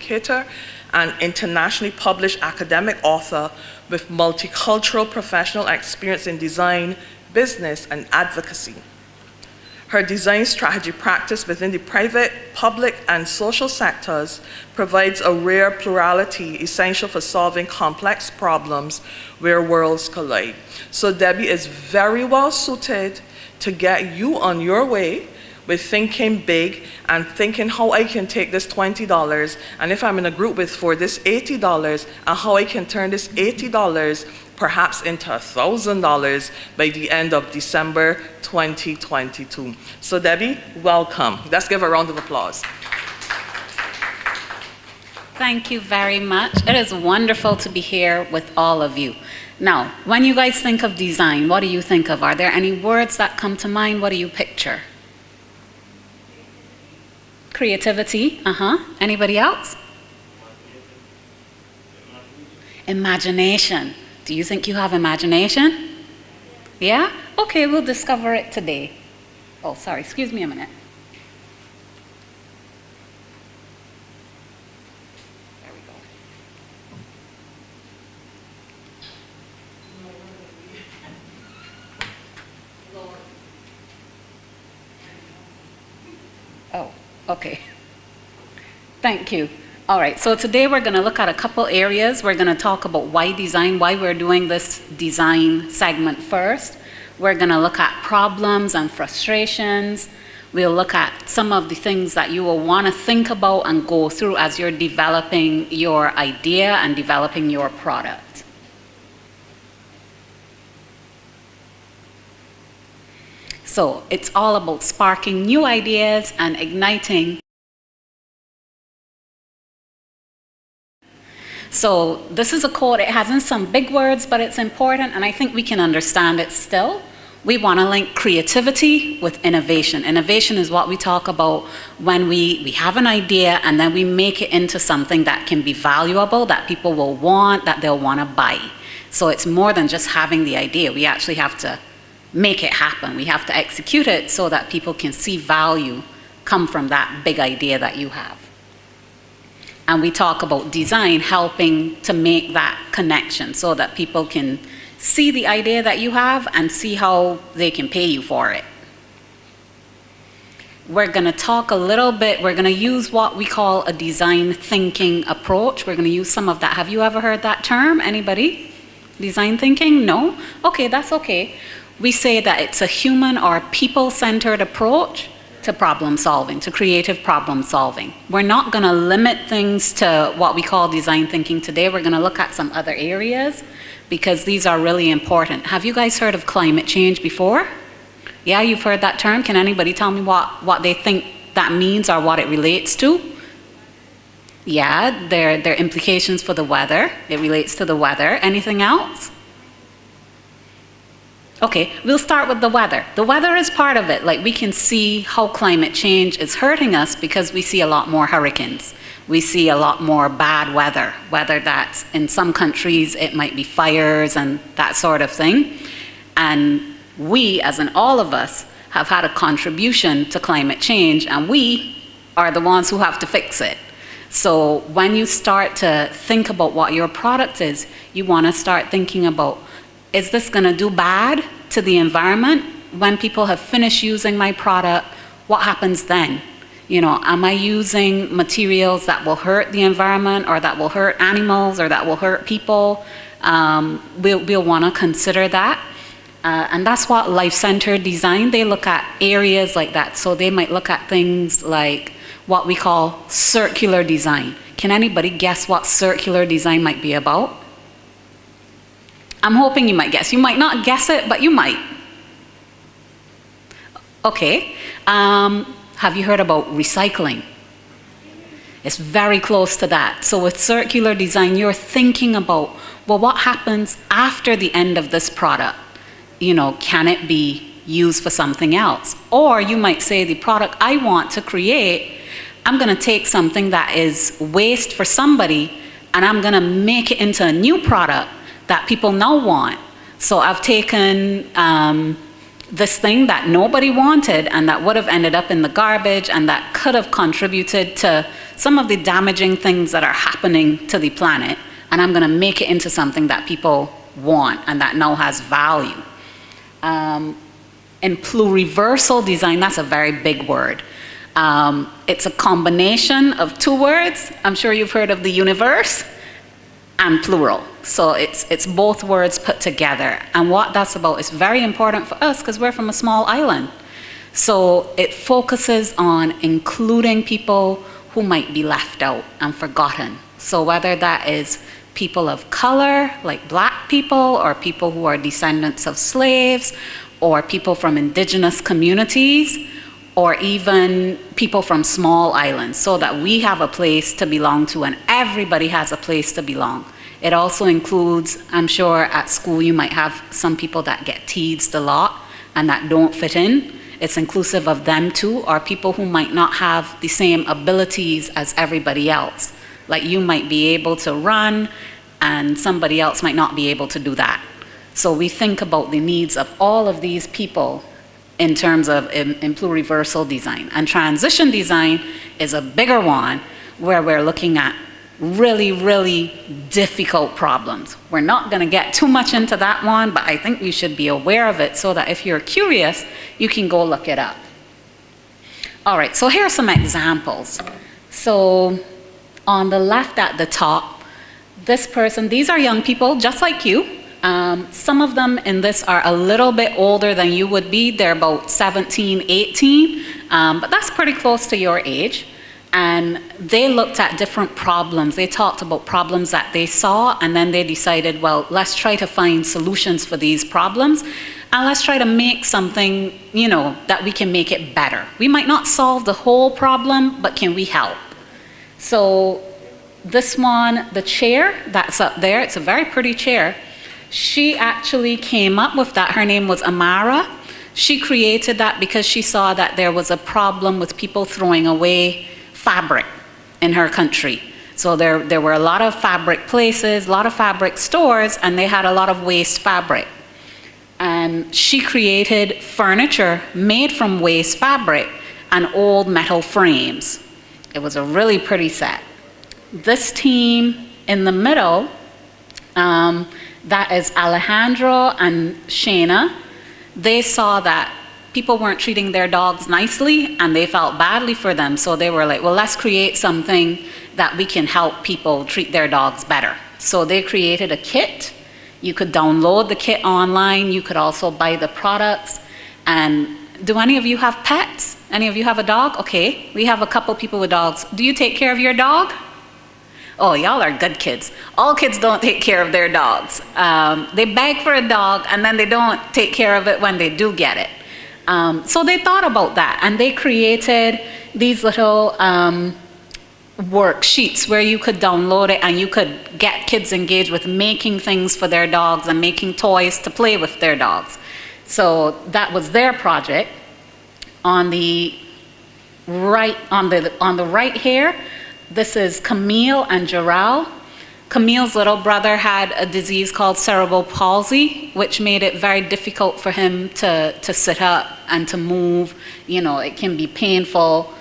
educator and internationally published academic author with multicultural professional experience in design, business, and advocacy. Her design strategy practice within the private, public, and social sectors provides a rare plurality essential for solving complex problems where worlds collide. So Debbie is very well suited to get you on your way with thinking big and thinking how I can take this $20, and if I'm in a group with four, this $80, and how I can turn this $80 perhaps into $1,000 by the end of December 2022. So Debbie, welcome. Let's give a round of applause. Thank you very much. It is wonderful to be here with all of you. Now, when you guys think of design, what do you think of? Are there any words that come to mind? What do you picture? Creativity, Anybody else? Imagination. Do you think you have imagination? Yeah? Okay, we'll discover it today. Oh, sorry, excuse me a minute. There we go. Oh, okay. Thank you. All right, so today we're going to look at a couple areas. We're going to talk about why design, why we're doing this design segment first. We're going to look at problems and frustrations. We'll look at some of the things that you will want to think about and go through as you're developing your idea and developing your product. So it's all about sparking new ideas and igniting. So this is a quote. It hasn't some big words, but it's important, and I think we can understand it still. We want to link creativity with innovation. Innovation is what we talk about when we have an idea and then we make it into something that can be valuable, that people will want, that they'll want to buy. So it's more than just having the idea. We actually have to make it happen. We have to execute it so that people can see value come from that big idea that you have. And we talk about design helping to make that connection so that people can see the idea that you have and see how they can pay you for it. We're going to talk a little bit, we're going to use what we call a design thinking approach. We're going to use some of that. Have you ever heard that term? Anybody? Design thinking? No? Okay, that's okay. We say that it's a human or people-centered approach to problem solving, to creative problem solving. We're not going to limit things to what we call design thinking today. We're going to look at some other areas because these are really important. Have you guys heard of climate change before? Yeah, you've heard that term. Can anybody tell me what they think that means or what it relates to? Yeah, there are implications for the weather. It relates to the weather. Anything else? Okay, we'll start with the weather. The weather is part of it. Like, we can see how climate change is hurting us because we see a lot more hurricanes. We see a lot more bad weather, whether that's in some countries, it might be fires and that sort of thing. And we, as in all of us, have had a contribution to climate change, and we are the ones who have to fix it. So when you start to think about what your product is, you want to start thinking about, is this going to do bad to the environment? When people have finished using my product, what happens then? You know, am I using materials that will hurt the environment or that will hurt animals or that will hurt people? We'll want to consider that. And that's what life-centered design, they look at areas like that. So they might look at things like what we call circular design. Can anybody guess what circular design might be about? I'm hoping you might guess. You might not guess it, but you might. Okay. Have you heard about recycling? It's very close to that. So with circular design, you're thinking about, well, what happens after the end of this product? You know, can it be used for something else? Or you might say, the product I want to create, I'm going to take something that is waste for somebody, and I'm going to make it into a new product that people now want. So I've taken this thing that nobody wanted and that would have ended up in the garbage and that could have contributed to some of the damaging things that are happening to the planet, and I'm going to make it into something that people want and that now has value. In pluriversal design, that's a very big word. It's a combination of two words. I'm sure you've heard of the universe and plural. So it's both words put together. And what that's about is very important for us because we're from a small island. So it focuses on including people who might be left out and forgotten. So whether that is people of color, like black people, or people who are descendants of slaves, or people from indigenous communities, or even people from small islands, so that we have a place to belong to and everybody has a place to belong. It also includes, I'm sure at school you might have some people that get teased a lot and that don't fit in. It's inclusive of them too, or people who might not have the same abilities as everybody else. Like you might be able to run and somebody else might not be able to do that. So we think about the needs of all of these people in terms of in pluriversal design. And transition design is a bigger one where we're looking at really, really difficult problems. We're not going to get too much into that one, but I think you should be aware of it so that if you're curious, you can go look it up. All right, so here are some examples. So on the left at the top, this person, these are young people just like you. Some of them in this are a little bit older than you would be. They're about 17, 18, but that's pretty close to your age. And they looked at different problems. They talked about problems that they saw, and then they decided, well, let's try to find solutions for these problems, and let's try to make something, you know, that we can make it better. We might not solve the whole problem, but can we help? So this one, the chair that's up there, it's a very pretty chair. She actually came up with that. Her name was Amara. She created that because she saw that there was a problem with people throwing away fabric in her country. So there were a lot of fabric places, a lot of fabric stores, and they had a lot of waste fabric. And she created furniture made from waste fabric and old metal frames. It was a really pretty set. This team in the middle, that is Alejandro and Shayna. They saw that people weren't treating their dogs nicely and they felt badly for them. So they were like, well, let's create something that we can help people treat their dogs better. So they created a kit. You could download the kit online. You could also buy the products. And do any of you have pets? Any of you have a dog? Okay, we have a couple people with dogs. Do you take care of your dog? Oh, y'all are good kids. All kids don't take care of their dogs. They beg for a dog and then they don't take care of it when they do get it. So they thought about that and they created these little worksheets where you could download it and you could get kids engaged with making things for their dogs and making toys to play with their dogs. So that was their project. On the right, on the right here, this is Camille and Jarrell. Camille's little brother had a disease called cerebral palsy, which made it very difficult for him to sit up and to move. You know, it can be painful.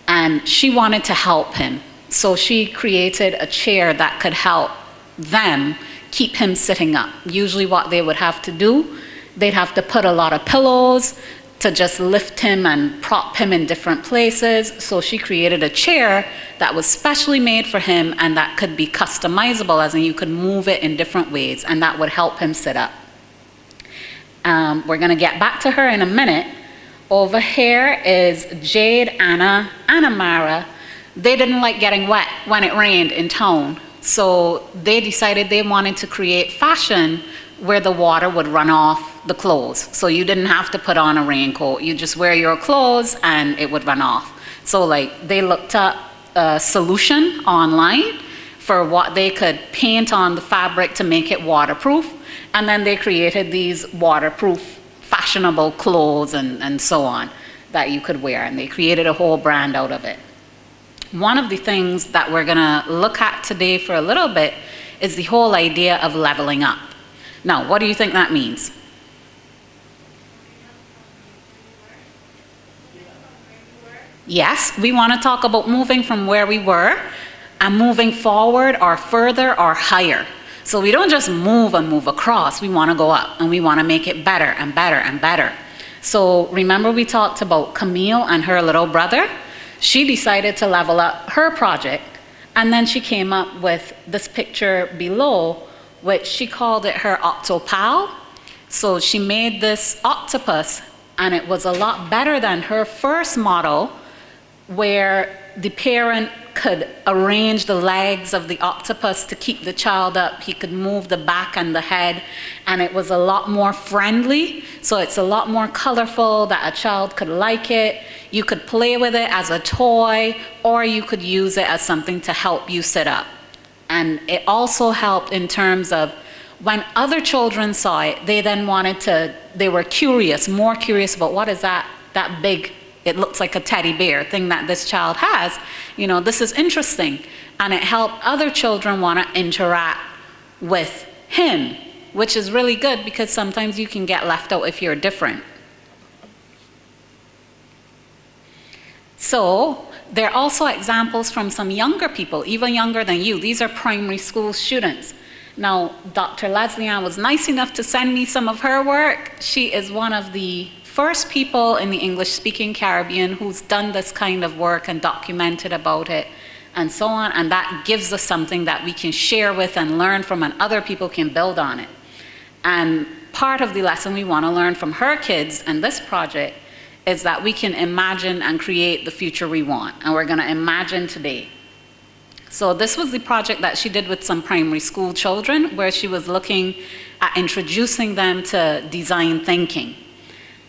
And she wanted to help him. So she created a chair that could help them keep him sitting up. Usually what they would have to do, they'd have to put a lot of pillows to just lift him and prop him in different places. So she created a chair that was specially made for him and that could be customizable, as in you could move it in different ways, and that would help him sit up. We're gonna get back to her in a minute. Over here is Jade, Anna, and Amara. They didn't like getting wet when it rained in town. So they decided they wanted to create fashion where the water would run off the clothes. So you didn't have to put on a raincoat. You just wear your clothes and it would run off. So like they looked up a solution online for what they could paint on the fabric to make it waterproof. And then they created these waterproof fashionable clothes and so on that you could wear. And they created a whole brand out of it. One of the things that we're gonna look at today for a little bit is the whole idea of leveling up. Now, what do you think that means? Yes, we want to talk about moving from where we were and moving forward or further or higher. So we don't just move and move across, we want to go up and we want to make it better and better and better. So remember we talked about Camille and her little brother? She decided to level up her project, and then she came up with this picture below, which she called it her Octopal. So she made this octopus, and it was a lot better than her first model, where the parent could arrange the legs of the octopus to keep the child up. He could move the back and the head, and it was a lot more friendly. So it's a lot more colorful that a child could like it. You could play with it as a toy, or you could use it as something to help you sit up. And it also helped in terms of when other children saw it, they then they were curious, more curious about what is that big, it looks like a teddy bear thing that this child has. You know, this is interesting. And it helped other children want to interact with him, which is really good because sometimes you can get left out if you're different. So there are also examples from some younger people, even younger than you. These are primary school students. Now, Dr. Leslie Ann was nice enough to send me some of her work. She is one of the first people in the English-speaking Caribbean who's done this kind of work and documented about it and so on, and that gives us something that we can share with and learn from, and other people can build on it. And part of the lesson we want to learn from her kids and this project is that we can imagine and create the future we want, and we're going to imagine today. So this was the project that she did with some primary school children, where she was looking at introducing them to design thinking.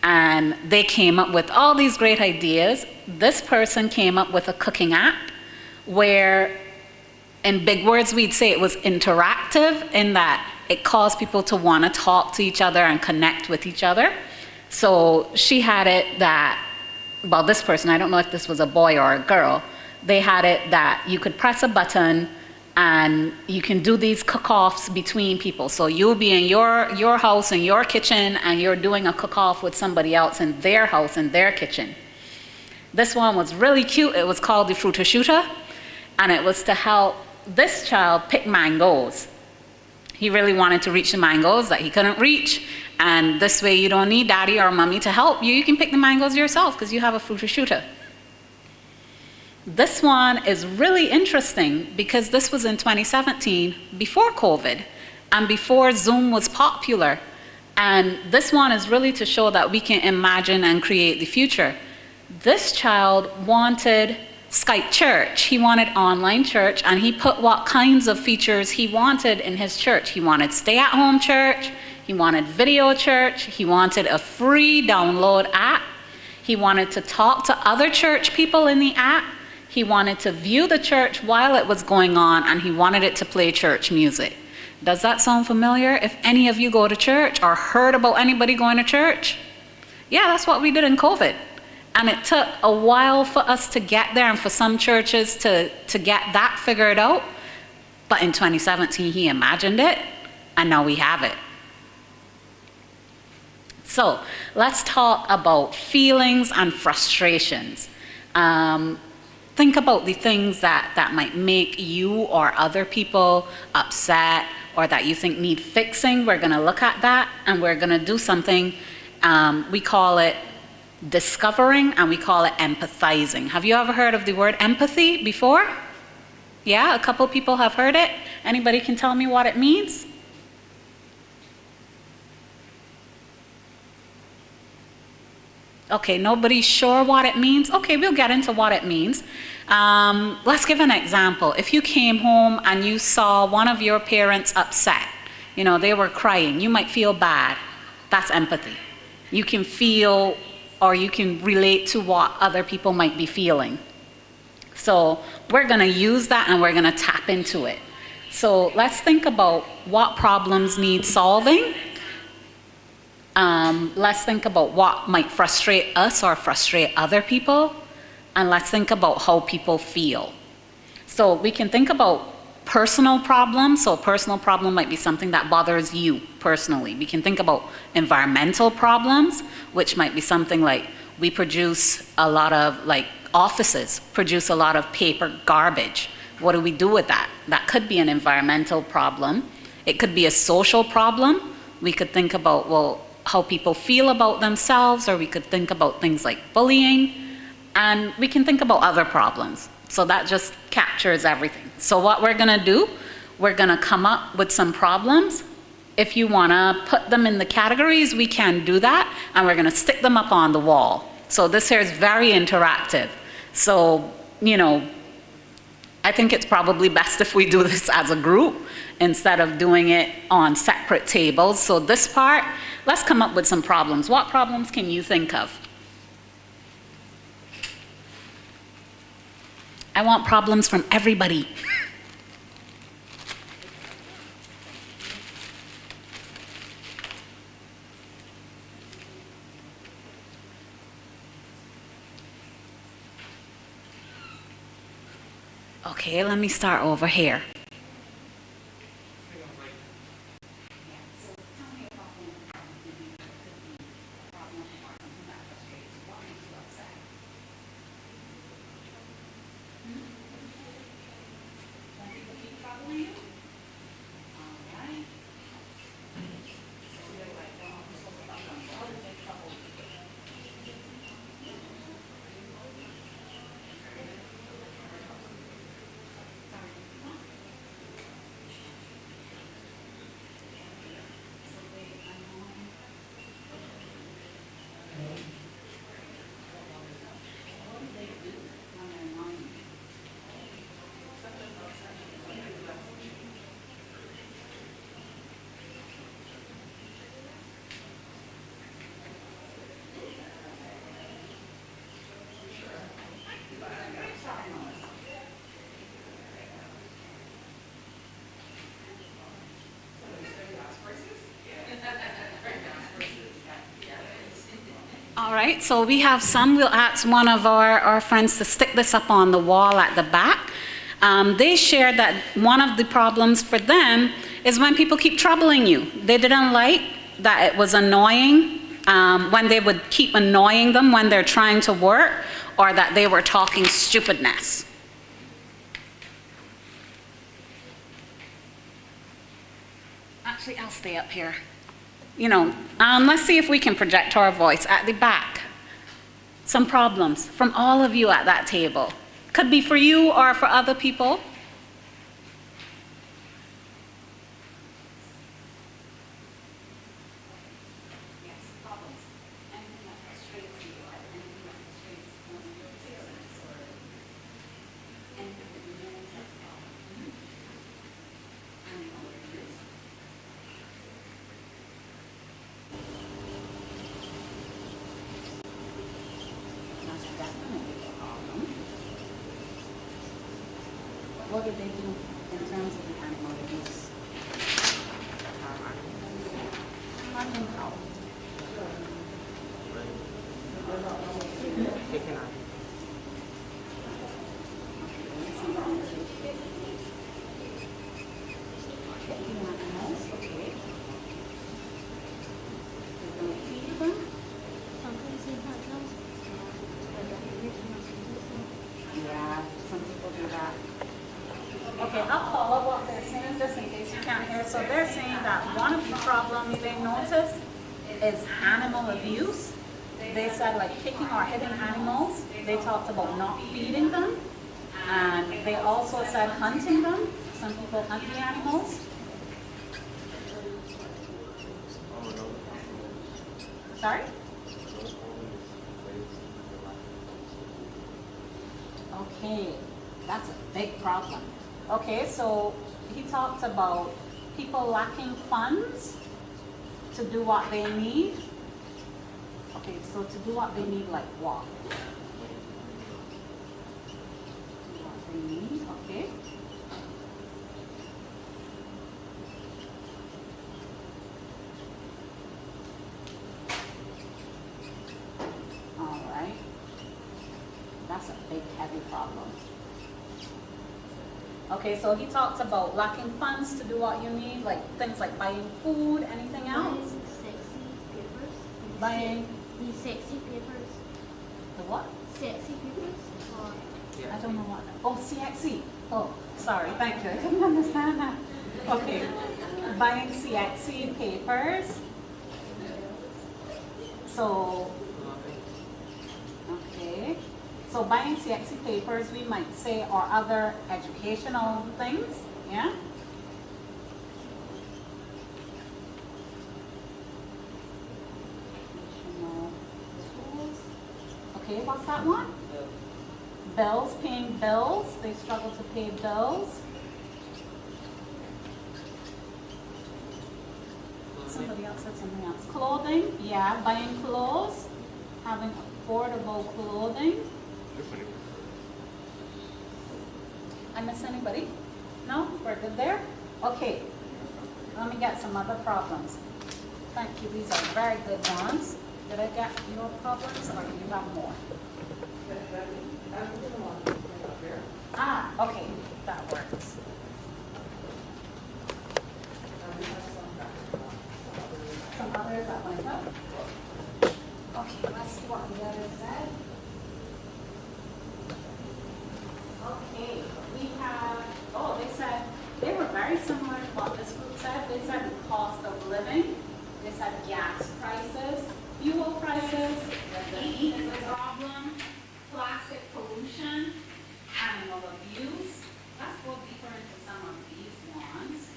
And they came up with all these great ideas. This person came up with a cooking app where, in big words, we'd say it was interactive in that it caused people to want to talk to each other and connect with each other. So she had it that, well, this person, I don't know if this was a boy or a girl, they had it that you could press a button and you can do these cook-offs between people. So you'll be in your house, in your kitchen, and you're doing a cook-off with somebody else in their house, in their kitchen. This one was really cute. It was called the Fruta Shooter, and it was to help this child pick mangoes. He really wanted to reach the mangoes that he couldn't reach, and this way you don't need daddy or mommy to help you. You can pick the mangoes yourself because you have a Fruta Shooter. This one is really interesting because this was in 2017, before COVID, and before Zoom was popular. And this one is really to show that we can imagine and create the future. This child wanted Skype church. He wanted online church, and he put what kinds of features he wanted in his church. He wanted stay-at-home church, he wanted video church, he wanted a free download app, he wanted to talk to other church people in the app, he wanted to view the church while it was going on, and he wanted it to play church music. Does that sound familiar? If any of you go to church or heard about anybody going to church? Yeah, that's what we did in COVID. And it took a while for us to get there and for some churches to get that figured out. But in 2017, he imagined it, and now we have it. So let's talk about feelings and frustrations. Think about the things that might make you or other people upset or that you think need fixing. We're going to look at that, and we're going to do something. We call it discovering, and we call it empathizing. Have you ever heard of the word empathy before? Yeah, a couple people have heard it. Anybody can tell me what it means? Okay, nobody's sure what it means? Okay, we'll get into what it means. Let's give an example. If you came home and you saw one of your parents upset, you know, they were crying, you might feel bad. That's empathy. You can feel, or you can relate to what other people might be feeling. So we're going to use that, and we're going to tap into it. So let's think about what problems need solving. Let's think about what might frustrate us or frustrate other people, and let's think about how people feel. So we can think about personal problems. So a personal problem might be something that bothers you personally. We can think about environmental problems, which might be something like We produce a lot of, like, offices produce a lot of paper garbage. What do we do with that? That could be an environmental problem. It could be a social problem. We could think about, well, how people feel about themselves, or we could think about things like bullying, and we can think about other problems. So that just captures everything. So what we're gonna do, we're gonna come up with some problems. If you wanna put them in the categories, we can do that, and we're gonna stick them up on the wall. So this here is very interactive. So, you know, I think it's probably best if we do this as a group instead of doing it on separate tables. So this part, let's come up with some problems. What problems can you think of? I want problems from everybody. Okay, let me start over here. All right, so we have some. We'll ask one of our friends to stick this up on the wall at the back. They shared that one of the problems for them is when people keep troubling you. They didn't like that it was annoying when they would keep annoying them when they're trying to work, or that they were talking stupidness. Actually, I'll stay up here. You know, let's see if we can project our voice at the back. Some problems from all of you at that table. Could be for you or for other people. What did they do in terms of the animal abuse? Yeah, some people do that. Okay, I'll follow what they're saying just in case you can't hear. So they're saying that one of the problems they noticed is animal abuse. They said like kicking or hitting animals. They talked about not feeding them. And they also said hunting them. Some people hunt the animals. Sorry? Okay, that's a big problem. Okay, so he talked about people lacking funds to do what they need. Okay, so to do what they need, like what? Do what they need, okay. All right. That's a big, heavy problem. Okay, so he talks about lacking funds to do what you need, like things like buying food, anything else? Buying sexy papers. Buying These sexy papers. The what? Sexy papers? Or I don't know what. Oh, CXC. Oh, sorry. Thank you. I couldn't understand that. Okay. Buying CXC papers. So, okay. So buying CXC papers, we might say, or other educational things. Yeah. Educational tools. Okay, what's that one? Bills, paying bills. They struggle to pay bills. Somebody else said something else. Clothing, yeah, buying clothes, having affordable clothing. I miss anybody? No? We're good there? Okay. Let me get some other problems. Thank you. These are very good ones. Did I get your problems or do you have more? Ah, okay. That works. Some others that went up. Okay, let's see what the others said. Okay, we have, oh, they said, they were very similar to what this group said. They said cost of living. They said gas prices, fuel prices, heat is a problem, plastic pollution, animal abuse. Let's go deeper into some of these ones.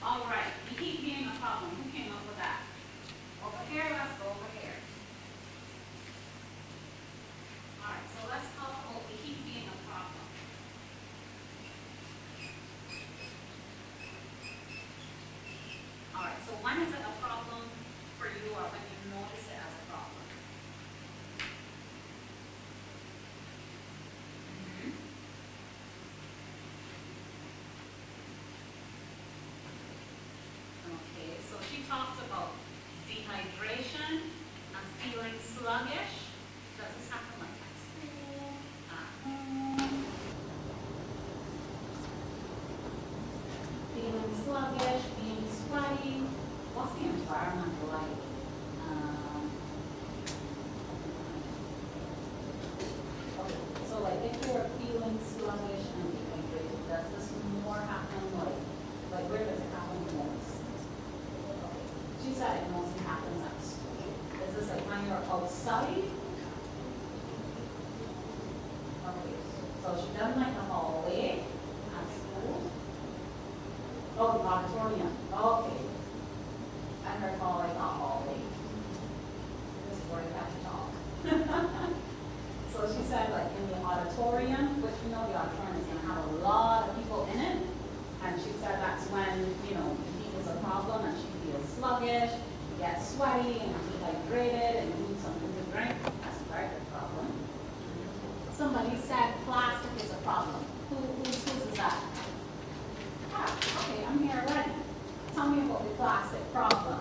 All right, the heat being a problem. Who came up with that? Over here, let's go over here. All right, so let's talk about the heat being a problem. All right, so when is it a problem for you or when you notice it as a problem? Okay, so she talks about dehydration and feeling sluggish. Does this happen like at school, at home? Feeling sluggish, being sweaty. What's the environment like? Okay, so like if you're feeling sluggish and dehydrated, does this more happen like where does it happen most? She said it mostly happens at school. Is this like when you're outside? Okay, so she doesn't like the hallway at school. Oh, the auditorium. Okay. I heard hallway, not hallway. This is where you have to talk. So she said like in the auditorium, which we know the auditorium is going to have a lot of people in it. And she said that's when, you know, heat is a problem and she feels sluggish, gets sweaty and dehydrated and needs something to drink. That's a very good problem. Somebody said plastic is a problem. Whose is that? Ah, okay, I'm here already. Tell me about the plastic problem.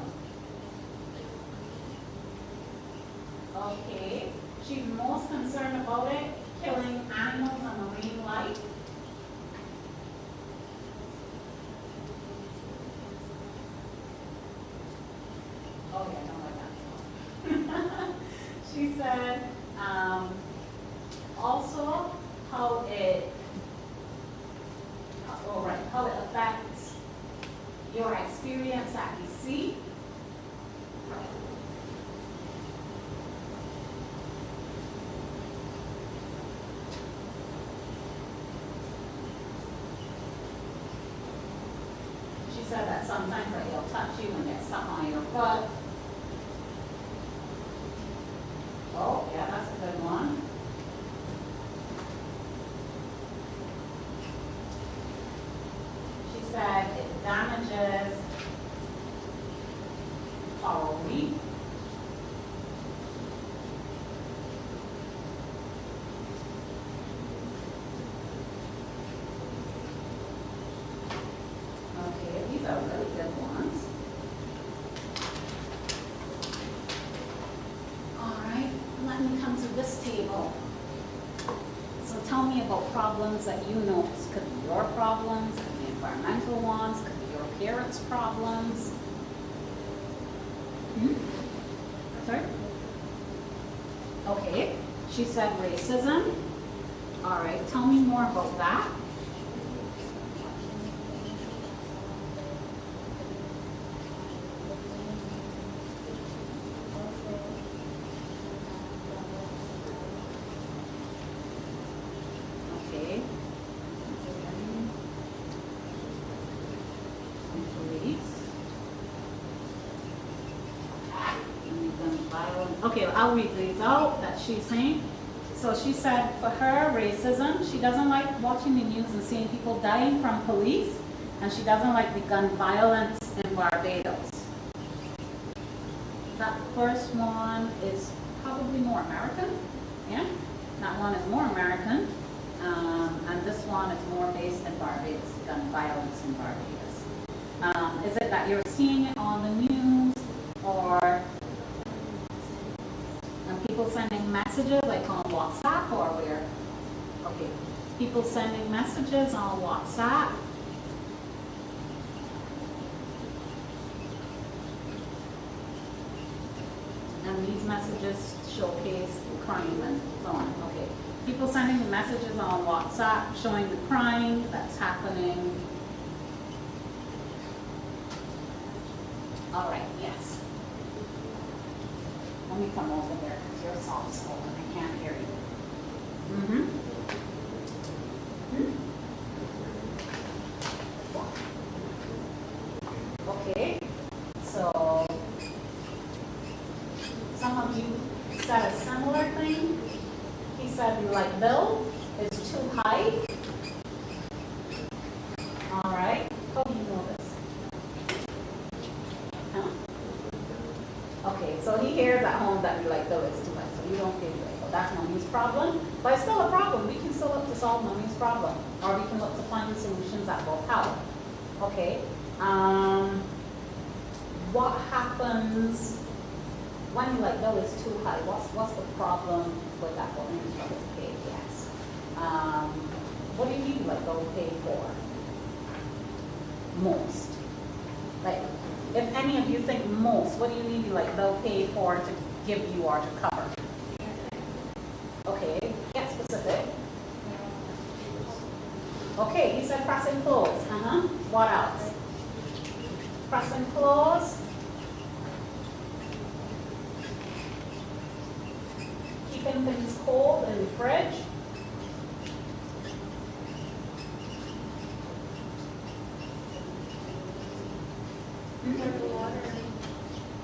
Okay, she's most concerned about it killing animals and marine life. Oh yeah, I don't like that. She said also how it affects your experience at the sea. She said that sometimes like, it'll touch you and get stuck on your foot. Oh, yeah, that's a good one. She said it damages coral reef. Okay, these are really good ones. All right, let me come to this table. So tell me about problems that you notice. Could be your problems, could be environmental ones, could be your adherence problems. Sorry? Okay, she said racism. All right, tell me more about that. Okay. Police. Okay, I'll read these out that she's saying. So she said for her, racism, she doesn't like watching the news and seeing people dying from police, and she doesn't like the gun violence in Barbados. That first one is probably more American, yeah? That one is more American, and this one is more based in Barbados, gun violence in Barbados. Is it that you're seeing it on the news, or people sending messages like on WhatsApp, or where? Okay, people sending messages on WhatsApp. And these messages showcase the crime and so on. Okay, people sending messages on WhatsApp showing the crime that's happening. All right, yes. Let me come over there because you're soft spoken. I can't hear you. Okay, so some of you said a similar thing. He said, like, Bill is too high. All right, how do you know this? Huh? Okay, so he hears at home that we like, though it's too much, so you don't feel like, well, that's mommy's problem. But it's still a problem. We can still look to solve mommy's problem, or we can look to find the solutions that will help. Okay. What happens when you like, though it's too high? What's the problem with that? What means trouble to pay? Yes. What do you need like though pay for? Most. Like, if any of you think most, what do you need like they'll pay for to give you or to cover? Okay, get specific. Okay, you said pressing clothes. What else? Pressing clothes. Keeping things cold in the fridge.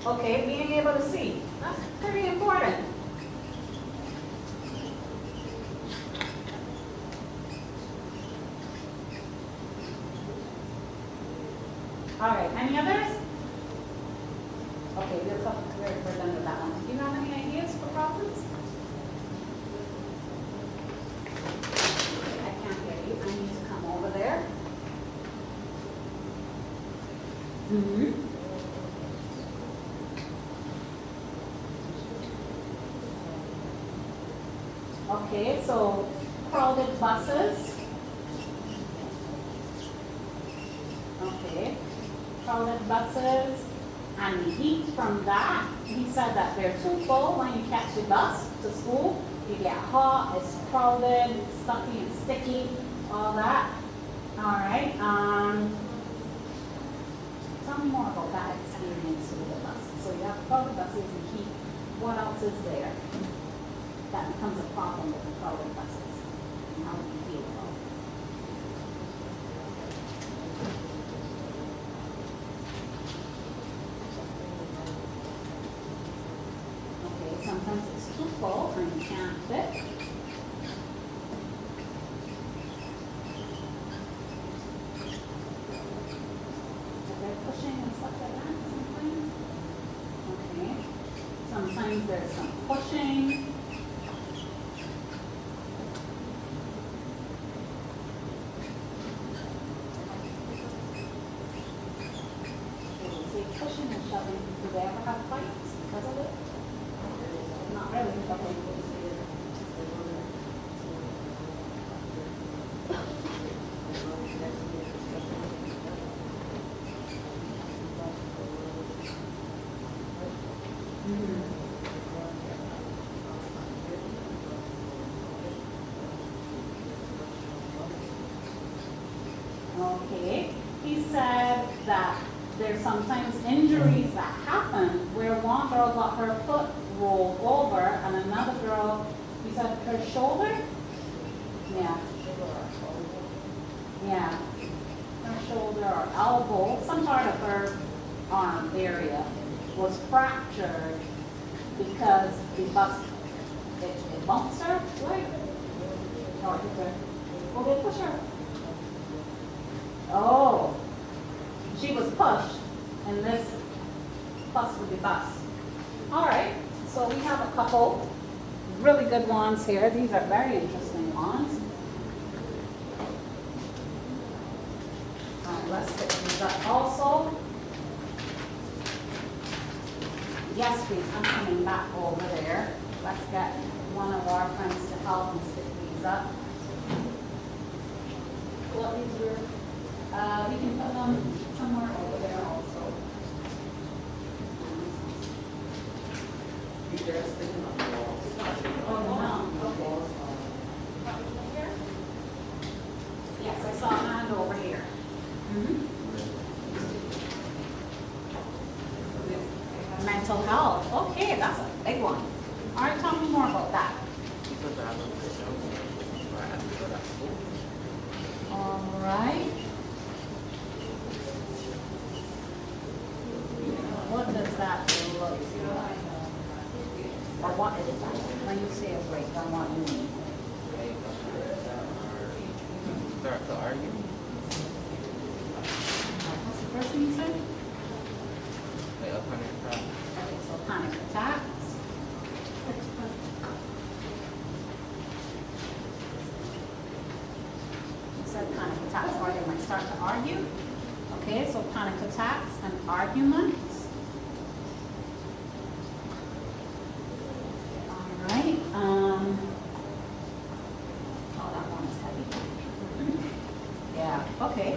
Okay, being able to see. That's pretty important. All right, any others? Okay, we're done with that one. Do you have any ideas for problems? I can't hear you. I need to come over there. Okay, so crowded buses. Okay, crowded buses, and the heat from that. He said that they're too full when you catch the bus to school. You get hot, it's crowded, it's stuffy and sticky, all that. All right. Tell me more about that experience with the bus. So you have crowded buses and heat. What else is there that becomes a problem with the crowded buses? And how do you feel about it? Okay, sometimes it's too full and you can't fit. Pushing and stuff like that sometimes. Okay. Sometimes there's some pushing. See, pushing and shoving. Do they ever have fights because of it? Not really. said that there's sometimes injuries that happen where one girl got her foot rolled over and another girl, you said her shoulder? Yeah. Yeah. Her shoulder or elbow, some part of her arm area was fractured because it bumped her, right? No, it hit her. Oh, they push her. Oh, she was pushed, and this possibly bust. All right, so we have a couple really good ones here. These are very interesting ones. Let's get these up also. Yes, please, I'm coming back over there. Let's get one of our friends to help and stick these up. What these were, we can put them somewhere over there also. Oh, no, okay. Yes, I saw a hand over here. Mental health. Okay, that's a big one. All right, tell me more about that. All right. What does that look like? Or what is that? When you say a breakdown, what do you mean? Start to argue. What's the first thing you said? Like a panic attack. Okay, so panic attacks. You said panic attacks, or they might start to argue. Okay, so panic attacks and arguments. All right. Oh, that one is heavy. Yeah. Okay.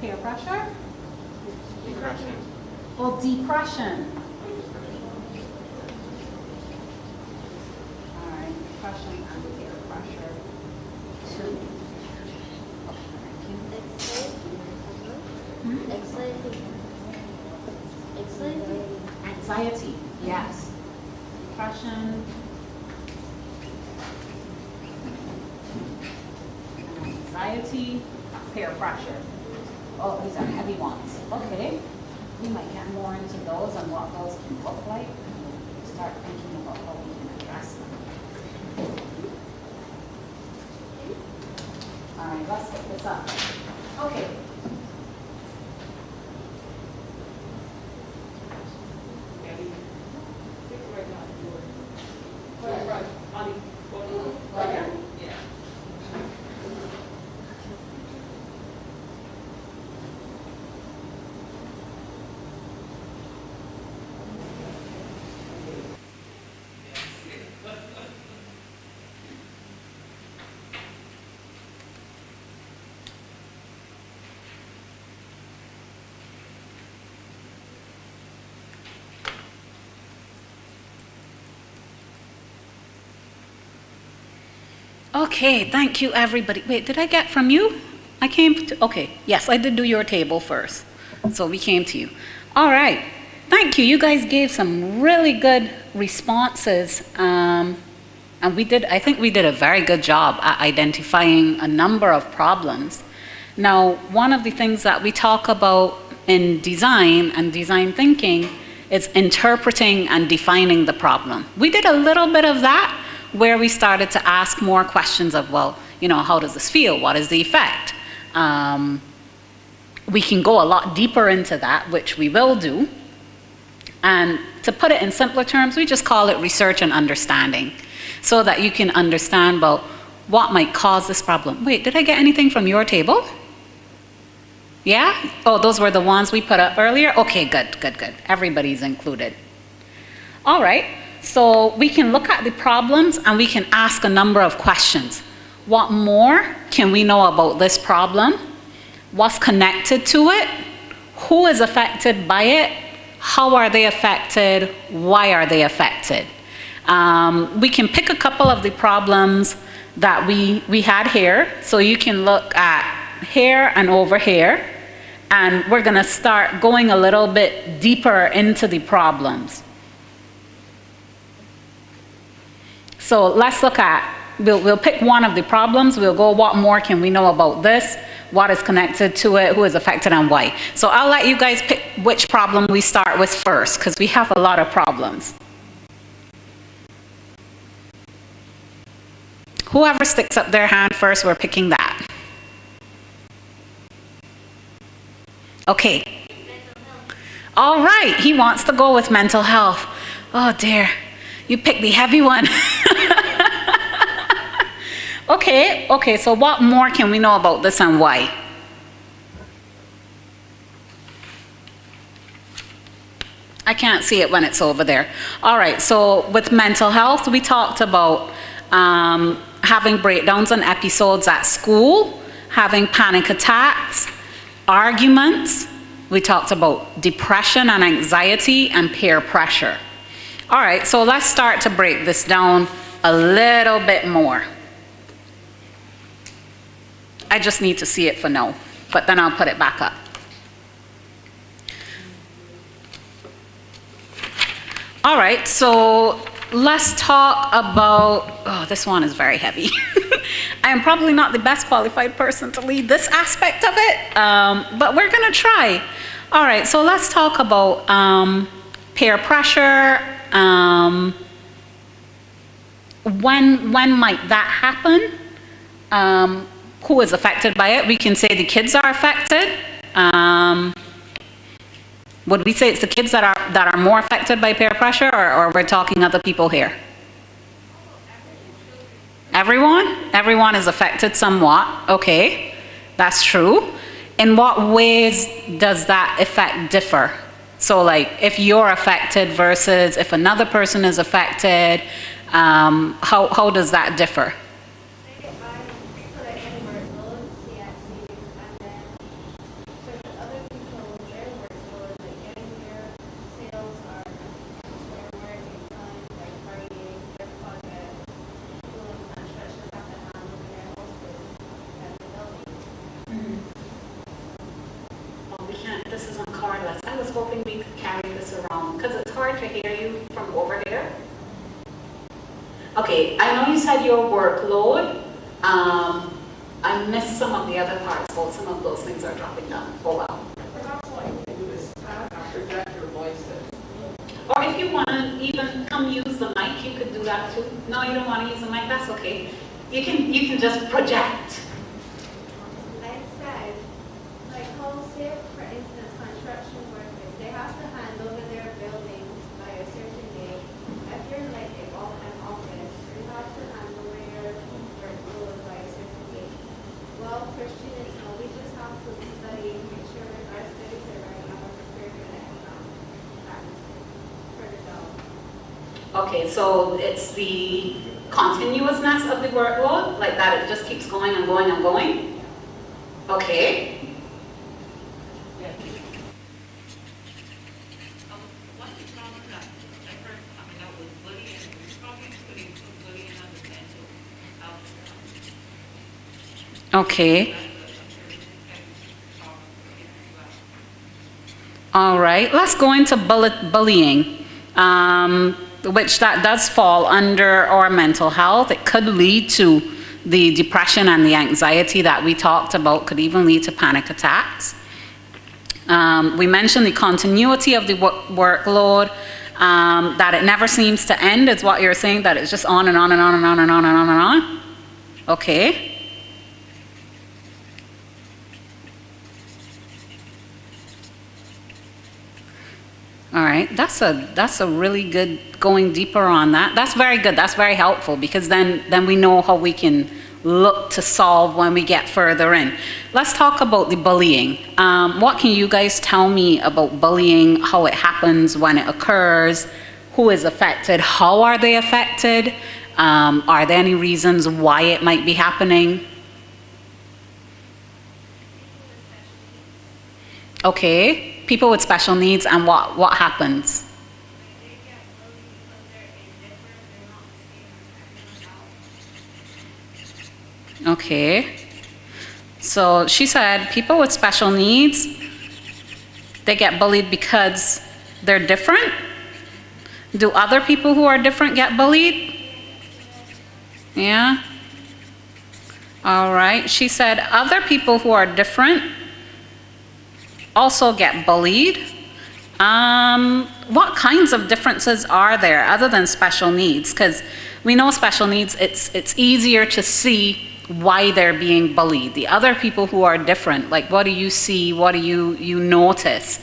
Peer pressure. Depression. Well, depression. All right, depression and peer pressure. Two. Anxiety, yes. Depression. Anxiety, peer pressure. Oh, these are heavy ones. Okay. We might get more into those and what those can look like. Start thinking about how we can address them. All right, let's pick this up. Okay. Okay, thank you everybody. Wait, did I get from you? I came to, okay, yes, I did do your table first. So we came to you. All right, thank you. You guys gave some really good responses. And I think we did a very good job at identifying a number of problems. Now, one of the things that we talk about in design and design thinking is interpreting and defining the problem. We did a little bit of that where we started to ask more questions of, well, you know, how does this feel? What is the effect? We can go a lot deeper into that, which we will do. And to put it in simpler terms, we just call it research and understanding, so that you can understand about what might cause this problem. Wait, did I get anything from your table? Yeah? Oh, those were the ones we put up earlier? Okay, good, good, good. Everybody's included. All right. So we can look at the problems and we can ask a number of questions. What more can we know about this problem? What's connected to it? Who is affected by it? How are they affected? Why are they affected? We can pick a couple of the problems that we had here. So you can look at here and over here, and we're going to start going a little bit deeper into the problems. So let's look at, we'll pick one of the problems. We'll go, what more can we know about this? What is connected to it? Who is affected and why? So I'll let you guys pick which problem we start with first, because we have a lot of problems. Whoever sticks up their hand first, we're picking that. Okay. All right, he wants to go with mental health. Oh dear, you picked the heavy one. Okay, so what more can we know about this and why? I can't see it when it's over there. All right, so with mental health, we talked about having breakdowns and episodes at school, having panic attacks, arguments. We talked about depression and anxiety and peer pressure. All right, so let's start to break this down a little bit more. I just need to see it for now, but then I'll put it back up. All right, so let's talk about, oh, this one is very heavy. I am probably not the best qualified person to lead this aspect of it, but we're gonna try. All right, so let's talk about peer pressure. When might that happen? Who is affected by it? We can say the kids are affected. Would we say it's the kids that are more affected by peer pressure, or we're talking other people here? Everyone is affected somewhat. Okay, that's true. In what ways does that effect differ? So like if you're affected versus if another person is affected, how does that differ? This isn't cordless. I was hoping we could carry this around because it's hard to hear you from over here. Okay, I know you said your workload. I missed some of the other parts, but some of those things are dropping down. Oh well. Or if you want to even come use the mic, you could do that too. No, you don't want to use the mic, that's okay. You can just project. I said, like, say, for instance, construction workers, they have to hand over their buildings by a certain date. If you're like an office, you have to hand over your workload by a certain date. Well, Christian is, we just have to study, make sure that our studies are right, and we're prepared for the exam. That's for the job. Okay, so it's the continuousness of the workload, like that it just keeps going and going and going? Okay. Okay. All right, let's go into bullying, which that does fall under our mental health. It could lead to the depression and the anxiety that we talked about, could even lead to panic attacks. We mentioned the continuity of the workload, that it never seems to end, is what you're saying, that it's just on and on and on and on and on and on and on. Okay. All right, that's a really good going deeper on that. That's very good. That's very helpful because then we know how we can look to solve when we get further in. Let's talk about the bullying. What can you guys tell me about bullying, how it happens, when it occurs, who is affected, how are they affected, are there any reasons why it might be happening? Okay. People with special needs, and what happens? Okay. So she said people with special needs, they get bullied because they're different. Do other people who are different get bullied? Yeah. All right. She said other people who are different also get bullied. What kinds of differences are there other than special needs? Because we know special needs, it's easier to see why they're being bullied. The other people who are different, like what do you see? What do you notice?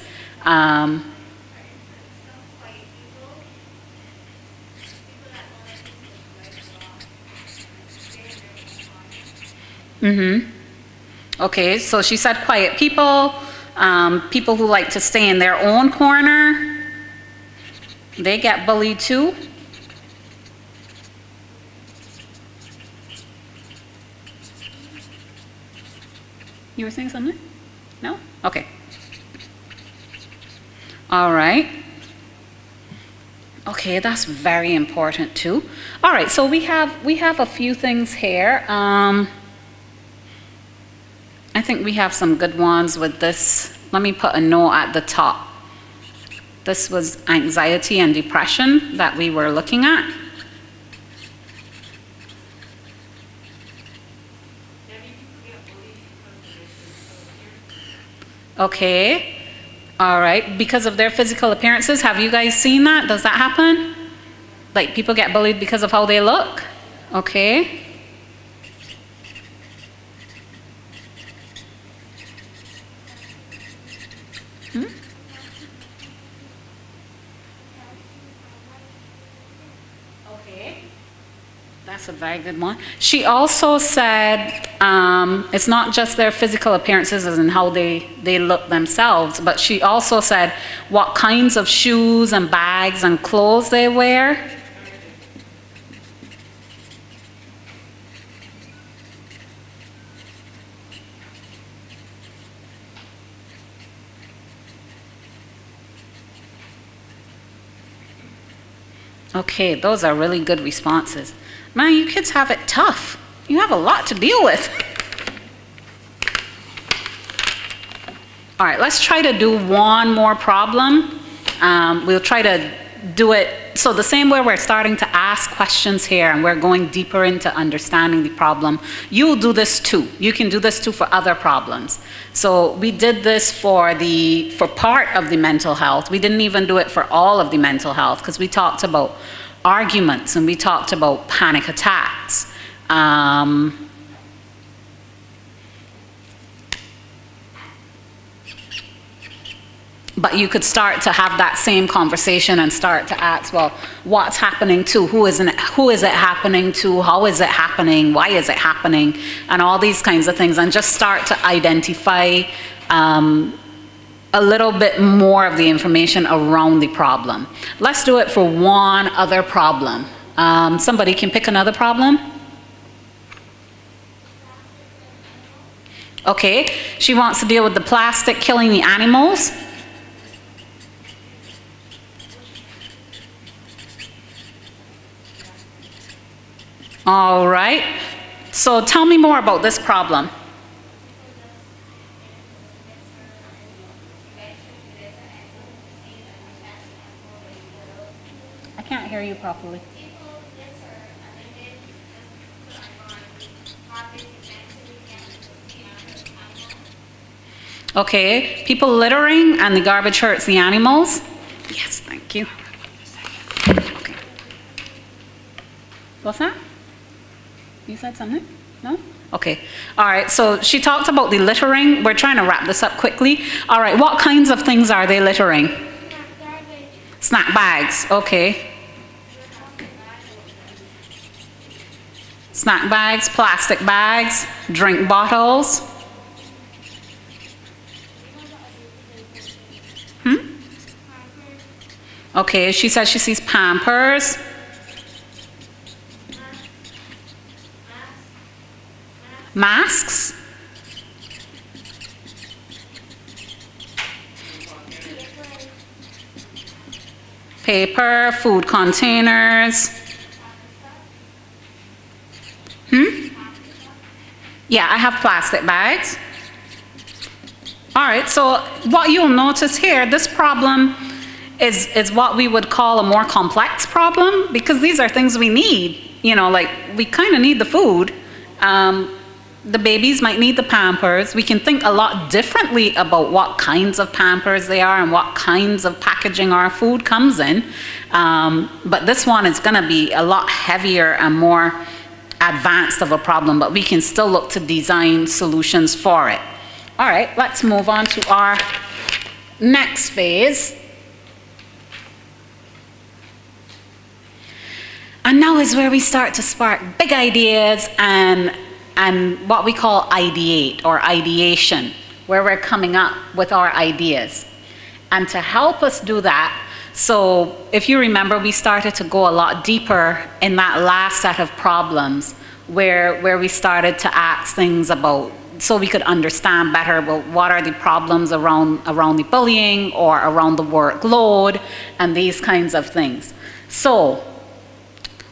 Okay, so she said quiet people, people who like to stay in their own corner, they get bullied too. You were saying something? No? Okay. All right. Okay, that's very important too. All right, so we have a few things here. I think we have some good ones with this. Let me put a note at the top. This was anxiety and depression that we were looking at. Okay. All right. Because of their physical appearances, have you guys seen that? Does that happen? Like people get bullied because of how they look? Okay. Okay. That's a very good one. She also said it's not just their physical appearances and how they look themselves, but she also said what kinds of shoes and bags and clothes they wear. Okay, those are really good responses. Man, you kids have it tough. You have a lot to deal with. All right, let's try to do one more problem. We'll try to do it, so the same way we're starting to ask questions here and we're going deeper into understanding the problem, you'll do this too. You can do this too for other problems. So we did this for part of the mental health. We didn't even do it for all of the mental health because we talked about arguments and we talked about panic attacks. But you could start to have that same conversation and start to ask, well, what's happening to? Who is it happening to? How is it happening? Why is it happening? And all these kinds of things, and just start to identify a little bit more of the information around the problem. Let's do it for one other problem. Somebody can pick another problem. Okay, she wants to deal with the plastic killing the animals. All right, so tell me more about this problem. I can't hear you properly. Okay, people littering and the garbage hurts the animals. Yes, thank you. Okay. What's that? You said something? No? Okay. All right, so she talked about the littering. We're trying to wrap this up quickly. All right, what kinds of things are they littering? Snack bags, okay. Snack bags, plastic bags, drink bottles. Okay, she says she sees Pampers. Masks. Paper, food containers. Yeah, I have plastic bags. All right, so what you'll notice here, this problem is what we would call a more complex problem, because these are things we need. You know, like, we kind of need the food. The babies might need the Pampers. We can think a lot differently about what kinds of Pampers they are and what kinds of packaging our food comes in. But this one is gonna be a lot heavier and more advanced of a problem, but we can still look to design solutions for it. All right, let's move on to our next phase. And now is where we start to spark big ideas and what we call ideate or ideation, where we're coming up with our ideas. And to help us do that, so if you remember, we started to go a lot deeper in that last set of problems where we started to ask things about, so we could understand better about what are the problems around the bullying or around the workload and these kinds of things. So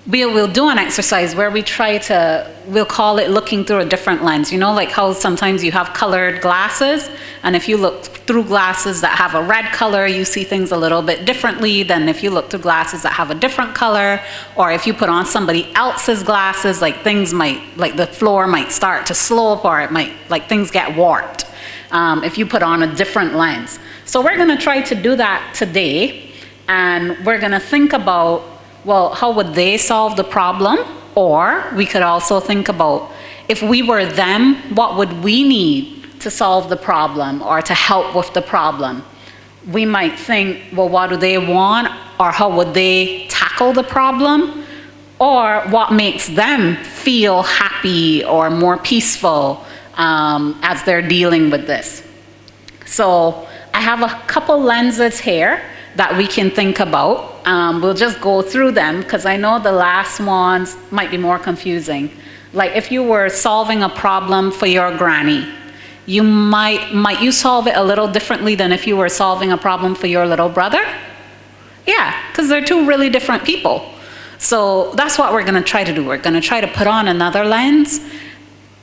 we'll do an exercise where we try to, we'll call it looking through a different lens. You know, like how sometimes you have colored glasses, and if you look through glasses that have a red color, you see things a little bit differently than if you look through glasses that have a different color. Or if you put on somebody else's glasses, like things might, like the floor might start to slope, or it might, like things get warped if you put on a different lens. So we're gonna try to do that today, and we're gonna think about, well, how would they solve the problem? Or we could also think about, if we were them, what would we need to solve the problem or to help with the problem? We might think, well, what do they want? Or how would they tackle the problem? Or what makes them feel happy or more peaceful as they're dealing with this? So I have a couple lenses here that we can think about. We'll just go through them, because I know the last ones might be more confusing. Like if you were solving a problem for your granny, you might you solve it a little differently than if you were solving a problem for your little brother? Yeah, because they're two really different people. So that's what we're gonna try to do. We're gonna try to put on another lens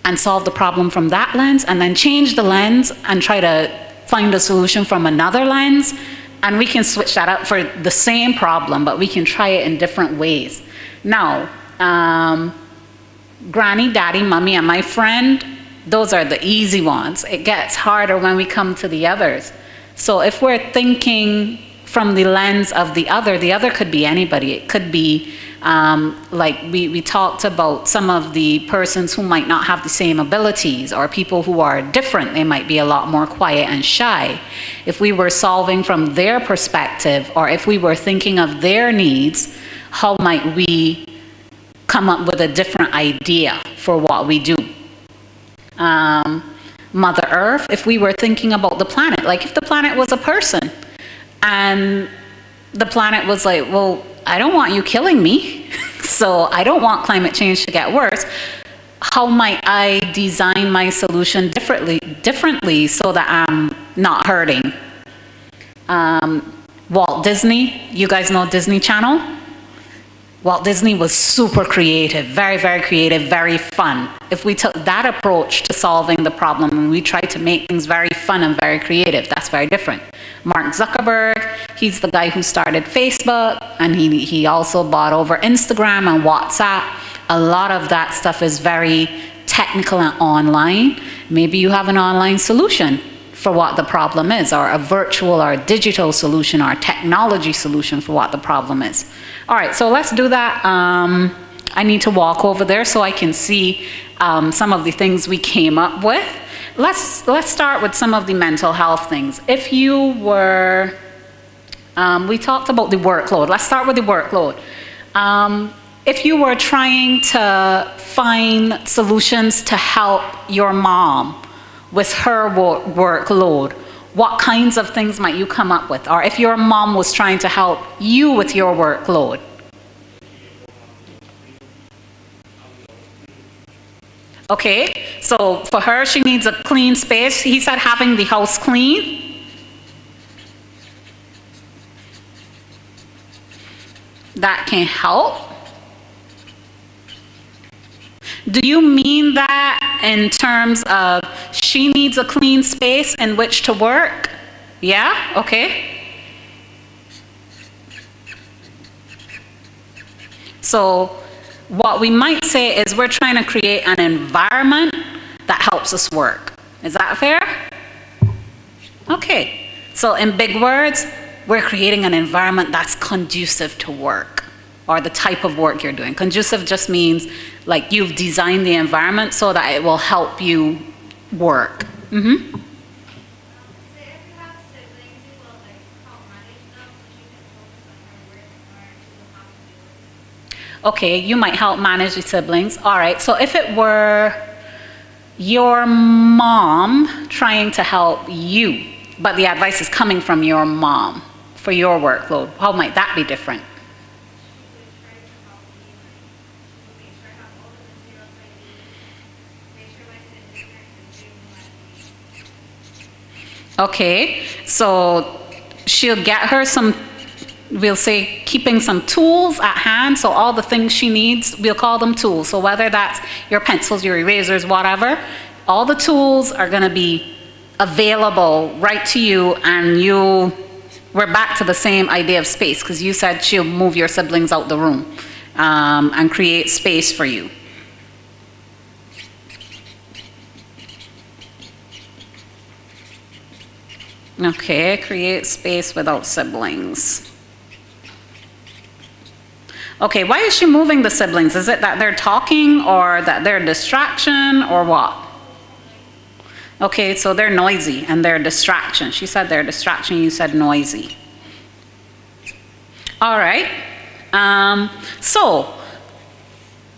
and solve the problem from that lens, and then change the lens and try to find a solution from another lens. And we can switch that up for the same problem, but we can try it in different ways. Now, Granny, Daddy, Mommy, and my friend, those are the easy ones. It gets harder when we come to the others. So if we're thinking from the lens of the other could be anybody. It could be, like we talked about some of the persons who might not have the same abilities, or people who are different. They might be a lot more quiet and shy. If we were solving from their perspective, or if we were thinking of their needs, how might we come up with a different idea for what we do? Mother Earth, if we were thinking about the planet, like if the planet was a person, and the planet was like, well, I don't want you killing me, so I don't want climate change to get worse. How might I design my solution differently so that I'm not hurting? Walt Disney, you guys know Disney Channel? Walt Disney was super creative, very, very creative, very fun. If we took that approach to solving the problem and we tried to make things very fun and very creative, that's very different. Mark Zuckerberg, he's the guy who started Facebook, and he also bought over Instagram and WhatsApp. A lot of that stuff is very technical and online. Maybe you have an online solution for what the problem is, or a virtual or a digital solution, or a technology solution for what the problem is. All right, so let's do that. I need to walk over there so I can see some of the things we came up with. Let's start with some of the mental health things. If you were, we talked about the workload. Let's start with the workload. If you were trying to find solutions to help your mom with her workload, what kinds of things might you come up with? Or if your mom was trying to help you with your workload? Okay, so for her, she needs a clean space. He said having the house clean. That can help. Do you mean that in terms of she needs a clean space in which to work? Yeah? Okay. So what we might say is we're trying to create an environment that helps us work. Is that fair? Okay. So in big words, we're creating an environment that's conducive to work, or the type of work you're doing. Conducive just means like you've designed the environment so that it will help you work. Say if you have siblings, you will like help manage them so she can focus on her work or she will have to do it. Okay, you might help manage the siblings. All right, so if it were your mom trying to help you, but the advice is coming from your mom for your workload, how might that be different? Okay, so she'll get her some, we'll say, keeping some tools at hand, so all the things she needs, we'll call them tools. So whether that's your pencils, your erasers, whatever, all the tools are gonna be available right to you, and we're back to the same idea of space, because you said she'll move your siblings out the room and create space for you. Okay, create space without siblings. Okay, why is she moving the siblings? Is it that they're talking, or that they're a distraction, or what? Okay, so they're noisy and they're a distraction. She said they're a distraction, you said noisy. All right, so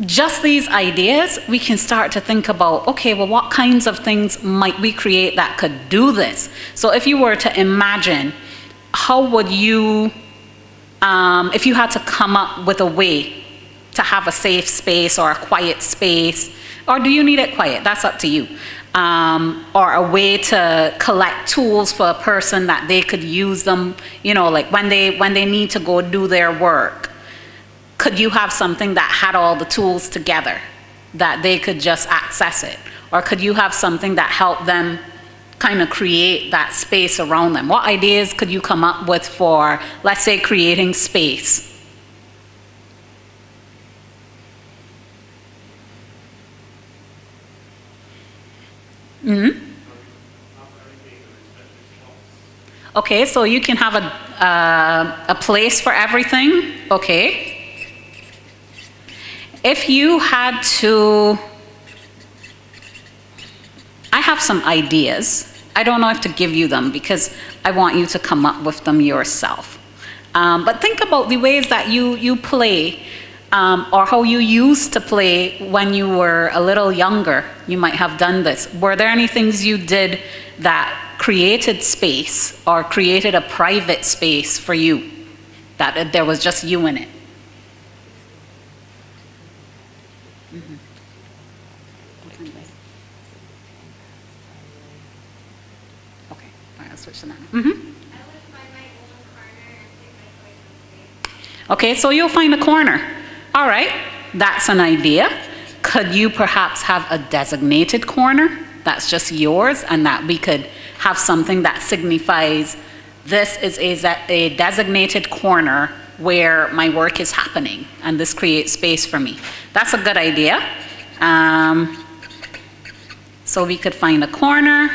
just these ideas, we can start to think about, okay, well, what kinds of things might we create that could do this? So if you were to imagine, how would you, if you had to come up with a way to have a safe space or a quiet space, or do you need it quiet? That's up to you. Or a way to collect tools for a person that they could use them, you know, like when they need to go do their work. Could you have something that had all the tools together that they could just access it? Or could you have something that helped them kind of create that space around them? What ideas could you come up with for, let's say, creating space? Mm-hmm. Okay, so you can have a place for everything. Okay. If you had to, I have some ideas. I don't know if to give you them because I want you to come up with them yourself. But think about the ways that you play, or how you used to play when you were a little younger. You might have done this. Were there any things you did that created space or created a private space for you, that there was just you in it? Mm-hmm. Okay, all right, I'll switch to that. Mm-hmm. I would find my own corner and take my choice of space. Okay, so you'll find a corner. All right, that's an idea. Could you perhaps have a designated corner that's just yours, and that we could have something that signifies this is a designated corner where my work is happening, and this creates space for me? That's a good idea. So we could find a corner.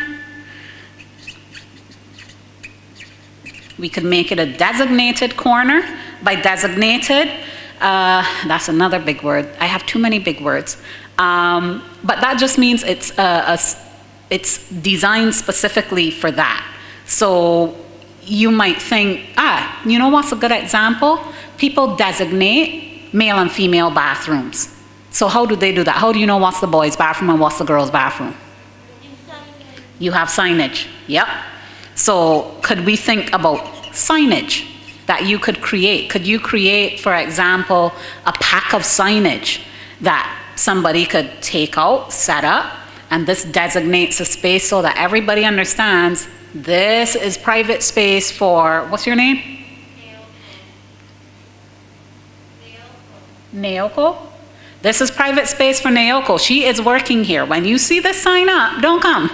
We could make it a designated corner. By designated, that's another big word. I have too many big words. But that just means it's designed specifically for that. So you might think, you know what's a good example? People designate male and female bathrooms. So how do they do that? How do you know what's the boys' bathroom and what's the girls' bathroom? You have signage. Yep. So could we think about signage that you could create? Could you create, for example, a pack of signage that somebody could take out, set up, and this designates a space so that everybody understands this is private space for, what's your name? Naoko. Naoko? This is private space for Naoko. She is working here. When you see this sign up, don't come.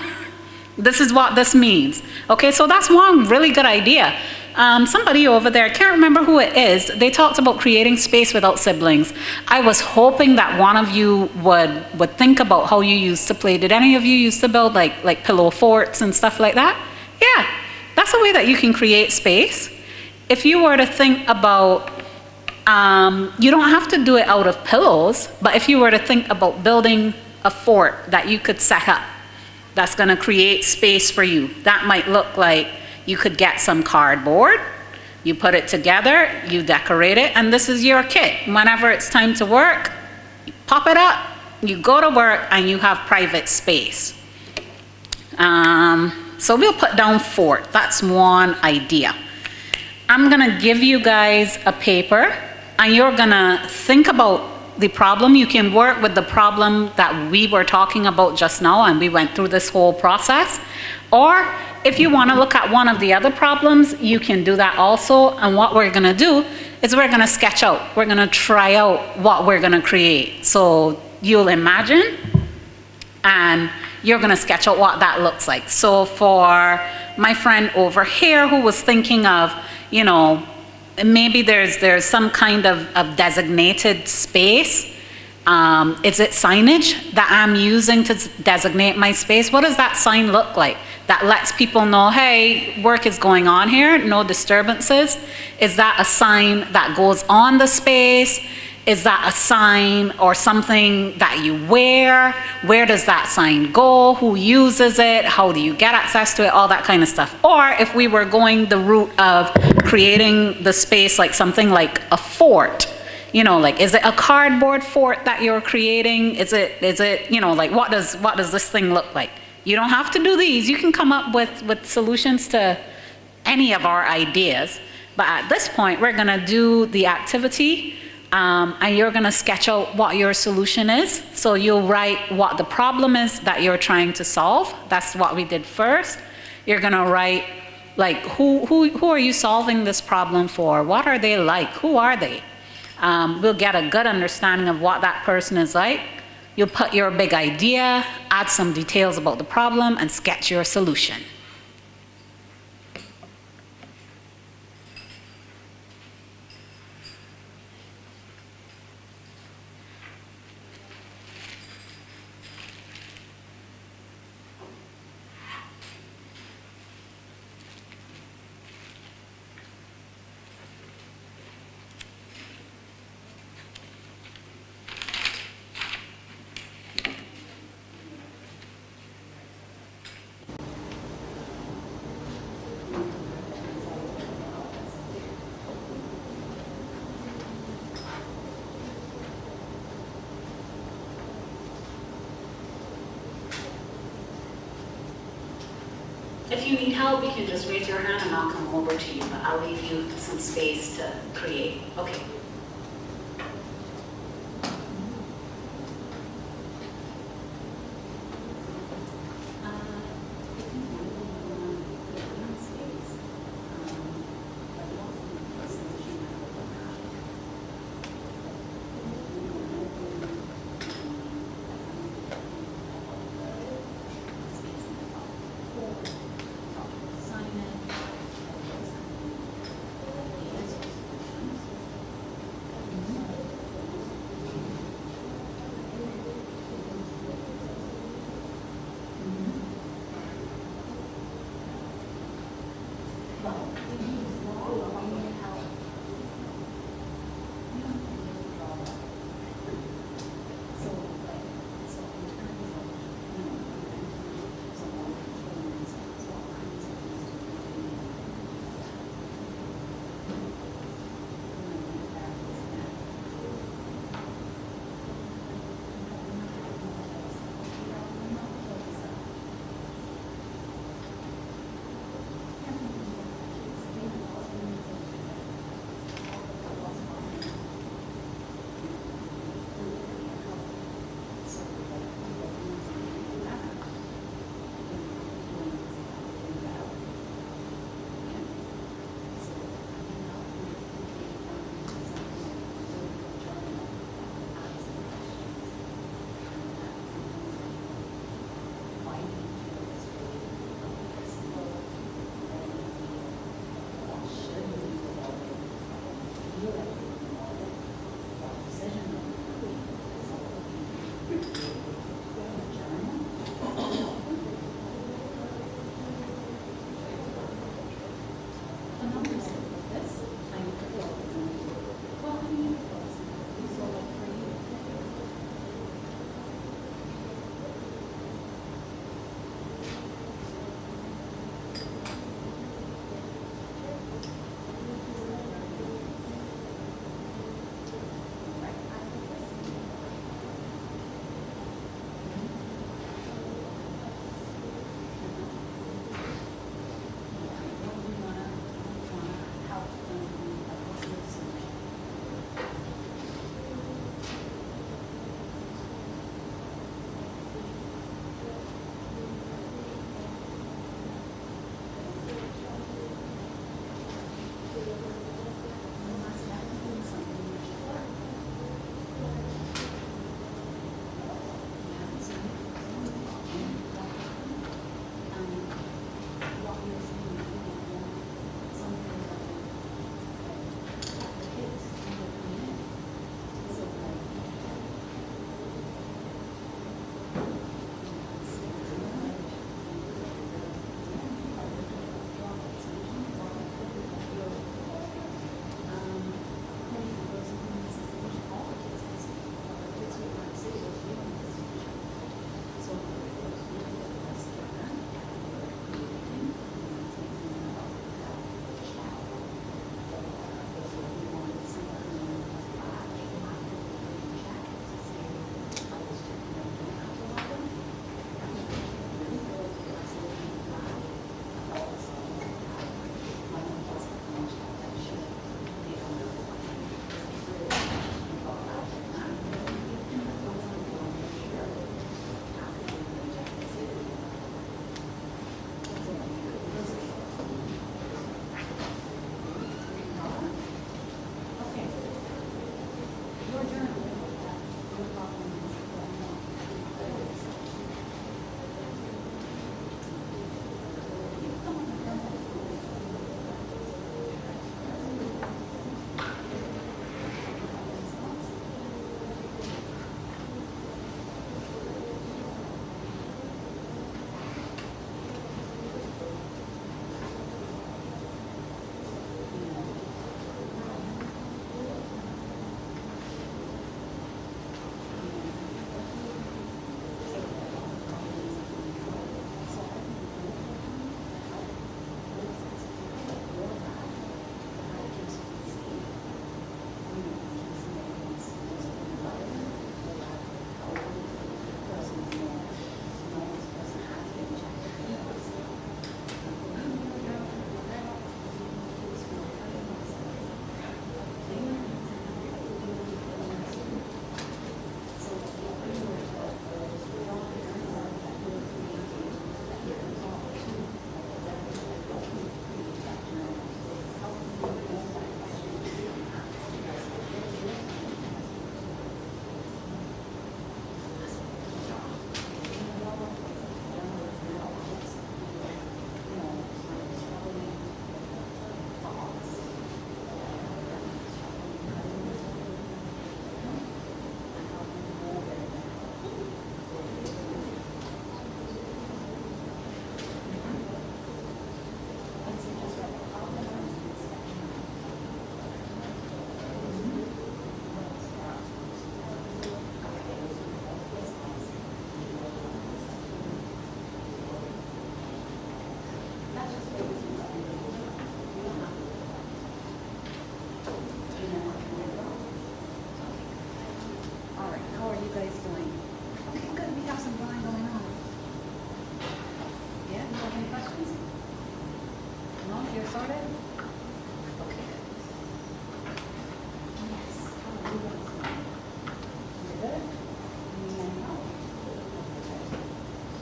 This is what this means. Okay, so that's one really good idea. Somebody over there, I can't remember who it is, they talked about creating space without siblings. I was hoping that one of you would think about how you used to play. Did any of you used to build like pillow forts and stuff like that? Yeah, that's a way that you can create space. If you were to think about, you don't have to do it out of pillows, but if you were to think about building a fort that you could set up, that's gonna create space for you. That might look like you could get some cardboard, you put it together, you decorate it, and this is your kit. Whenever it's time to work, you pop it up, you go to work, and you have private space. So we'll put down fort. That's one idea. I'm gonna give you guys a paper, and you're gonna think about the problem. You can work with the problem that we were talking about just now, and we went through this whole process. Or if you want to look at one of the other problems, you can do that also. And what we're going to do is we're going to sketch out. We're going to try out what we're going to create. So you'll imagine, and you're going to sketch out what that looks like. So for my friend over here who was thinking of, you know, maybe there's some kind of designated space. Is it signage that I'm using to designate my space? What does that sign look like? That lets people know, hey, work is going on here, no disturbances. Is that a sign that goes on the space? Is that a sign or something that you wear? Where does that sign go? Who uses it? How do you get access to it? All that kind of stuff. Or if we were going the route of creating the space like something like a fort, you know, like, is it a cardboard fort that you're creating? Is it, you know, like, what does this thing look like? You don't have to do these. You can come up with solutions to any of our ideas. But at this point, we're gonna do the activity, and you're gonna sketch out what your solution is. So you'll write what the problem is that you're trying to solve. That's what we did first. You're gonna write, like, who are you solving this problem for? What are they like? Who are they? We'll get a good understanding of what that person is like. You'll put your big idea, add some details about the problem, and sketch your solution. If you need help, you can just raise your hand and I'll come over to you, but I'll leave you some space to create. Okay. guys doing? Okay, good. We have some drawing going on. Yeah, no, any questions? No, you're sorted? Okay. Yes. How are you guys doing? You're good? You need any help?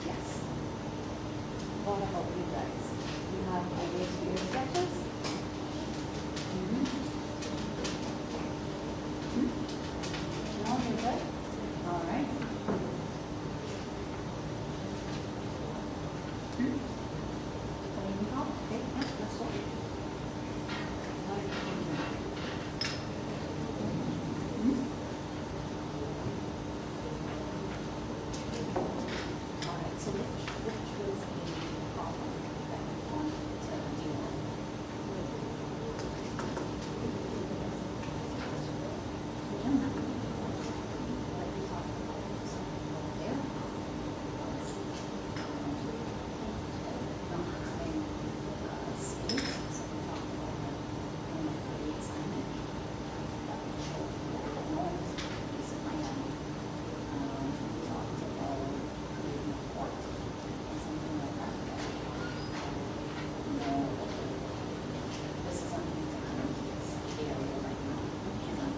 Yes. What about you guys? You have ideas for your sketches? No, you're good? All right. Any help? Okay, yeah, let's go. All right, so which was the problem that you wanted to deal with? Like we talked about, something over there. Not having space, so we talked about that when we create signage. That will show the noise, peace of mind. We talked about creating a fort and something like that. No, this is something that's kind of this area right now. And I'm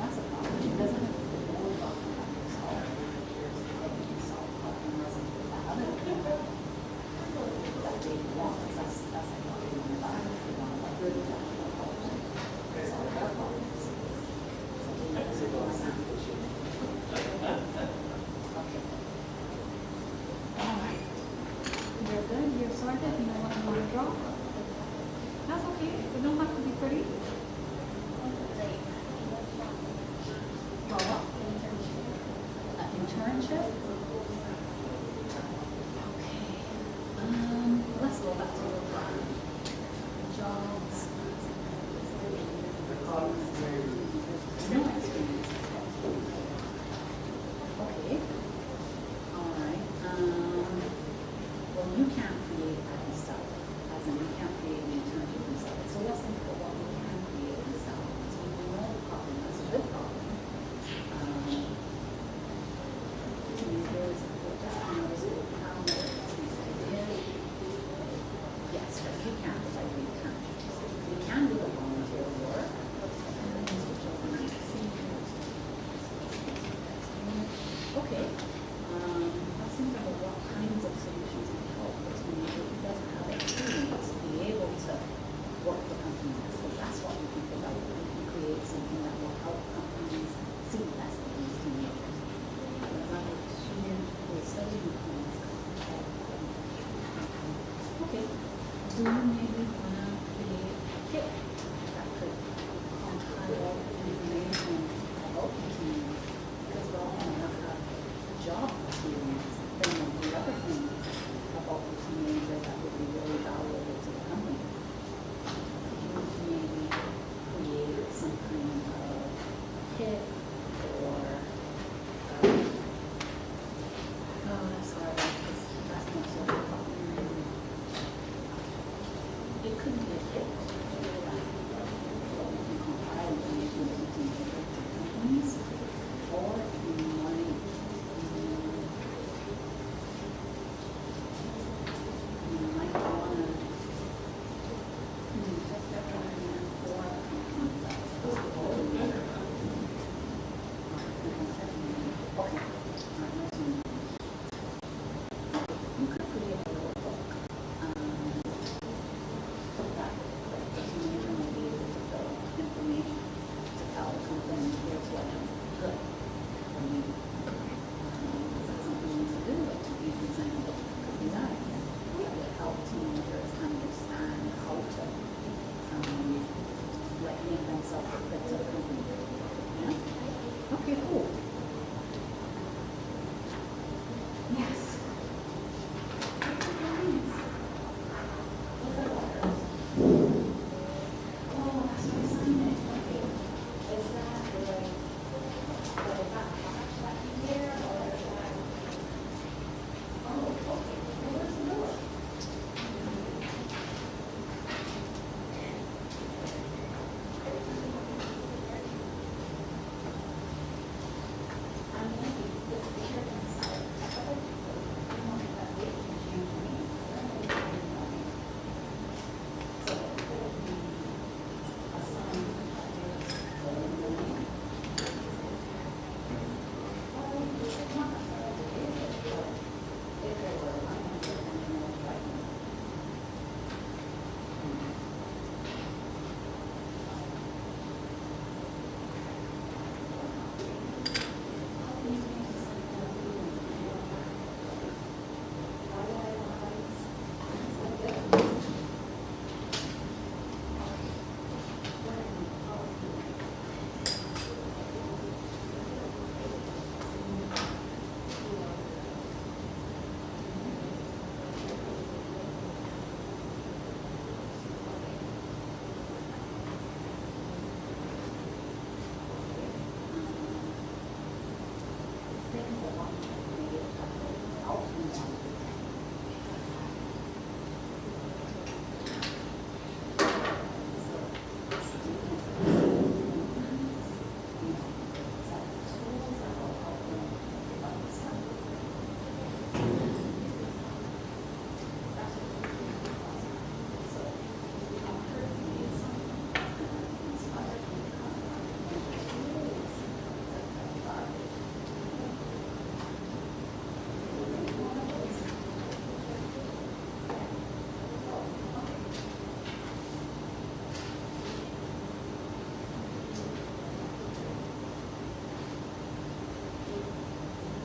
that's a problem. It doesn't have to be more about yourself. Yourself, helping residents with that other people that they want. That's like what they want to buy. They want to buy good exactly what helps. It's all about problems. So we need to go on that. Okay. All right. You're good. You're sorted. You know what you want to draw? That's okay. It don't have to be pretty. Well, what? Internship? Okay. Let's go back to the jobs. No experience. Okay. All right. Well, you can't create that yourself. As in, you can't create an internship yourself. So let's think about what we can create ourselves. So we know the problem. That's a good problem. Yes, but you can't, like we can. We can do the volunteer work.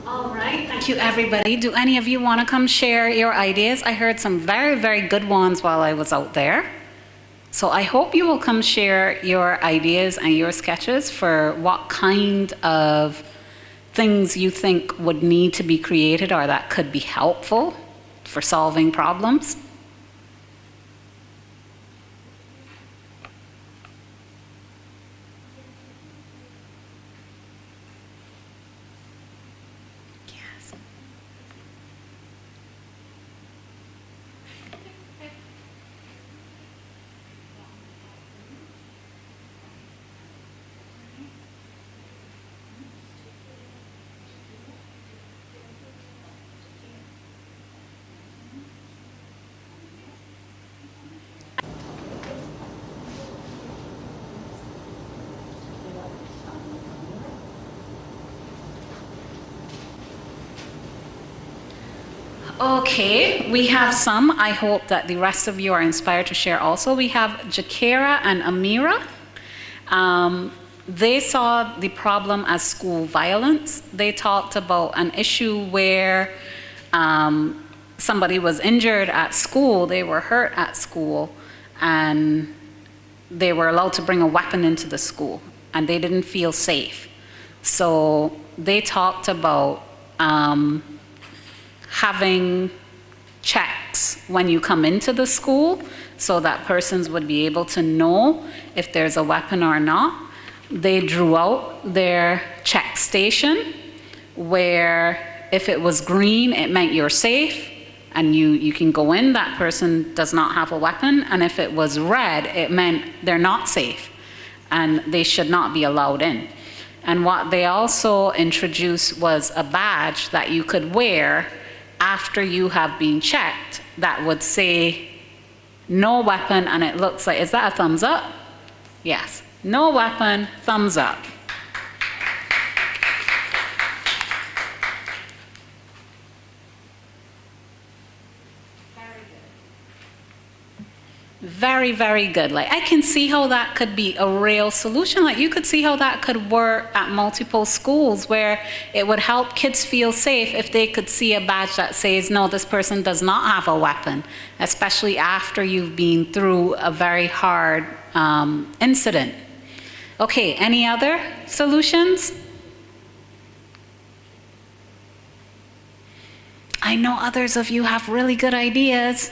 All right, thank you everybody. Do any of you want to come share your ideas? I heard some very, very good ones while I was out there. So I hope you will come share your ideas and your sketches for what kind of things you think would need to be created or that could be helpful for solving problems. Yes. Okay, we have some. I hope that the rest of you are inspired to share also. We have Jakera and Amira. They saw the problem as school violence. They talked about an issue where somebody was injured at school, they were hurt at school, and they were allowed to bring a weapon into the school, and they didn't feel safe. So they talked about having checks when you come into the school so that persons would be able to know if there's a weapon or not. They drew out their check station where if it was green, it meant you're safe and you can go in, that person does not have a weapon. And if it was red, it meant they're not safe and they should not be allowed in. And what they also introduced was a badge that you could wear after you have been checked that would say no weapon, and it looks like, is that a thumbs up? Yes, no weapon, thumbs up. Very, very good. Like, I can see how that could be a real solution. Like, you could see how that could work at multiple schools where it would help kids feel safe if they could see a badge that says, no, this person does not have a weapon, especially after you've been through a very hard incident. Okay, any other solutions? I know others of you have really good ideas.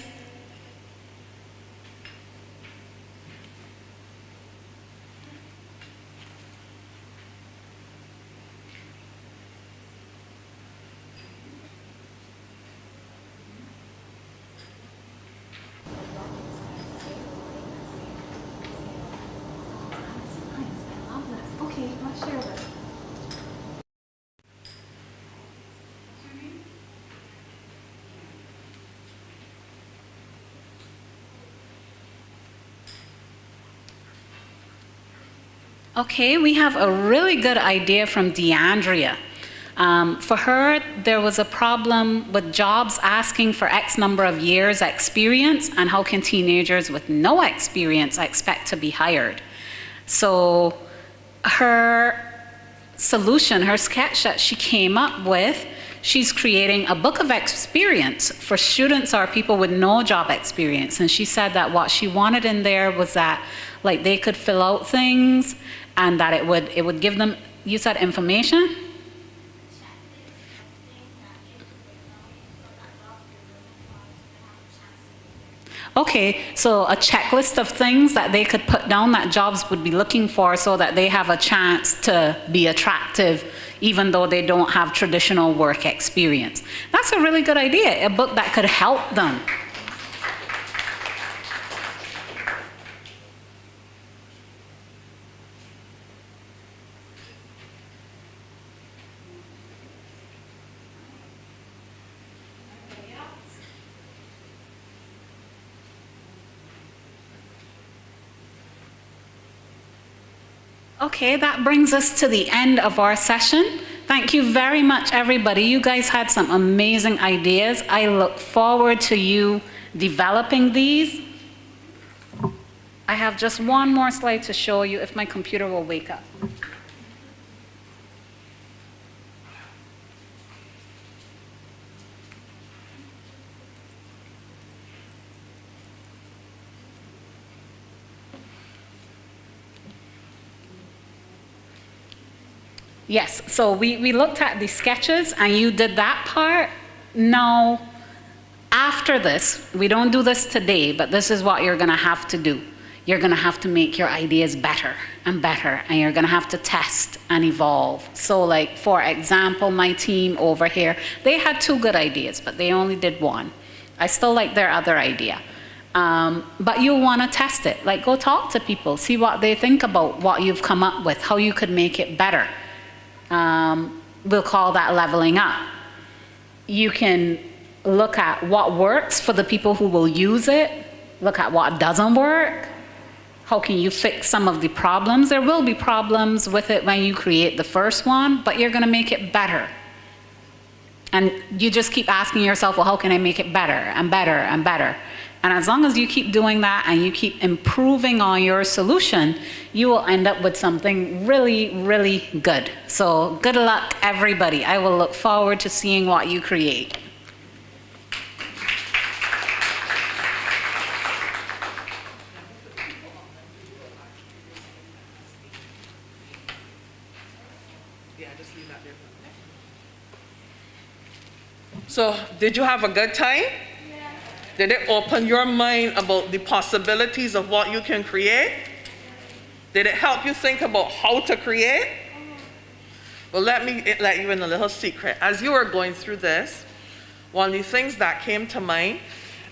Okay, we have a really good idea from DeAndrea. For her, there was a problem with jobs asking for X number of years experience, and how can teenagers with no experience expect to be hired? So her solution, her sketch that she came up with, she's creating a book of experience for students or people with no job experience. And she said that what she wanted in there was that, like, they could fill out things and that it would give them, you said information? Okay, so a checklist of things that they could put down that jobs would be looking for so that they have a chance to be attractive even though they don't have traditional work experience. That's a really good idea, a book that could help them. Okay, that brings us to the end of our session. Thank you very much, everybody. You guys had some amazing ideas. I look forward to you developing these. I have just one more slide to show you if my computer will wake up. Yes, so we looked at the sketches and you did that part. Now, after this, we don't do this today, but this is what you're gonna have to do. You're gonna have to make your ideas better and better, and you're gonna have to test and evolve. So like, for example, my team over here, they had 2 good ideas, but they only did 1. I still like their other idea. But you wanna test it. Like, go talk to people, see what they think about what you've come up with, how you could make it better. We'll call that leveling up. You can look at what works for the people who will use it, look at what doesn't work. How can you fix some of the problems? There will be problems with it when you create the first one, but you're gonna make it better. And you just keep asking yourself, well, how can I make it better and better and better? And as long as you keep doing that and you keep improving on your solution, you will end up with something really, really good. So good luck, everybody. I will look forward to seeing what you create. So, did you have a good time? Yeah. Did it open your mind about the possibilities of what you can create? Did it help you think about how to create? Well, let me let you in a little secret. As you were going through this, one of the things that came to mind,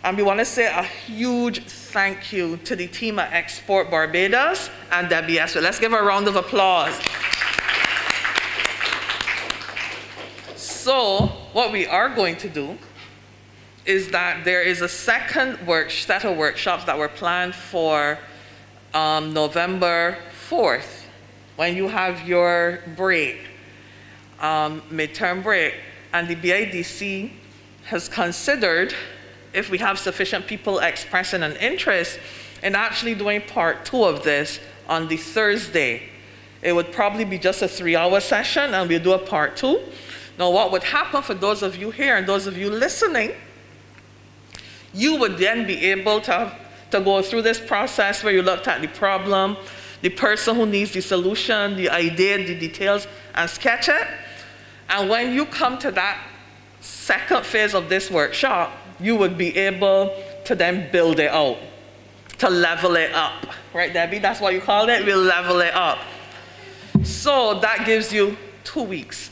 and we want to say a huge thank you to the team at Export Barbados and WS. Let's give a round of applause. So, what we are going to do is that there is a second set of workshops that were planned for November 4th, when you have your break, midterm break. And the BIDC has considered, if we have sufficient people expressing an interest, in actually doing part 2 of this on the Thursday. It would probably be just a 3-hour session, and we'll do a part 2. Now, what would happen for those of you here and those of you listening, you would then be able to go through this process where you looked at the problem, the person who needs the solution, the idea, the details, and sketch it. And when you come to that second phase of this workshop, you would be able to then build it out, to level it up. Right, Debbie? That's what you call it? We'll level it up. So that gives you 2 weeks.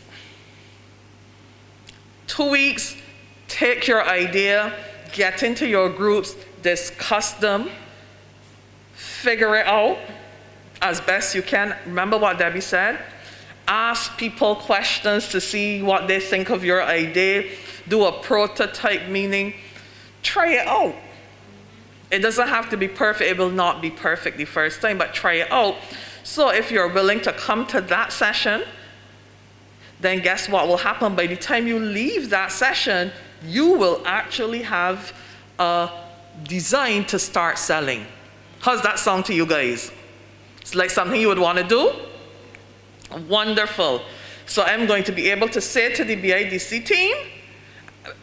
2 weeks, take your idea, get into your groups, discuss them, figure it out as best you can. Remember what Debbie said? Ask people questions to see what they think of your idea. Do a prototype, meaning try it out. It doesn't have to be perfect. It will not be perfect the first time, but try it out. So if you're willing to come to that session, then guess what will happen? By the time you leave that session, you will actually have a design to start selling. How's that sound to you guys? It's like something you would want to do? Wonderful. So I'm going to be able to say to the BIDC team,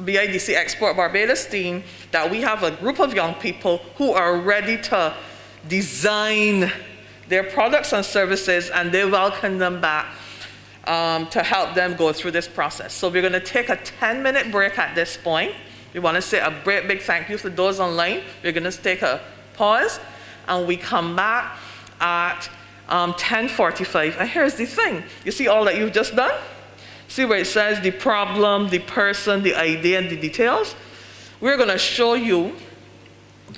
BIDC Export Barbados team, that we have a group of young people who are ready to design their products and services, and they welcome them back to help them go through this process. So we're going to take a 10-minute break at this point. We want to say a great big thank you for those online. We're going to take a pause, and we come back at 10:45. And here's the thing. You see all that you've just done? See where it says the problem, the person, the idea, and the details? We're going to show you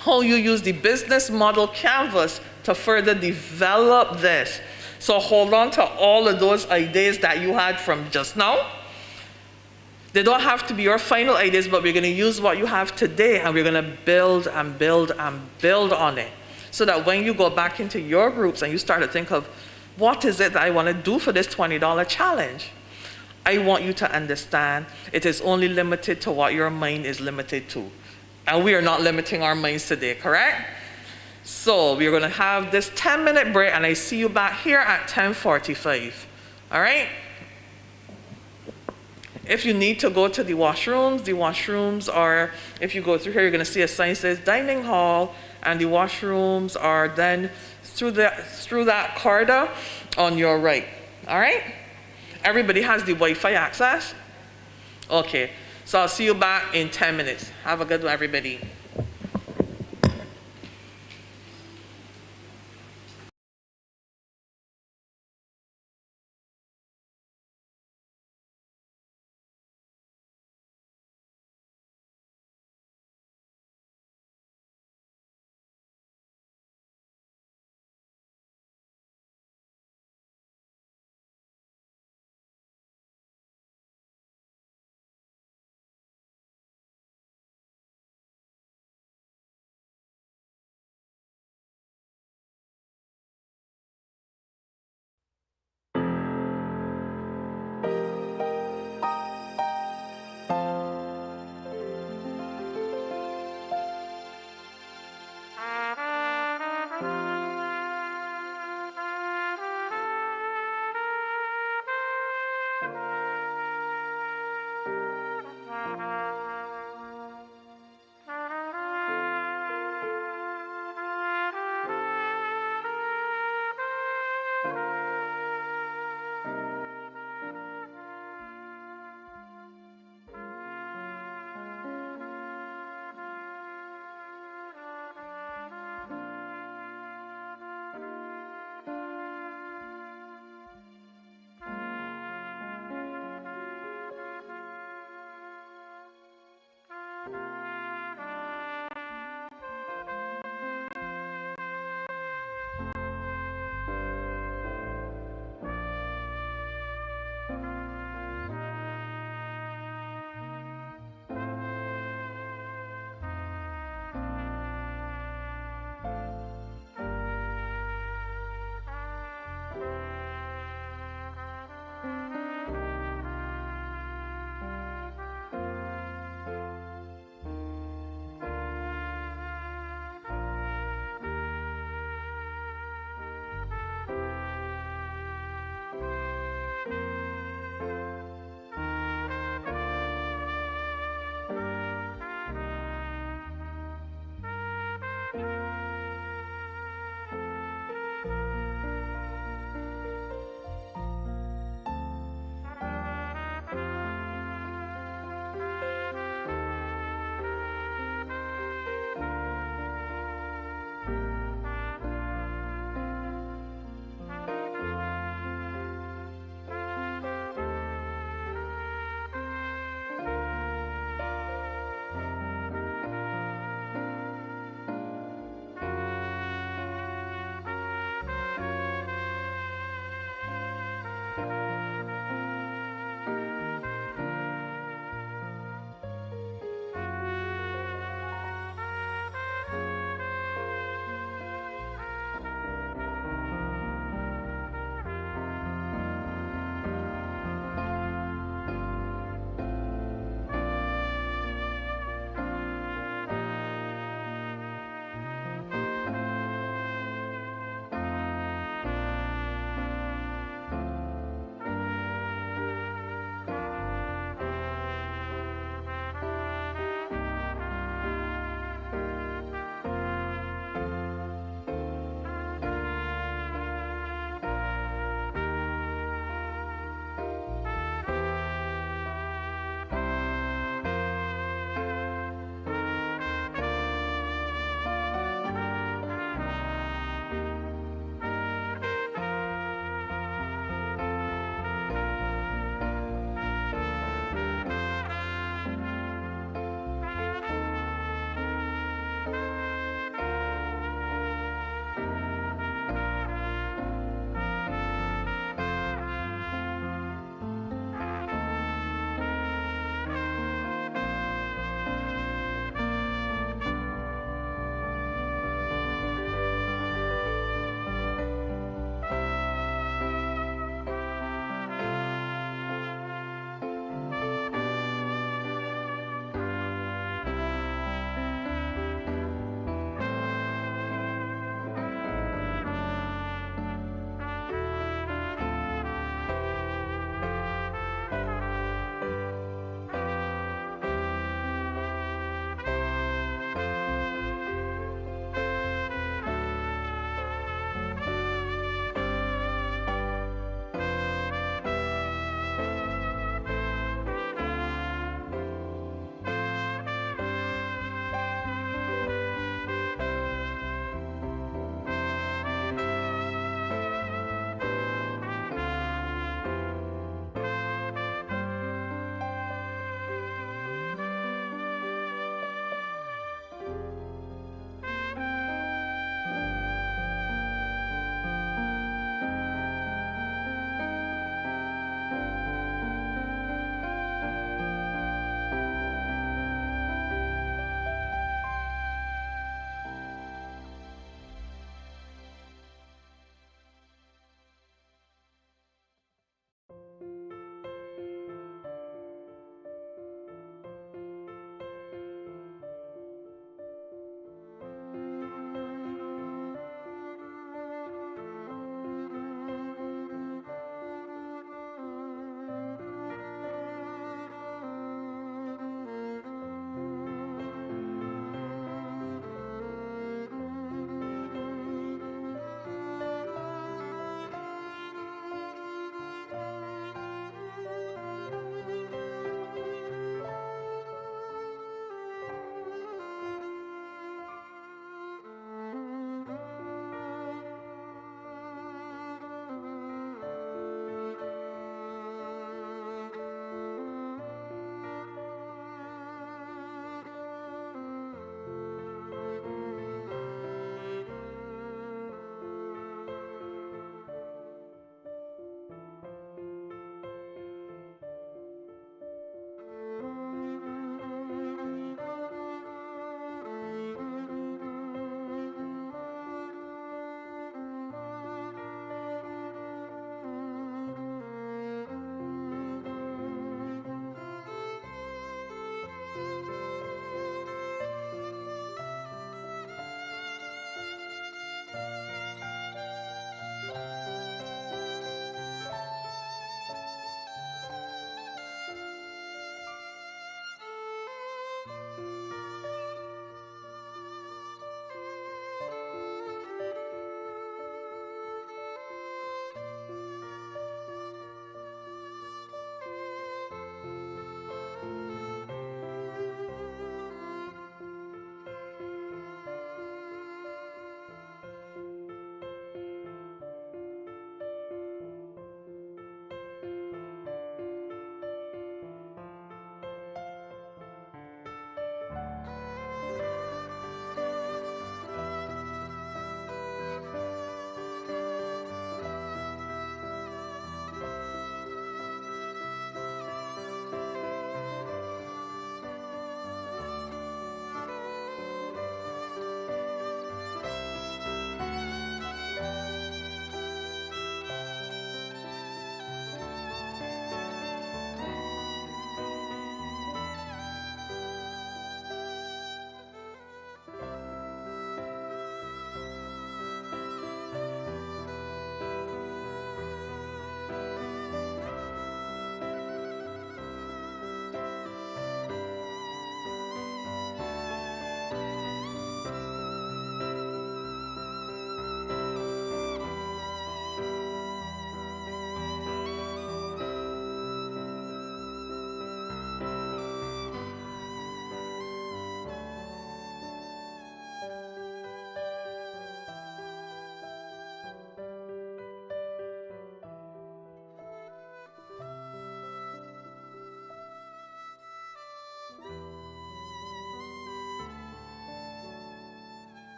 how you use the business model canvas to further develop this. So hold on to all of those ideas that you had from just now. They don't have to be your final ideas, but we're going to use what you have today, and we're going to build and build and build on it. So that when you go back into your groups and you start to think of, what is it that I want to do for this $20 challenge? I want you to understand it is only limited to what your mind is limited to. And we are not limiting our minds today, correct? So we're going to have this 10-minute break, and I see you back here at 10:45. All right? If you need to go to the washrooms are, if you go through here, you're going to see a sign that says dining hall, and the washrooms are then through that corridor on your right. All right? Everybody has the Wi-Fi access? Okay, so I'll see you back in 10 minutes. Have a good one, everybody.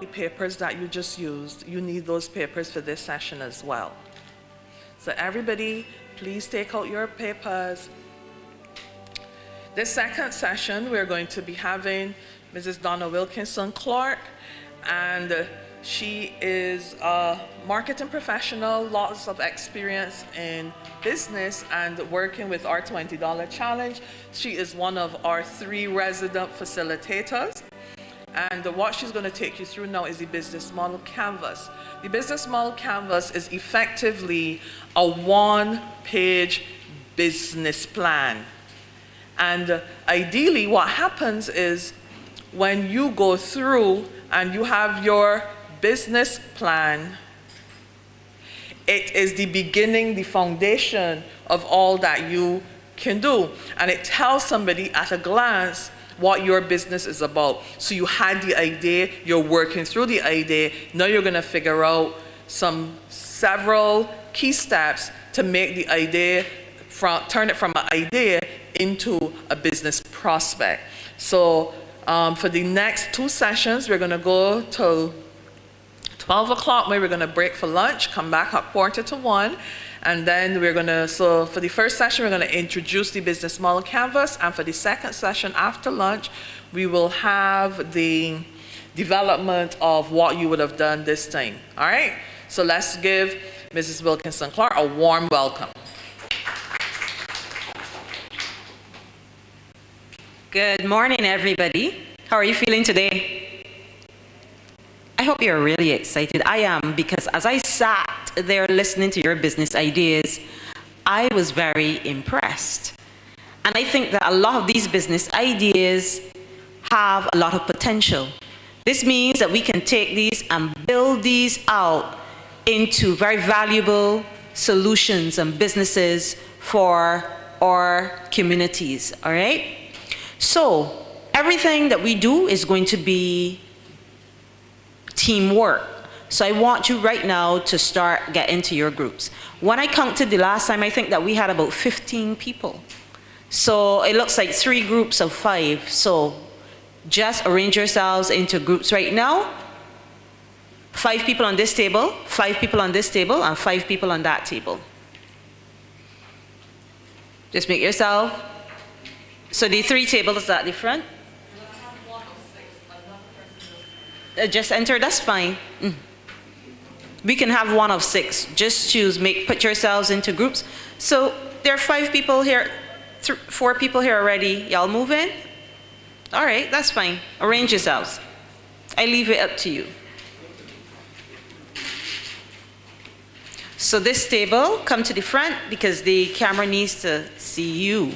the papers that you just used, you need those papers for this session as well. So everybody, please take out your papers. This second session, we're going to be having Mrs. Donna Wilkinson Clark, and she is a marketing professional, lots of experience in business and working with our $20 challenge. She is one of our 3 resident facilitators. And what she's going to take you through now is the business model canvas. The business model canvas is effectively a 1-page business plan. And ideally, what happens is when you go through and you have your business plan, it is the beginning, the foundation of all that you can do. And it tells somebody at a glance what your business is about. So you had the idea, you're working through the idea, now you're going to figure out several key steps to make the idea, turn it from an idea into a business prospect. So for the next 2 sessions, we're going to go till 12 o'clock, where we're going to break for lunch, come back at 12:45, and then we're going to, so for the first session, we're going to introduce the business model canvas, and for the second session after lunch, we will have the development of what you would have done this time. All right? So let's give Mrs. Wilkinson Clark a warm welcome. Good morning, everybody. How are you feeling today? I hope you're really excited. I am, because as I sat there listening to your business ideas, I was very impressed. And I think that a lot of these business ideas have a lot of potential. This means that we can take these and build these out into very valuable solutions and businesses for our communities, all right? So everything that we do is going to be teamwork. So I want you right now to start getting into your groups. When I counted the last time, I think that we had about 15 people. So it looks like 3 groups of 5. So just arrange yourselves into groups right now. 5 people on this table, 5 people on this table, and 5 people on that table. Just make yourself. So the 3 tables at the front. Just enter, that's fine. We can have 1 of 6. Just choose, put yourselves into groups. So there are 5 people here, 4 people here already. Y'all move in? All right, that's fine. Arrange yourselves. I leave it up to you. So this table, come to the front because the camera needs to see you.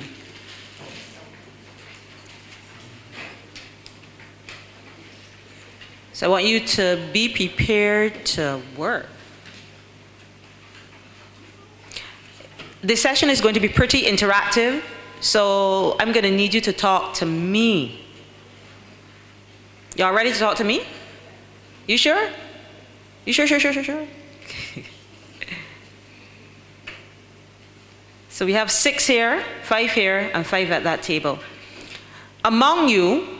So I want you to be prepared to work. This session is going to be pretty interactive, so I'm going to need you to talk to me. Y'all ready to talk to me? You sure? You sure? So we have 6 here, 5 here, and 5 at that table. Among you,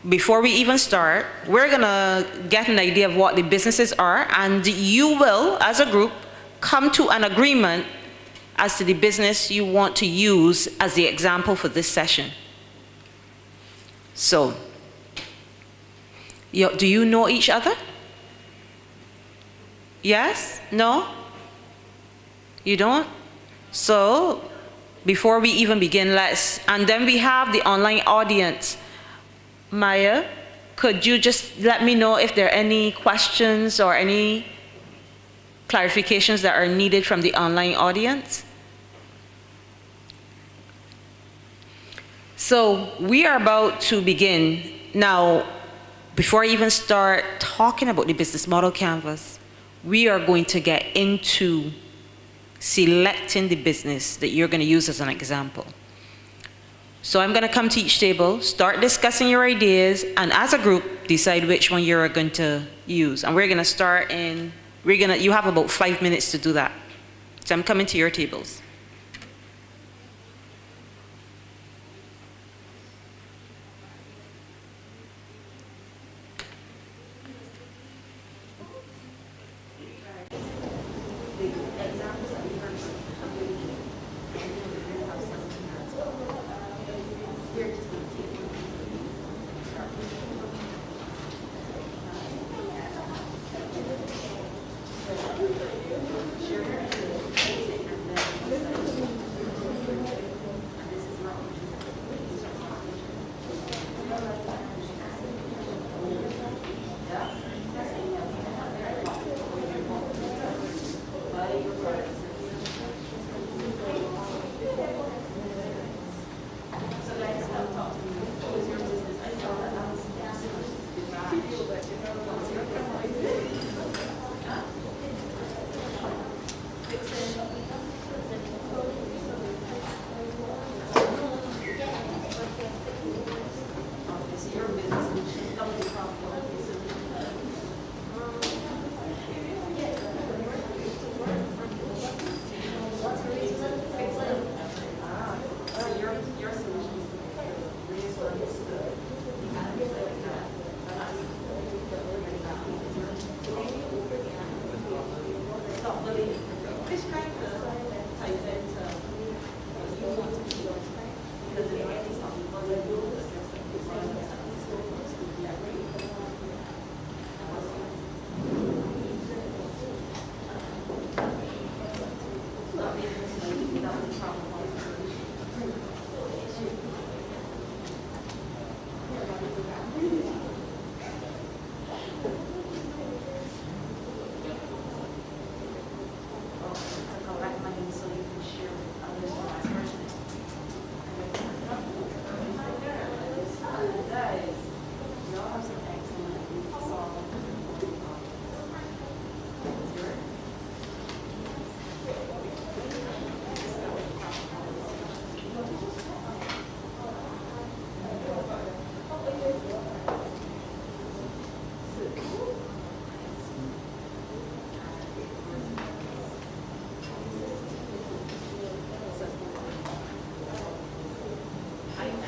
before we even start, we're gonna get an idea of what the businesses are, and you will, as a group, come to an agreement as to the business you want to use as the example for this session. So, do you know each other? Yes? No? You don't? So, before we even begin, and then we have the online audience. Maya, could you just let me know if there are any questions or any clarifications that are needed from the online audience? So we are about to begin. Now, before I even start talking about the business model canvas, we are going to get into selecting the business that you're going to use as an example. So I'm going to come to each table, start discussing your ideas, and as a group, decide which one you're going to use. And we're going to start you have about 5 minutes to do that. So I'm coming to your tables.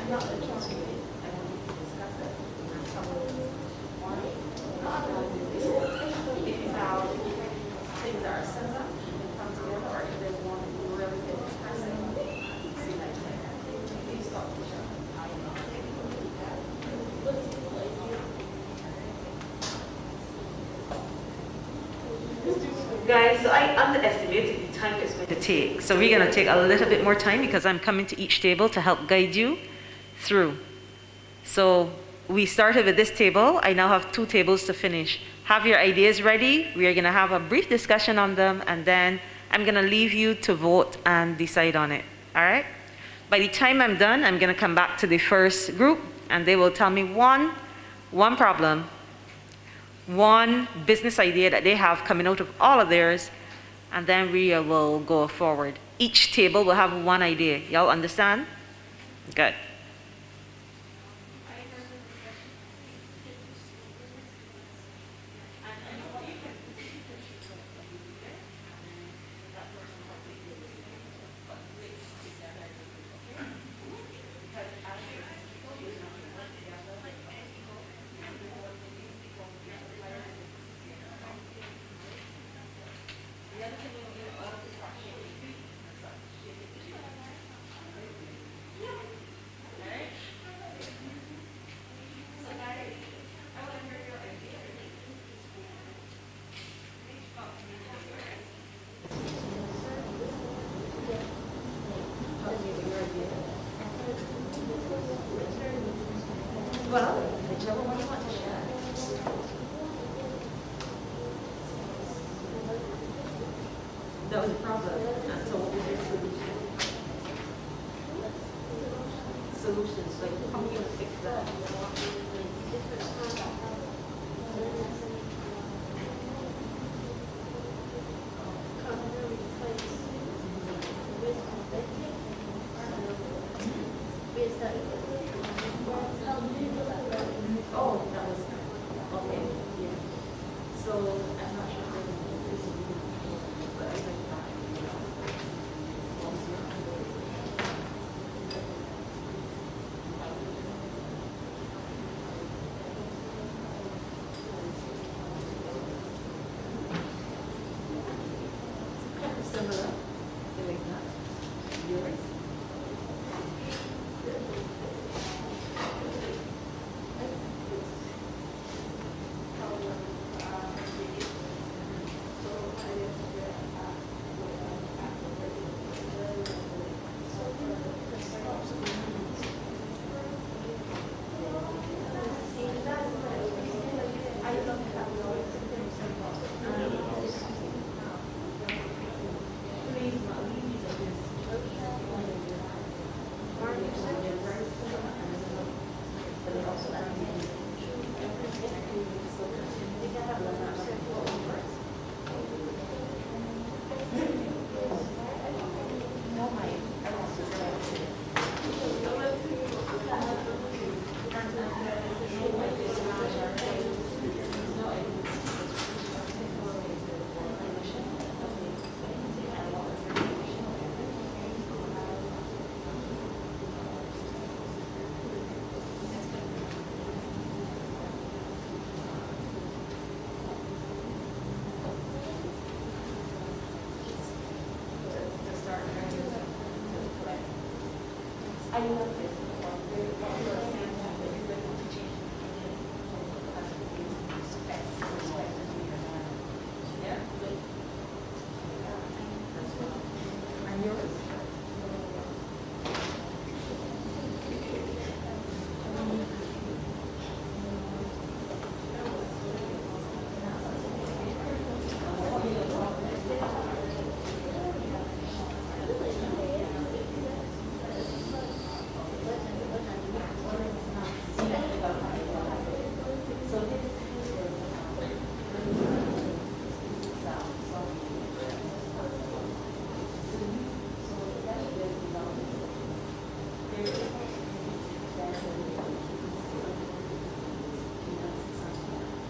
Guys, so I underestimated the time it's going to take. So we're going to take a little bit more time because I'm coming to each table to help guide you through. So we started with this table. I now have 2 tables to finish. Have your ideas ready. We are going to have a brief discussion on them, and then I'm going to leave you to vote and decide on it. All right? By the time I'm done, I'm going to come back to the first group, and they will tell me one problem, one business idea that they have coming out of all of theirs, and then we will go forward. Each table will have one idea. Y'all understand? Good. Well, whichever one you want to share. That was a problem. And so what was your solution? Solutions, like how are you going to fix that? Oh, that was okay. Yeah. So I'm not sure if they can do this, but I think that, what was your kind of similar, like that. Yours. I love this. And yours?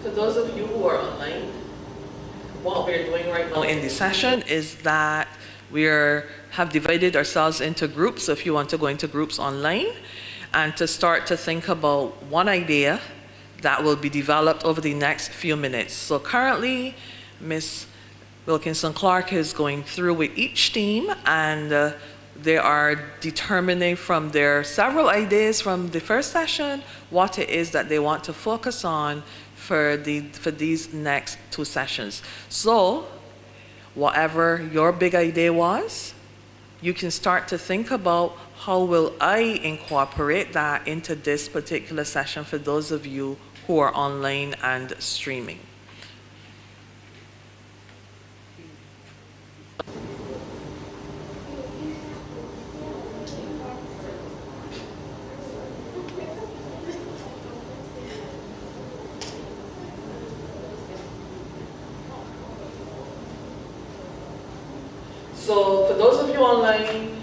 For those of you who are online, what we're doing right now in the session is that we have divided ourselves into groups. So if you want to go into groups online, and to start to think about one idea that will be developed over the next few minutes. So currently, Ms. Wilkinson Clark is going through with each team, and they are determining from their several ideas from the first session what it is that they want to focus on for these next two sessions. So whatever your big idea was, you can start to think about how will I incorporate that into this particular session for those of you who are online and streaming. So for those of you online,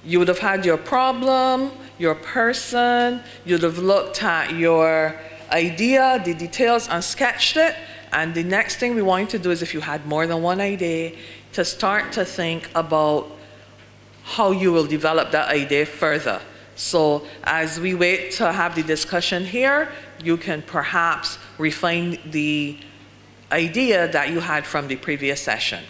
you would have had your problem, your person, you'd have looked at your idea, the details, and sketched it. And the next thing we want you to do is, if you had more than one idea, to start to think about how you will develop that idea further. So as we wait to have the discussion here, you can perhaps refine the idea that you had from the previous session.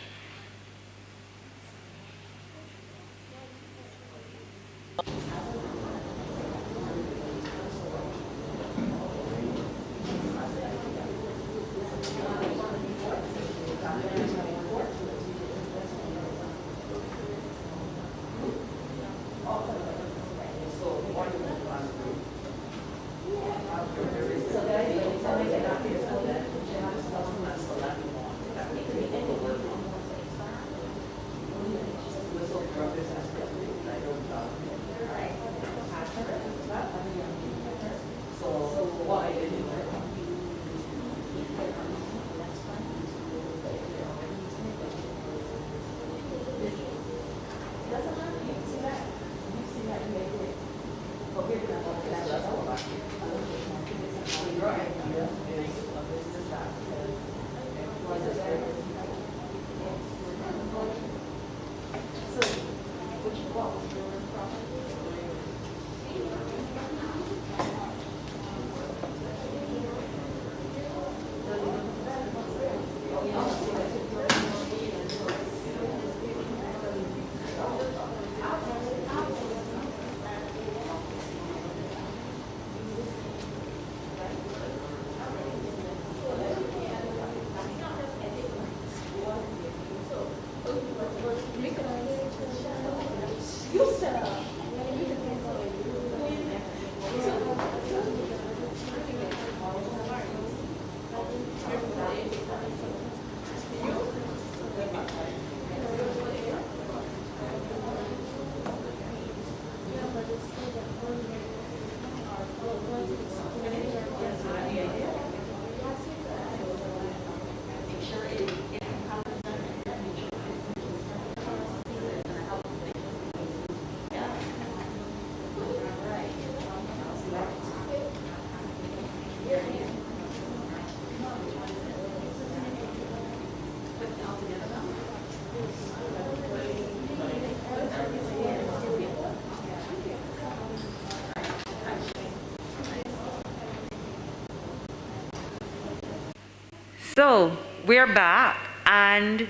So we're back, and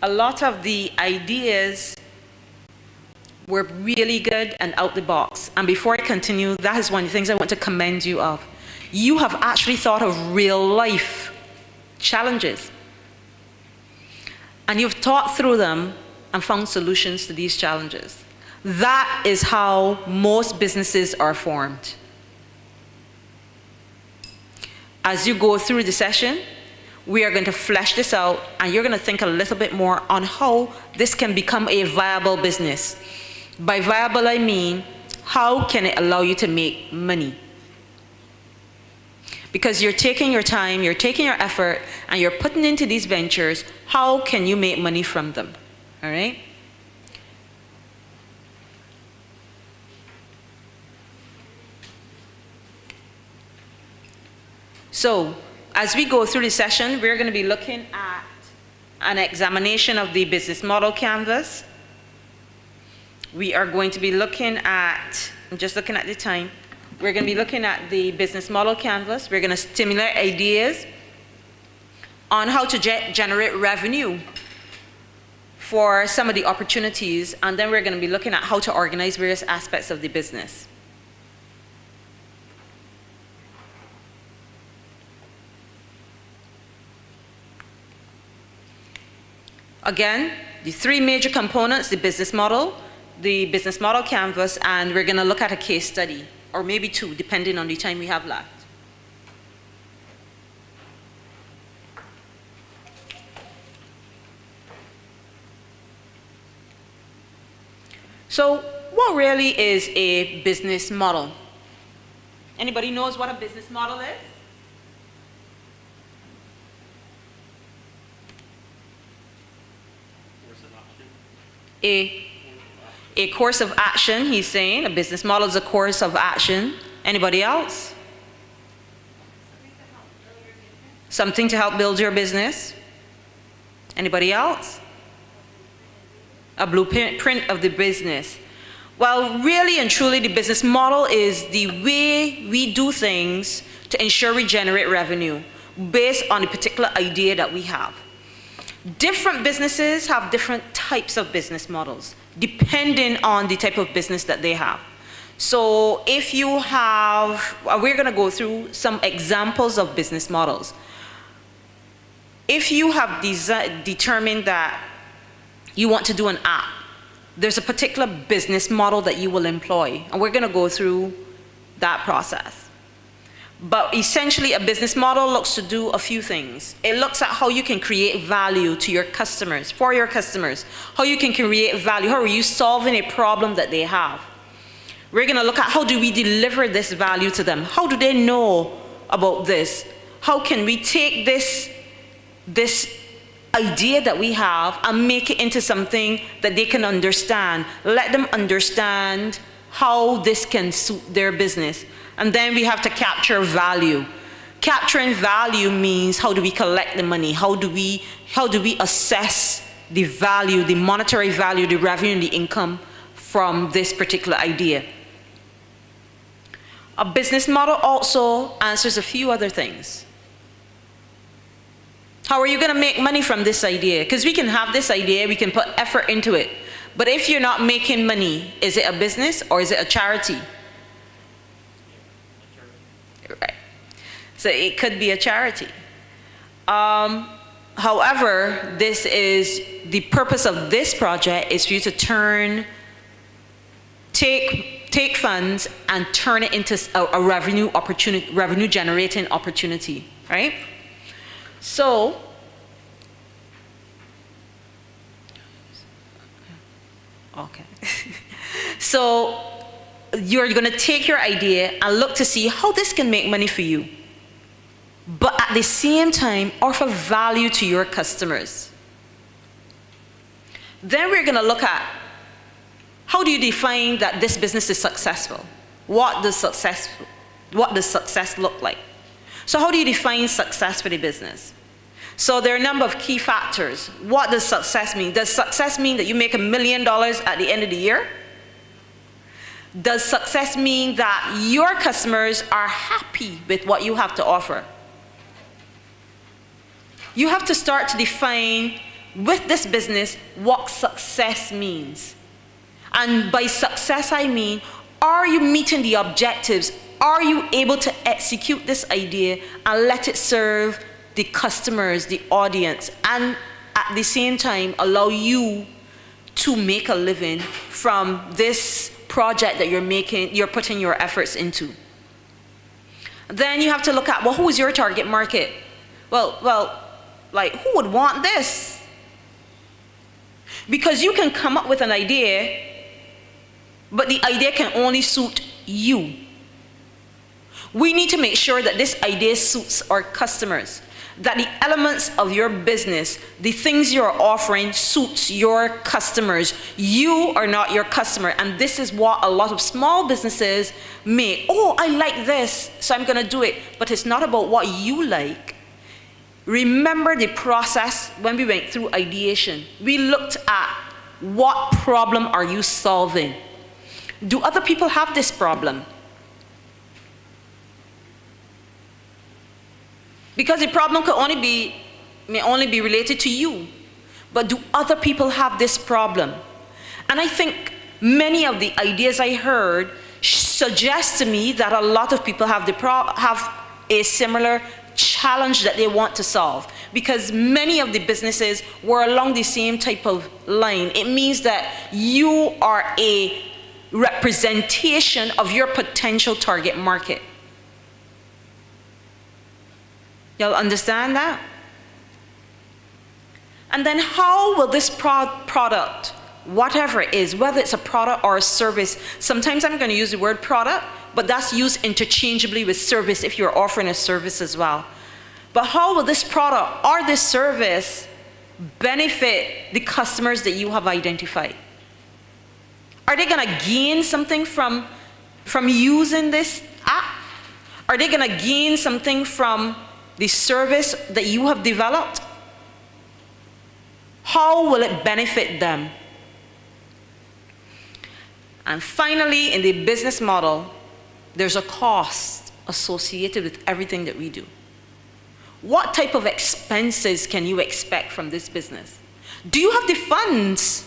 a lot of the ideas were really good and out the box. And before I continue, that is one of the things I want to commend you of. You have actually thought of real life challenges, and you've thought through them and found solutions to these challenges. That is how most businesses are formed. As you go through the session, we are going to flesh this out, and you're going to think a little bit more on how this can become a viable business. By viable, I mean, how can it allow you to make money? Because you're taking your time, you're taking your effort, and you're putting into these ventures, how can you make money from them? All right? So, as we go through the session, we're going to be looking at an examination of the business model canvas. We are going to be looking at, I'm just looking at the time, we're going to be looking at the business model canvas. We're going to stimulate ideas on how to generate revenue for some of the opportunities, and then we're going to be looking at how to organize various aspects of the business. Again, the three major components: the business model canvas, and we're going to look at a case study, or maybe two, depending on the time we have left. So, what really is a business model? Anybody knows what a business model is? A course of action, he's saying. A business model is a course of action. Anybody else? Something to help build your business. Anybody else? A blueprint of the business. Well, really and truly, the business model is the way we do things to ensure we generate revenue based on a particular idea that we have. Different businesses have different types of business models, depending on the type of business that they have. So if you have, we're going to go through some examples of business models. If you have determined that you want to do an app, there's a particular business model that you will employ, and we're going to go through that process. But essentially, a business model looks to do a few things. It looks at how you can create value to your customers, for your customers, how you can create value, how are you solving a problem that they have. We're going to look at how do we deliver this value to them. How do they know about this? How can we take this idea that we have and make it into something that they can understand? Let them understand how this can suit their business. And then we have to capture value. Capturing value means how do we collect the money? How do we assess the value, the monetary value, the revenue, the income from this particular idea? A business model also answers a few other things. How are you going to make money from this idea? Because we can have this idea, we can put effort into it. But if you're not making money, is it a business or is it a charity? Right. So it could be a charity. However, the purpose of this project is for you to take funds and turn it into a revenue generating opportunity, right? So, okay. So, you're going to take your idea and look to see how this can make money for you, but at the same time offer value to your customers. Then we're going to look at how do you define that this business is successful? What does success look like? So how do you define success for the business? So there are a number of key factors. What does success mean? Does success mean that you make $1 million at the end of the year? Does success mean that your customers are happy with what you have to offer? You have to start to define with this business what success means. And by success, I mean, are you meeting the objectives? Are you able to execute this idea and let it serve the customers, the audience, and at the same time allow you to make a living from this project that you're putting your efforts into? Then you have to look at, well, who is your target market? Well, like, who would want this? Because you can come up with an idea, but the idea can only suit you. We need to make sure that this idea suits our customers, that the elements of your business, the things you're offering, suits your customers. You are not your customer, and this is what a lot of small businesses make. Oh, I like this, so I'm going to do it. But it's not about what you like. Remember the process when we went through ideation. We looked at what problem are you solving? Do other people have this problem? Because the problem may only be related to you. But do other people have this problem? And I think many of the ideas I heard suggest to me that a lot of people have a similar challenge that they want to solve, because many of the businesses were along the same type of line. It means that you are a representation of your potential target market. Y'all understand that? And then how will this product, whatever it is, whether it's a product or a service, sometimes I'm going to use the word product, but that's used interchangeably with service if you're offering a service as well. But how will this product or this service benefit the customers that you have identified? Are they going to gain something from using this app? Are they going to gain something from the service that you have developed? How will it benefit them? And finally, in the business model, there's a cost associated with everything that we do. What type of expenses can you expect from this business? Do you have the funds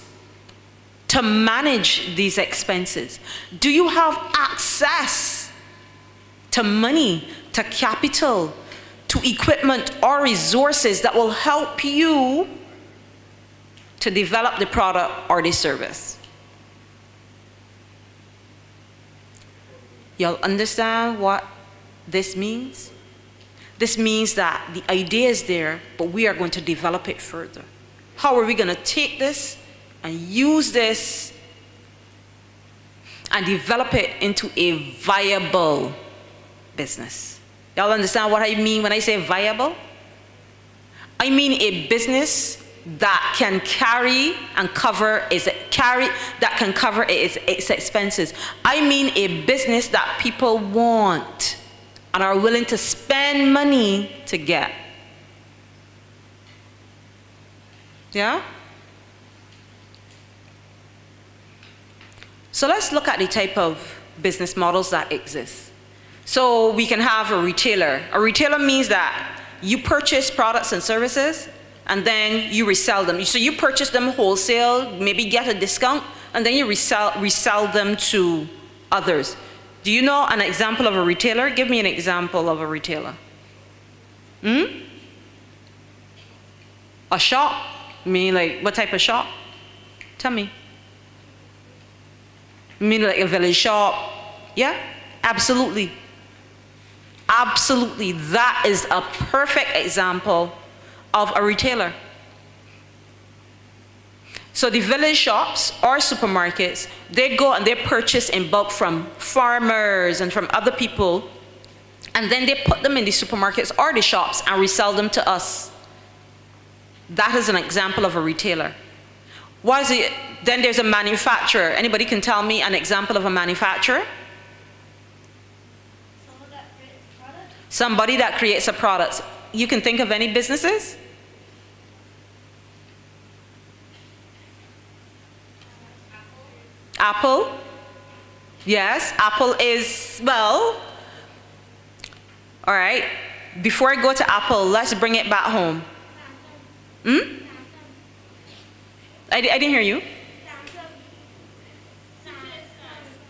to manage these expenses? Do you have access to money, to capital, to equipment or resources that will help you to develop the product or the service? Y'all understand what this means? This means that the idea is there, but we are going to develop it further. How are we going to take this and use this and develop it into a viable business? Y'all understand what I mean when I say viable? I mean a business that can carry and cover its expenses. I mean a business that people want and are willing to spend money to get. Yeah? So let's look at the type of business models that exist. So we can have a retailer. A retailer means that you purchase products and services and then you resell them. So you purchase them wholesale, maybe get a discount, and then you resell them to others. Do you know an example of a retailer? Give me an example of a retailer. A shop? You mean like what type of shop? Tell me. You mean like a village shop? Yeah, absolutely. Absolutely, that is a perfect example of a retailer. So the village shops or supermarkets, they go and they purchase in bulk from farmers and from other people, and then they put them in the supermarkets or the shops and resell them to us. That is an example of a retailer. What is it? Then there's a manufacturer. Anybody can tell me an example of a manufacturer? Somebody that creates a product. You can think of any businesses? Apple? Yes, Apple is, well, all right. Before I go to Apple, let's bring it back home. I didn't hear you.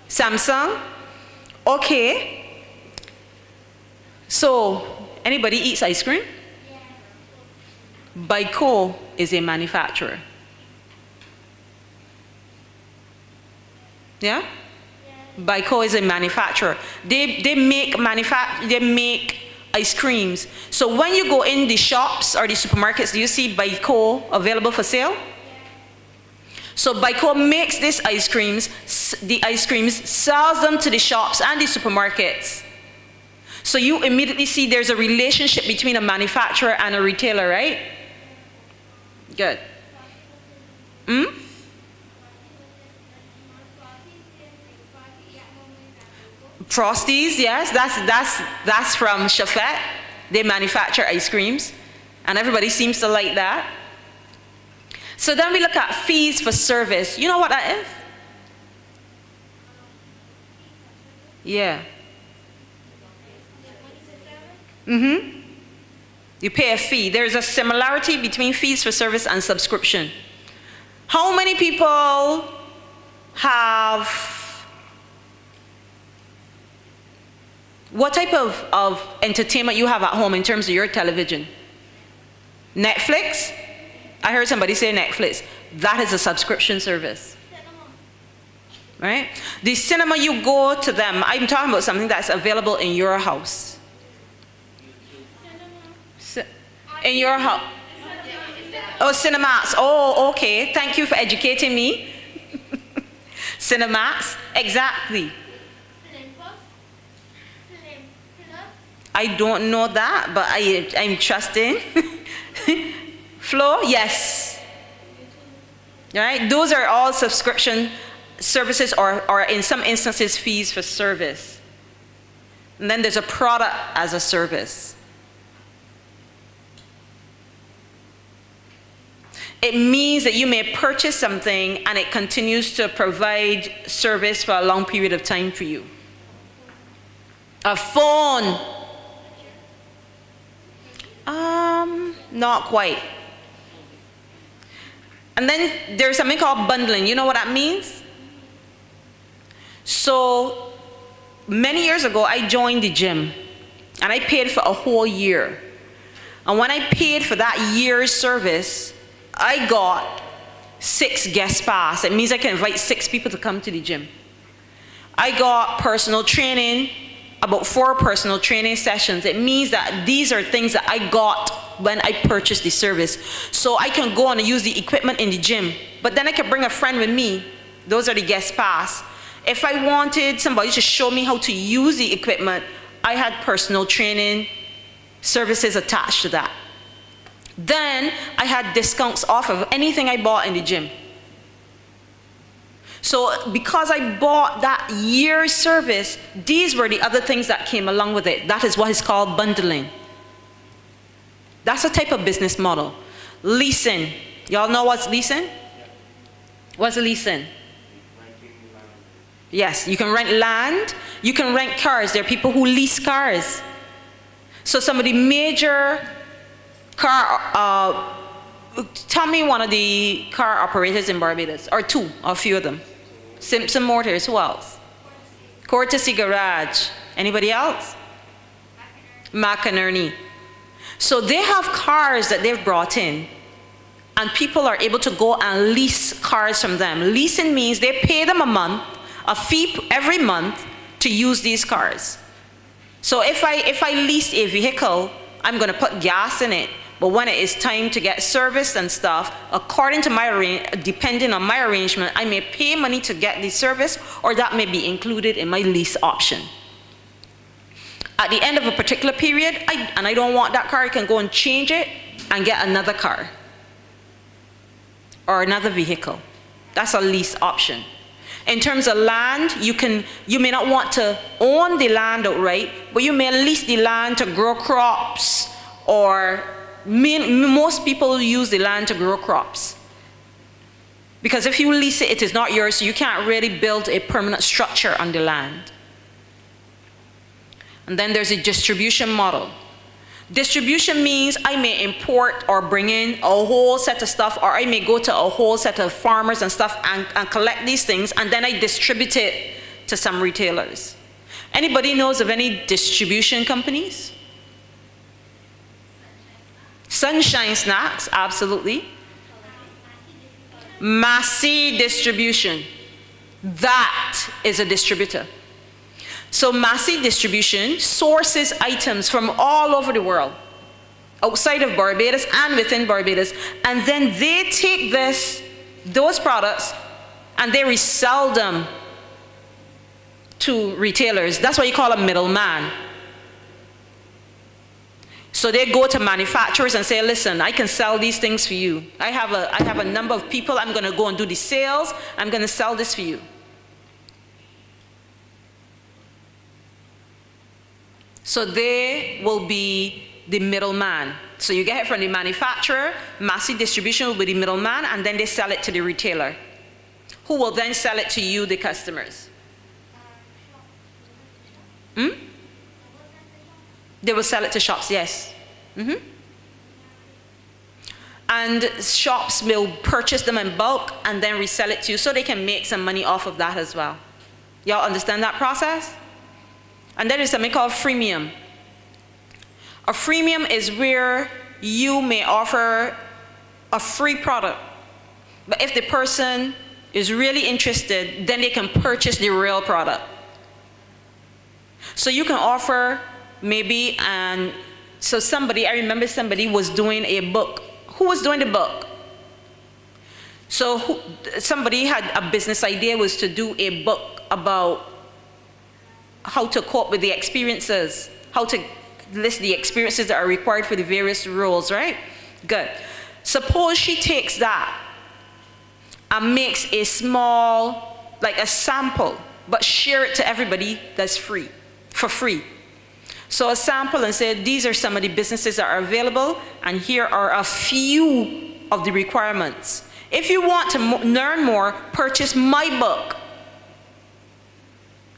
Samsung? Okay. So, anybody eats ice cream? Baiko is a manufacturer. Yeah? Baiko is a manufacturer. They make ice creams. So when you go in the shops or the supermarkets, do you see Baiko available for sale? So Baiko makes these ice creams, sells them to the shops and the supermarkets. So you immediately see there's a relationship between a manufacturer and a retailer, right? Good. Frosties, yes, that's from Chafet. They manufacture ice creams, and everybody seems to like that. So then we look at fees for service. You know what that is? Yeah. You pay a fee. There's a similarity between fees for service and subscription. How many people have, what type of entertainment you have at home in terms of your television? Netflix? I heard somebody say Netflix. That is a subscription service. Right? The cinema, you go to them. I'm talking about something that's available in your house. In your house. Oh, Cinemax. Oh, okay. Thank you for educating me. Cinemax. Exactly. I don't know that, but I'm trusting. Flow? Yes. Right? Those are all subscription services or in some instances fees for service. And then there's a product as a service. It means that you may purchase something and it continues to provide service for a long period of time for you. A phone. Not quite. And then there's something called bundling. You know what that means? So many years ago, I joined the gym and I paid for a whole year. And when I paid for that year's service, I got 6 guest pass. It means I can invite 6 people to come to the gym. I got personal training, about 4 personal training sessions. It means that these are things that I got when I purchased the service. So I can go and use the equipment in the gym, but then I can bring a friend with me. Those are the guest pass. If I wanted somebody to show me how to use the equipment, I had personal training services attached to that. Then I had discounts off of anything I bought in the gym. So because I bought that year's service, these were the other things that came along with it. That is what is called bundling. That's a type of business model. Leasing. Y'all know what's leasing? What's leasing? Yes, you can rent land, you can rent cars. There are people who lease cars. So some of the major car, tell me one of the car operators in Barbados, or 2, or a few of them. Simpson Motors, who else? Courtesy Garage. Anybody else? McInerney. So they have cars that they've brought in, and people are able to go and lease cars from them. Leasing means they pay them a fee every month to use these cars. So if I lease a vehicle, I'm going to put gas in it. But when it is time to get serviced and stuff, according to depending on my arrangement, I may pay money to get the service, or that may be included in my lease option. At the end of a particular period, and I don't want that car, I can go and change it and get another car or another vehicle. That's a lease option. In terms of land, you may not want to own the land outright, but you may lease the land to grow crops, or most people use the land to grow crops. Because if you lease it, it is not yours, so you can't really build a permanent structure on the land. And then there's a distribution model. Distribution means I may import or bring in a whole set of stuff, or I may go to a whole set of farmers and stuff and collect these things, and then I distribute it to some retailers. Anybody knows of any distribution companies? Sunshine Snacks, absolutely. Massey Distribution, that is a distributor. So Massey Distribution sources items from all over the world, outside of Barbados and within Barbados, and then they take those products and they resell them to retailers. That's why you call a middleman. So they go to manufacturers and say, listen, I can sell these things for you. I have a number of people, I'm going to go and do the sales, I'm going to sell this for you. So they will be the middleman. So you get it from the manufacturer, massive distribution will be the middleman, and then they sell it to the retailer, who will then sell it to you, the customers. They will sell it to shops, yes. And shops will purchase them in bulk and then resell it to you, so they can make some money off of that as well. Y'all understand that process? And then there's something called freemium. A freemium is where you may offer a free product, but if the person is really interested, then they can purchase the real product. So you can offer maybe, and so somebody, I remember somebody was doing a book. Who was doing the book? So somebody had a business idea, was to do a book about how to cope with the experiences, how to list the experiences that are required for the various roles, right? Good. Suppose she takes that and makes a small, like a sample, but share it to everybody that's free, for free. So a sample, and say, these are some of the businesses that are available, and here are a few of the requirements. If you want to learn more, purchase my book,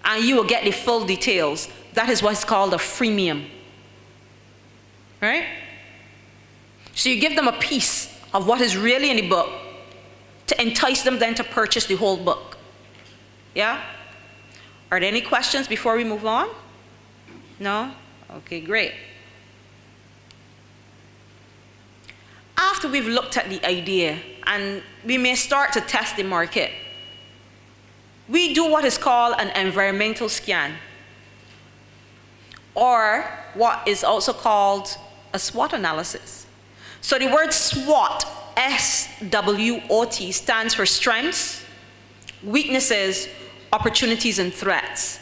and you will get the full details. That is what's called a freemium. Right? So you give them a piece of what is really in the book to entice them then to purchase the whole book. Yeah? Are there any questions before we move on? No? Okay, great. After we've looked at the idea, and we may start to test the market, we do what is called an environmental scan, or what is also called a SWOT analysis. So the word SWOT, S-W-O-T, stands for strengths, weaknesses, opportunities, and threats.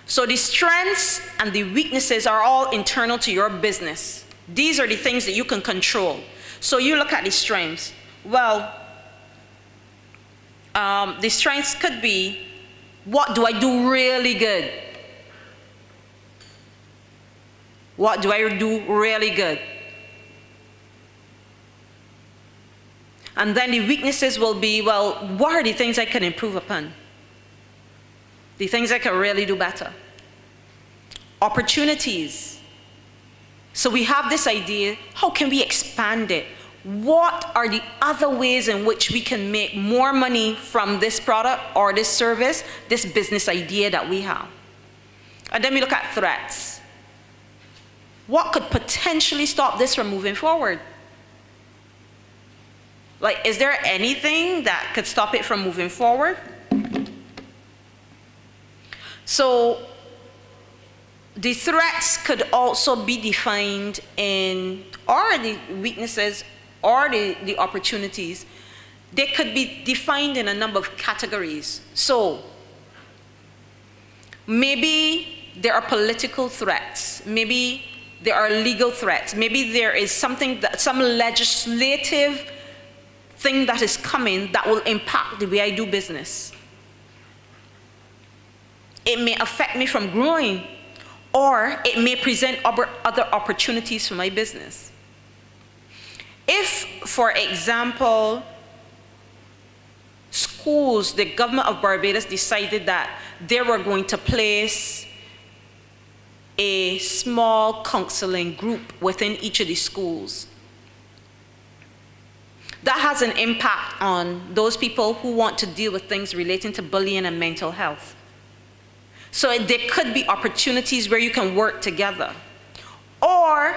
So the strengths and the weaknesses are all internal to your business. These are the things that you can control. So you look at the strengths. Well, the strengths could be, what do I do really good? What do I do really good? And then the weaknesses will be, well, what are the things I can improve upon? The things I can really do better. Opportunities. So we have this idea, how can we expand it? What are the other ways in which we can make more money from this product or this service, this business idea that we have? And then we look at threats. What could potentially stop this from moving forward? Like, is there anything that could stop it from moving forward? So the threats could also be defined in, or the weaknesses, or the opportunities. They could be defined in a number of categories. So maybe there are political threats. Maybe there are legal threats. Maybe there is something that, some legislative thing that is coming that will impact the way I do business. It may affect me from growing, or it may present other opportunities for my business. If, for example, schools, the government of Barbados decided that they were going to place a small counseling group within each of the schools, that has an impact on those people who want to deal with things relating to bullying and mental health. So there could be opportunities where you can work together. Or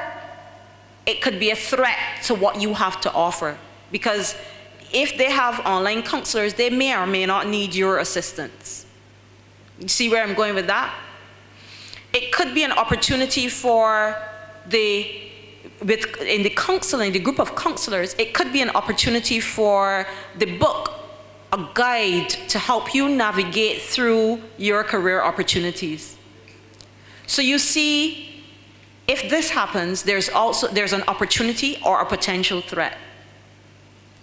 it could be a threat to what you have to offer. Because if they have online counselors, they may or may not need your assistance. You see where I'm going with that? It could be an opportunity for in the counseling, the group of counselors, it could be an opportunity for the book, a guide to help you navigate through your career opportunities. So you see, if this happens, there's an opportunity or a potential threat.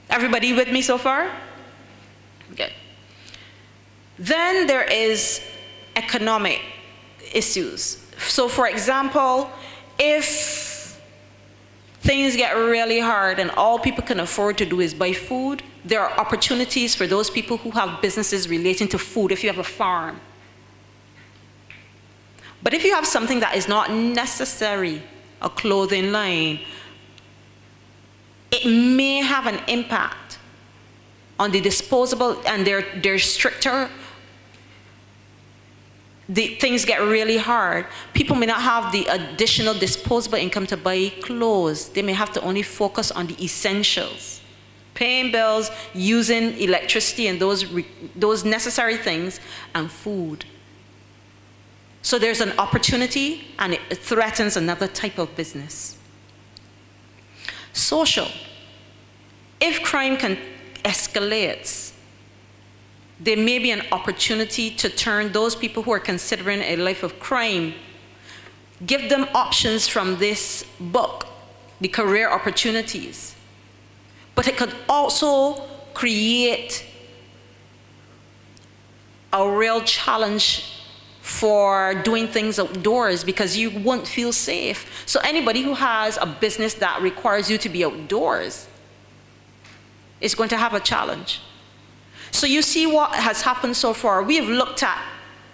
Everybody with me so far? Good. Then there is economic issues. So for example, if things get really hard and all people can afford to do is buy food, there are opportunities for those people who have businesses relating to food if you have a farm. But if you have something that is not necessary, a clothing line, it may have an impact on the disposable, and they're stricter. Things get really hard. People may not have the additional disposable income to buy clothes. They may have to only focus on the essentials. Paying bills, using electricity and those necessary things, and food. So there's an opportunity and it threatens another type of business. Social. If crime escalates, there may be an opportunity to turn those people who are considering a life of crime, give them options from this book, the career opportunities. But it could also create a real challenge for doing things outdoors because you won't feel safe. So anybody who has a business that requires you to be outdoors is going to have a challenge. So you see what has happened so far. We have looked at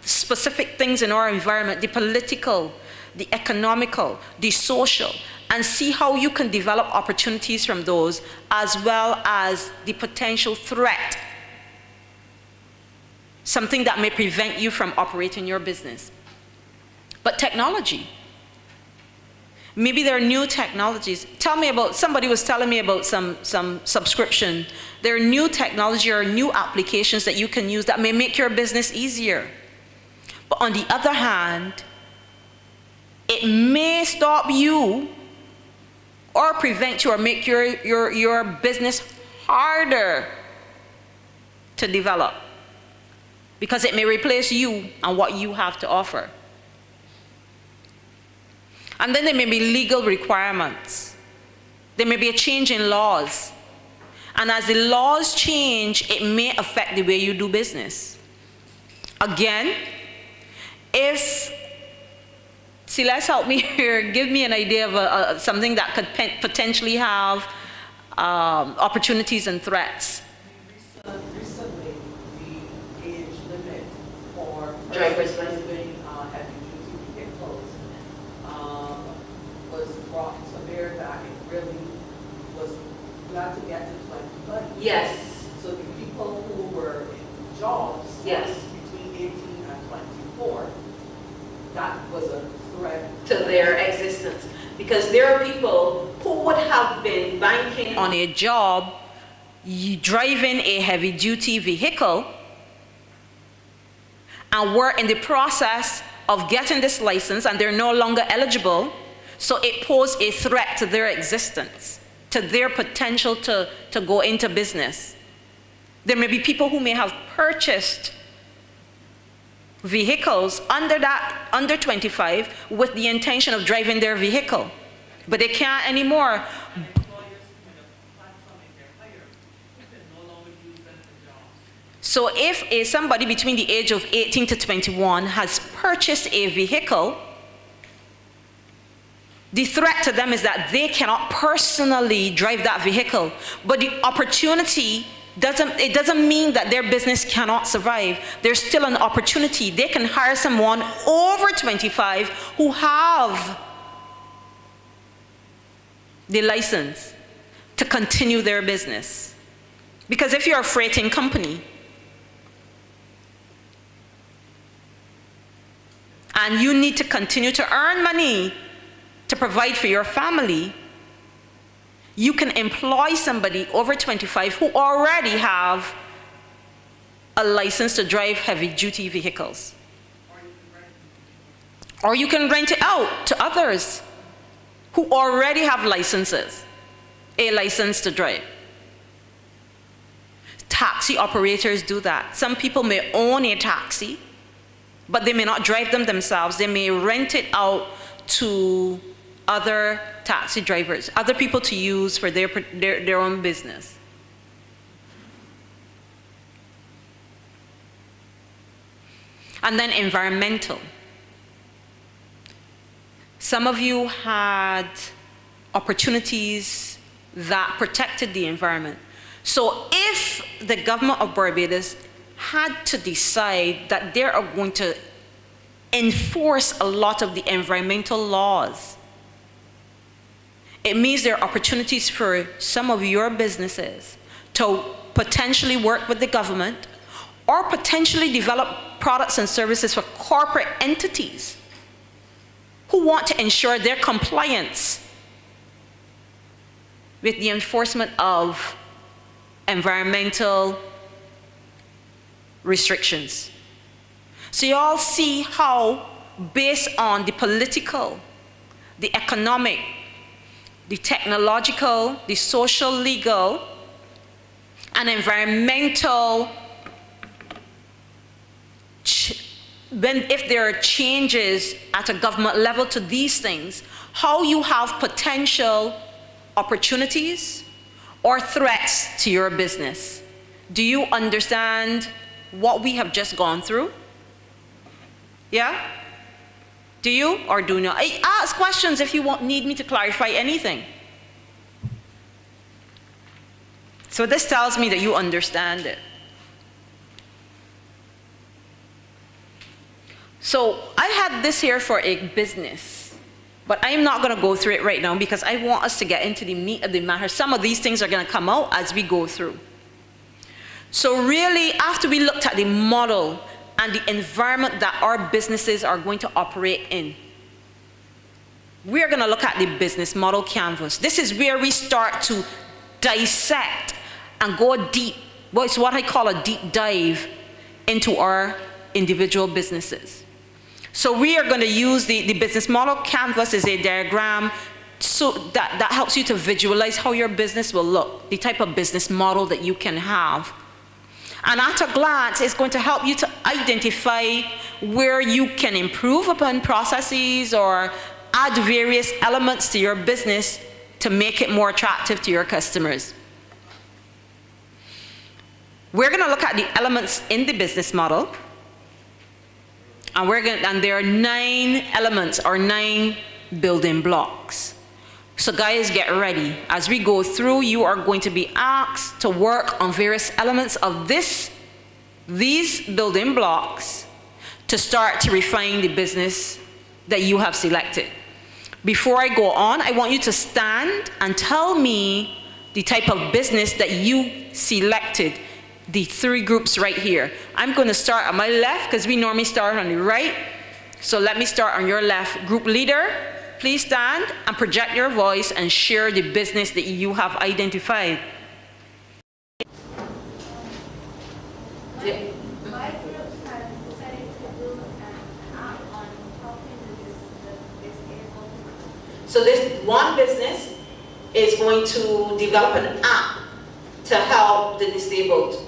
specific things in our environment, the political, the economical, the social, and see how you can develop opportunities from those as well as the potential threat, something that may prevent you from operating your business. But technology. Maybe there are new technologies. Tell me about, somebody was telling me about some subscription. There are new technology or new applications that you can use that may make your business easier. But on the other hand, it may stop you or prevent you or make your business harder to develop because it may replace you and what you have to offer. And then there may be legal requirements. There may be a change in laws. And as the laws change, it may affect the way you do business. Again, let's help me here, give me an idea of something that could potentially have opportunities and threats. Recently, the age limit for Driver's persons using heavy-duty vehicles was brought to bear that it really was glad to get to 25. Yes. So the people who were in jobs Yes. between 18 and 24, that was a threat To their existence. Because there are people who would have been banking on a job, driving a heavy-duty vehicle, and were in the process of getting this license and they're no longer eligible, so it posed a threat to their existence, to their potential to go into business. There may be people who may have purchased vehicles under 25 with the intention of driving their vehicle, but they can't anymore. So if somebody between the age of 18 to 21 has purchased a vehicle, the threat to them is that they cannot personally drive that vehicle, but the opportunity doesn't mean that their business cannot survive. There's still an opportunity. They can hire someone over 25 who have the license to continue their business. Because if you're a freighting company and you need to continue to earn money to provide for your family, you can employ somebody over 25 who already have a license to drive heavy-duty vehicles. Or you can rent it out to others who already have licenses, a license to drive. Taxi operators do that. Some people may own a taxi, but they may not drive them themselves. They may rent it out to other taxi drivers, other people to use for their own business. And then environmental. Some of you had opportunities that protected the environment. So if the government of Barbados had to decide that they are going to enforce a lot of the environmental laws, it means there are opportunities for some of your businesses to potentially work with the government or potentially develop products and services for corporate entities who want to ensure their compliance with the enforcement of environmental restrictions. So you all see how, based on the political, the economic, the technological, the social, legal, and environmental, if there are changes at a government level to these things, how you have potential opportunities or threats to your business. Do you understand what we have just gone through? Yeah? Do you or do not? I ask questions if you need me to clarify anything. So this tells me that you understand it. So I had this here for a business, but I'm not going to go through it right now because I want us to get into the meat of the matter. Some of these things are going to come out as we go through. So really, after we looked at the model and the environment that our businesses are going to operate in, we're going to look at the business model canvas. This is where we start to dissect and go deep. Well, it's what I call a deep dive into our individual businesses. So we are going to use the business model canvas as a diagram so that helps you to visualize how your business will look, the type of business model that you can have. And at a glance, it's going to help you to identify where you can improve upon processes or add various elements to your business to make it more attractive to your customers. We're going to look at the elements in the business model. And there are 9 elements or 9 building blocks. So guys, get ready. As we go through, you are going to be asked to work on various elements of these building blocks to start to refine the business that you have selected. Before I go on, I want you to stand and tell me the type of business that you selected. The 3 groups right here. I'm going to start on my left because we normally start on the right. So let me start on your left. Group leader, please stand and project your voice and share the business that you have identified. My group has decided to do an app on helping the disabled. So this one business is going to develop an app to help the disabled.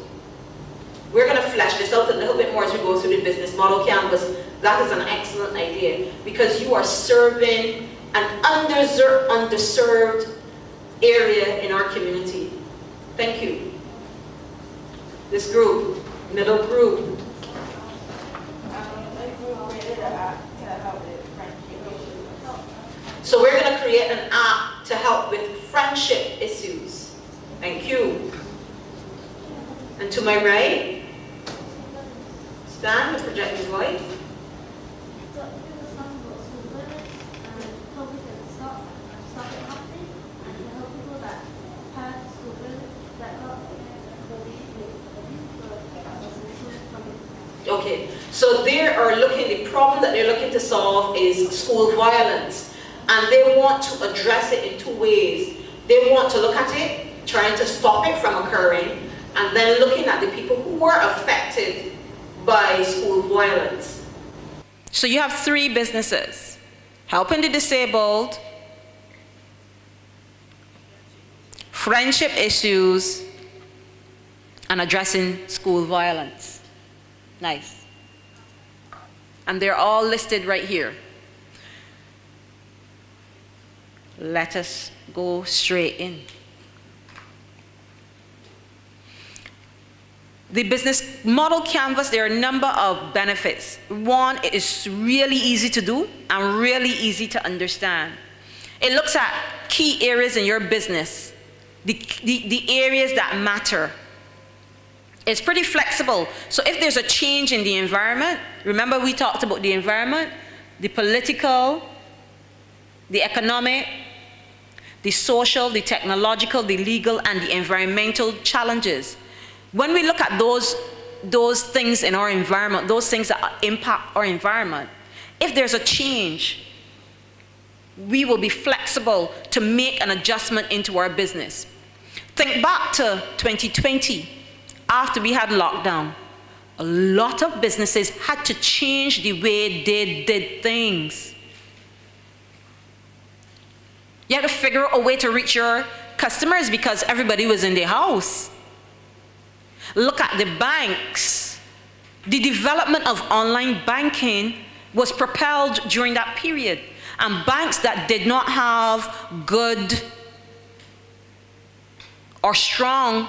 We're going to flesh this out a little bit more as we go through the business model canvas. That is an excellent idea because you are serving an underserved area in our community. Thank you. This group, middle group. So we're going to create an app to help with friendship issues. Thank you. And to my right, stand and project your voice. Okay, so they are looking, the problem that they're looking to solve is school violence. And they want to address it in 2 ways. They want to look at it, trying to stop it from occurring, and then looking at the people who were affected by school violence. So you have 3 businesses: helping the disabled, friendship issues, and addressing school violence. Nice. And they're all listed right here. Let us go straight in. The business model canvas, there are a number of benefits. One, it is really easy to do and really easy to understand. It looks at key areas in your business, the areas that matter. It's pretty flexible. So if there's a change in the environment, remember we talked about the environment, the political, the economic, the social, the technological, the legal, and the environmental challenges. When we look at those things in our environment, those things that impact our environment, if there's a change, we will be flexible to make an adjustment into our business. Think back to 2020, after we had lockdown. A lot of businesses had to change the way they did things. You had to figure out a way to reach your customers because everybody was in their house. Look at the banks. The development of online banking was propelled during that period. And banks that did not have good or strong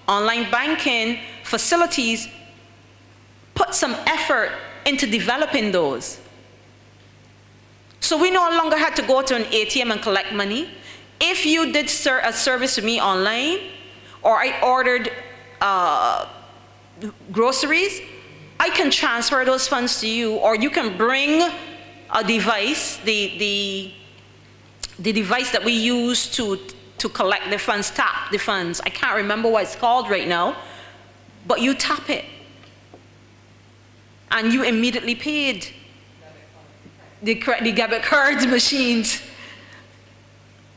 online banking facilities put some effort into developing those. So we no longer had to go to an ATM and collect money. If you did a service with me online, or I ordered groceries, I can transfer those funds to you, or you can bring a device, the device that we use to collect the funds, tap the funds. I can't remember what it's called right now, but you tap it, and you immediately paid. The debit card machines.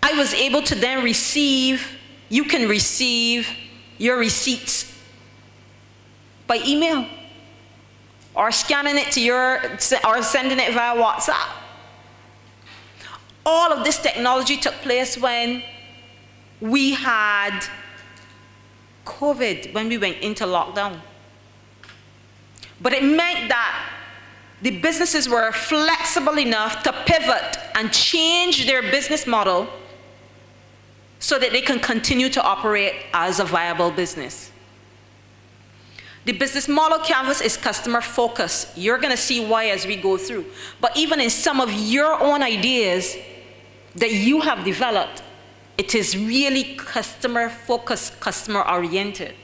I was able to then you can receive your receipts by email, or scanning it or sending it via WhatsApp. All of this technology took place when we had COVID, when we went into lockdown. But it meant that the businesses were flexible enough to pivot and change their business model so that they can continue to operate as a viable business. The business model canvas is customer focused. You're going to see why as we go through. But even in some of your own ideas that you have developed, it is really customer focused, customer oriented.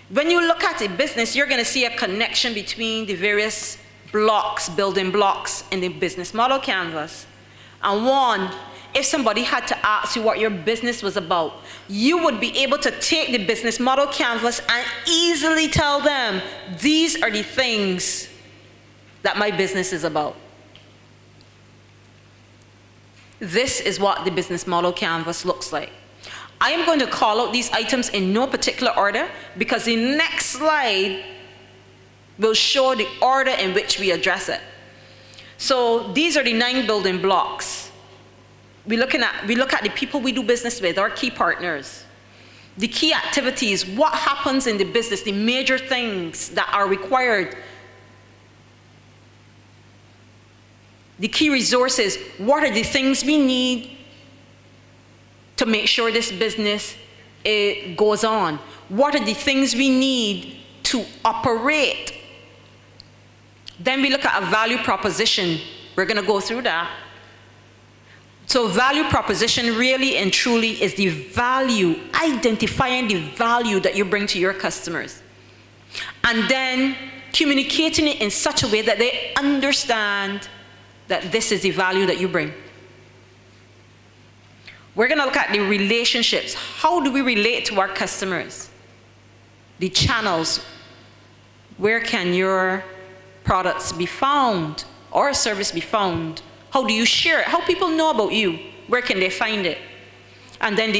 When you look at a business, you're going to see a connection between the various blocks, building blocks in the business model canvas. And one, if somebody had to ask you what your business was about, you would be able to take the business model canvas and easily tell them, these are the things that my business is about. This is what the business model canvas looks like. I am going to call out these items in no particular order because the next slide will show the order in which we address it. So these are the 9 building blocks. We look at the people we do business with, our key partners. The key activities, what happens in the business, the major things that are required. The key resources, what are the things we need to make sure this business goes on? What are the things we need to operate? Then we look at a value proposition. We're going to go through that. So value proposition really and truly is the value, identifying the value that you bring to your customers. And then communicating it in such a way that they understand that this is the value that you bring. We're going to look at the relationships. How do we relate to our customers? The channels. Where can your products be found or service be found? How do you share it? How people know about you? Where can they find it? And then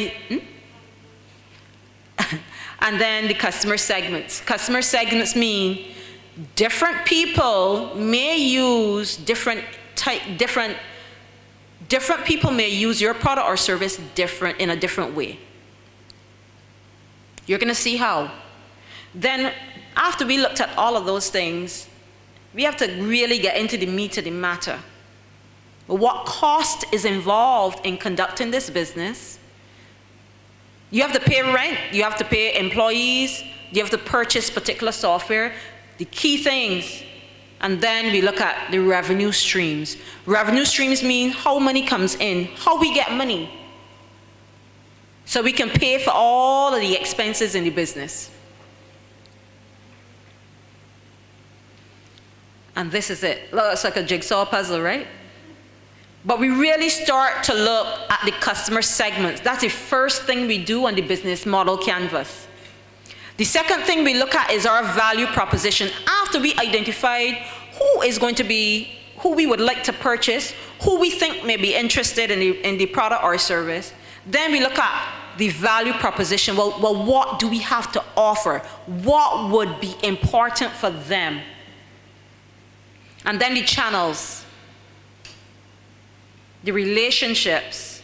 the customer segments. Customer segments mean different people may use different people may use your product or service in a different way. You're going to see how. Then, after we looked at all of those things, we have to really get into the meat of the matter. What cost is involved in conducting this business? You have to pay rent, you have to pay employees, you have to purchase particular software. The key things, And then we look at the revenue streams. Revenue streams mean how money comes in, how we get money. So we can pay for all of the expenses in the business. And this is it. Looks like a jigsaw puzzle, right? But we really start to look at the customer segments. That's the first thing we do on the business model canvas. The second thing we look at is our value proposition. After we identified who is going to be, who we would like to purchase, who we think may be interested in the product or service, then we look at the value proposition. Well, what do we have to offer? What would be important for them? And then the channels, the relationships.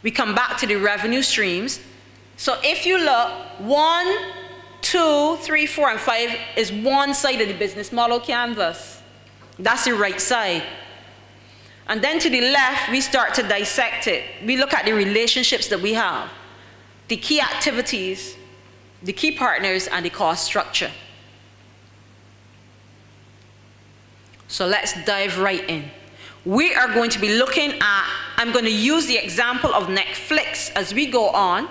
We come back to the revenue streams. So if you look, 1, 2, 3, 4, and 5 is one side of the business model canvas. That's the right side. And then to the left, we start to dissect it. We look at the relationships that we have, the key activities, the key partners, and the cost structure. So let's dive right in. We are going to be looking at, I'm going to use the example of Netflix as we go on.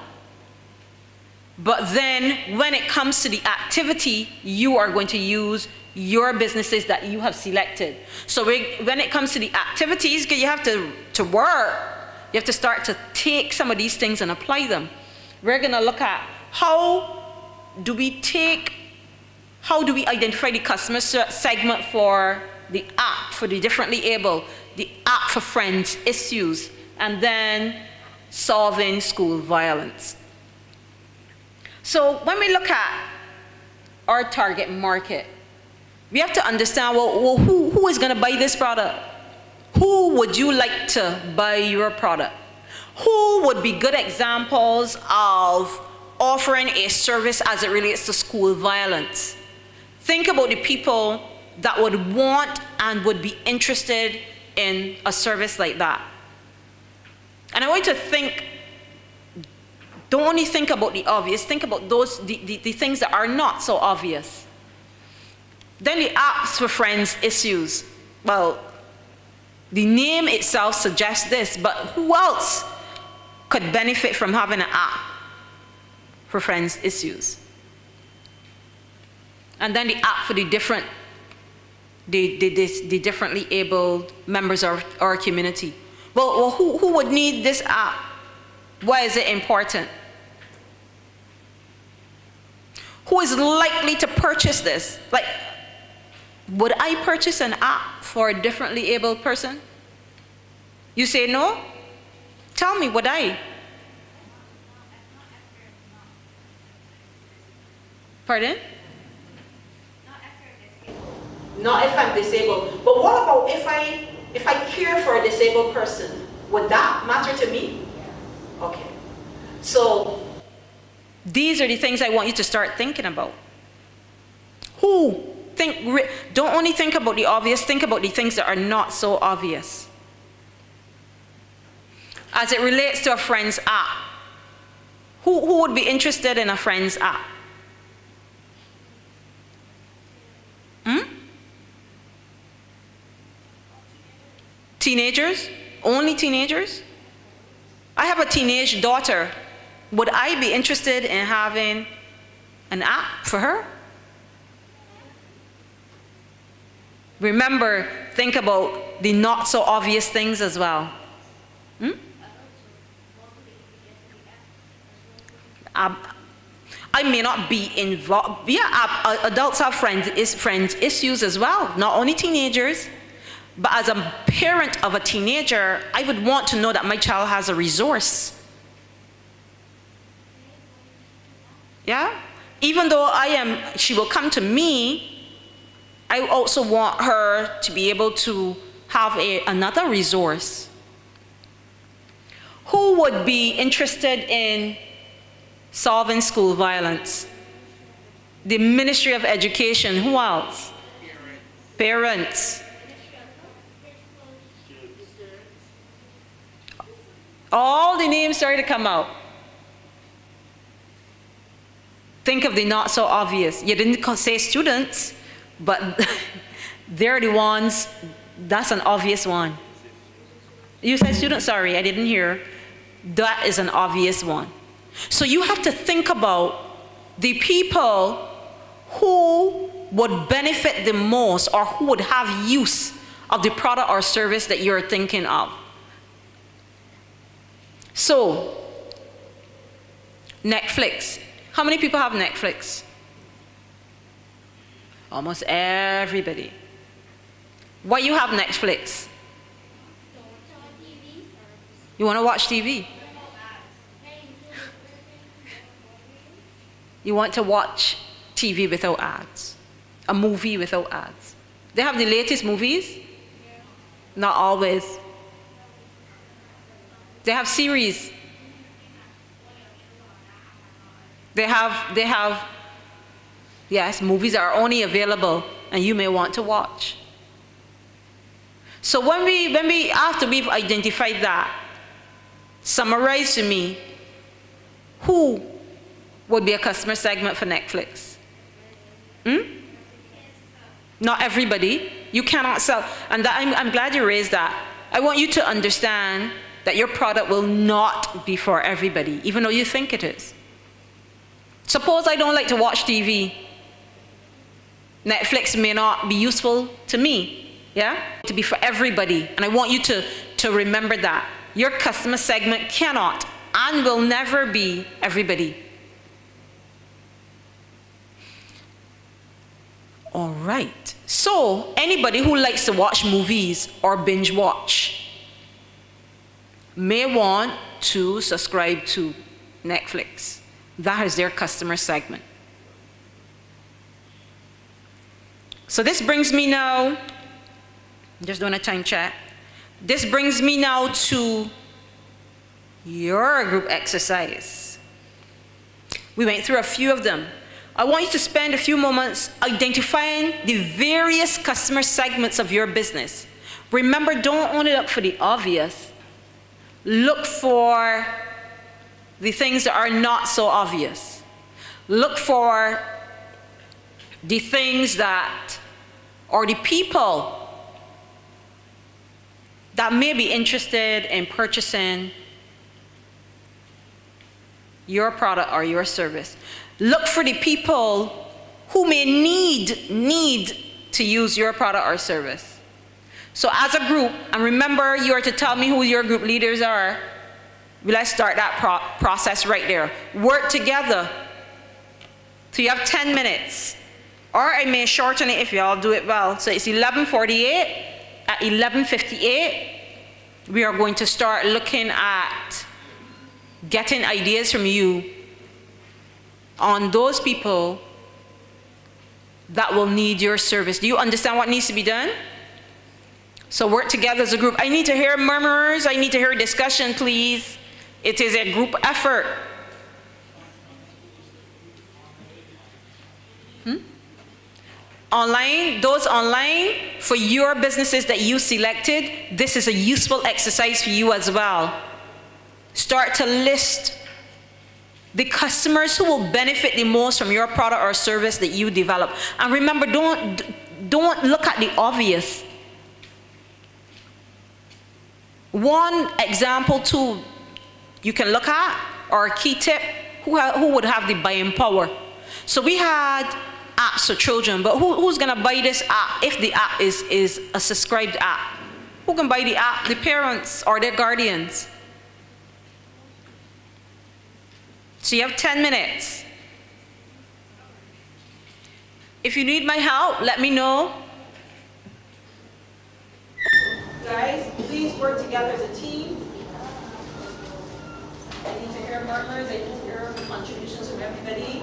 But then when it comes to the activity, you are going to use your businesses that you have selected. So when it comes to the activities, you have to work. You have to start to take some of these things and apply them. We're going to look at how do we identify the customer segment for the app for the differently able, the app for friends issues, and then solving school violence. So when we look at our target market, we have to understand, well who is going to buy this product? Who would you like to buy your product? Who would be good examples of offering a service as it relates to school violence? Think about the people that would want and would be interested in a service like that. And I want you to think, don't only think about the obvious, think about the things that are not so obvious. Then the apps for friends issues. Well, the name itself suggests this, but who else could benefit from having an app for friends issues? And then the app for the differently abled members of our community. Well, who would need this app? Why is it important? Who is likely to purchase this? Like, would I purchase an app for a differently abled person? You say no? Tell me, would I? Pardon? Not if I'm disabled. But what about if I care for a disabled person? Would that matter to me? Okay. So these are the things I want you to start thinking about. Don't only think about the obvious, think about the things that are not so obvious. As it relates to a friend's app, who would be interested in a friend's app? Teenagers? Only teenagers? I have a teenage daughter. Would I be interested in having an app for her? Remember, think about the not so obvious things as well. I may not be involved. Yeah, adults have friends issues as well, not only teenagers. But as a parent of a teenager, I would want to know that my child has a resource. Yeah? Even though she will come to me, I also want her to be able to have another resource. Who would be interested in solving school violence? The Ministry of Education. Who else? Parents. All the names started to come out. Think of the not so obvious. You didn't say students, but They're the ones, that's an obvious one. You said student, sorry, I didn't hear. That is an obvious one. So you have to think about the people who would benefit the most or who would have use of the product or service that you're thinking of. So, Netflix. How many people have Netflix? Almost everybody. Why you have Netflix? You want to watch TV? You want to watch TV without ads, a movie without ads. They have the latest movies, not always. They have series. They have, yes, movies are only available and you may want to watch. So after we've identified that, summarize to me, who would be a customer segment for Netflix? Not everybody. You cannot sell. And I'm glad you raised that. I want you to understand that your product will not be for everybody, even though you think it is. Suppose I don't like to watch TV. Netflix may not be useful to me, yeah? To be for everybody. And I want you to remember that. Your customer segment cannot and will never be everybody. All right. So, anybody who likes to watch movies or binge watch may want to subscribe to Netflix. That is their customer segment. So this brings me now, just doing a time check. This brings me now to your group exercise. We went through a few of them. I want you to spend a few moments identifying the various customer segments of your business. Remember, don't only look for the obvious. Look for the things that are not so obvious. Look for the things that, or the people that may be interested in purchasing your product or your service. Look for the people who may need to use your product or service. So as a group, and remember you are to tell me who your group leaders are. Let's start that process right there. Work together. So you have 10 minutes. Or I may shorten it if you all do it well. So it's 11:48. At 11:58, we are going to start looking at getting ideas from you on those people that will need your service. Do you understand what needs to be done? So work together as a group. I need to hear murmurs. I need to hear discussion, please. It is a group effort. Online, those online, for your businesses that you selected, this is a useful exercise for you as well. Start to list the customers who will benefit the most from your product or service that you develop. And remember, don't look at the obvious. One example too you can look at, or a key tip, who would have the buying power. So we had apps for children, but who's gonna buy this app if the app is a subscribed app? Who can buy the app? The parents or their guardians. So you have 10 minutes. If you need my help, let me know. Guys, please work together as a team. I need to hear murmurs, I need to hear contributions from everybody.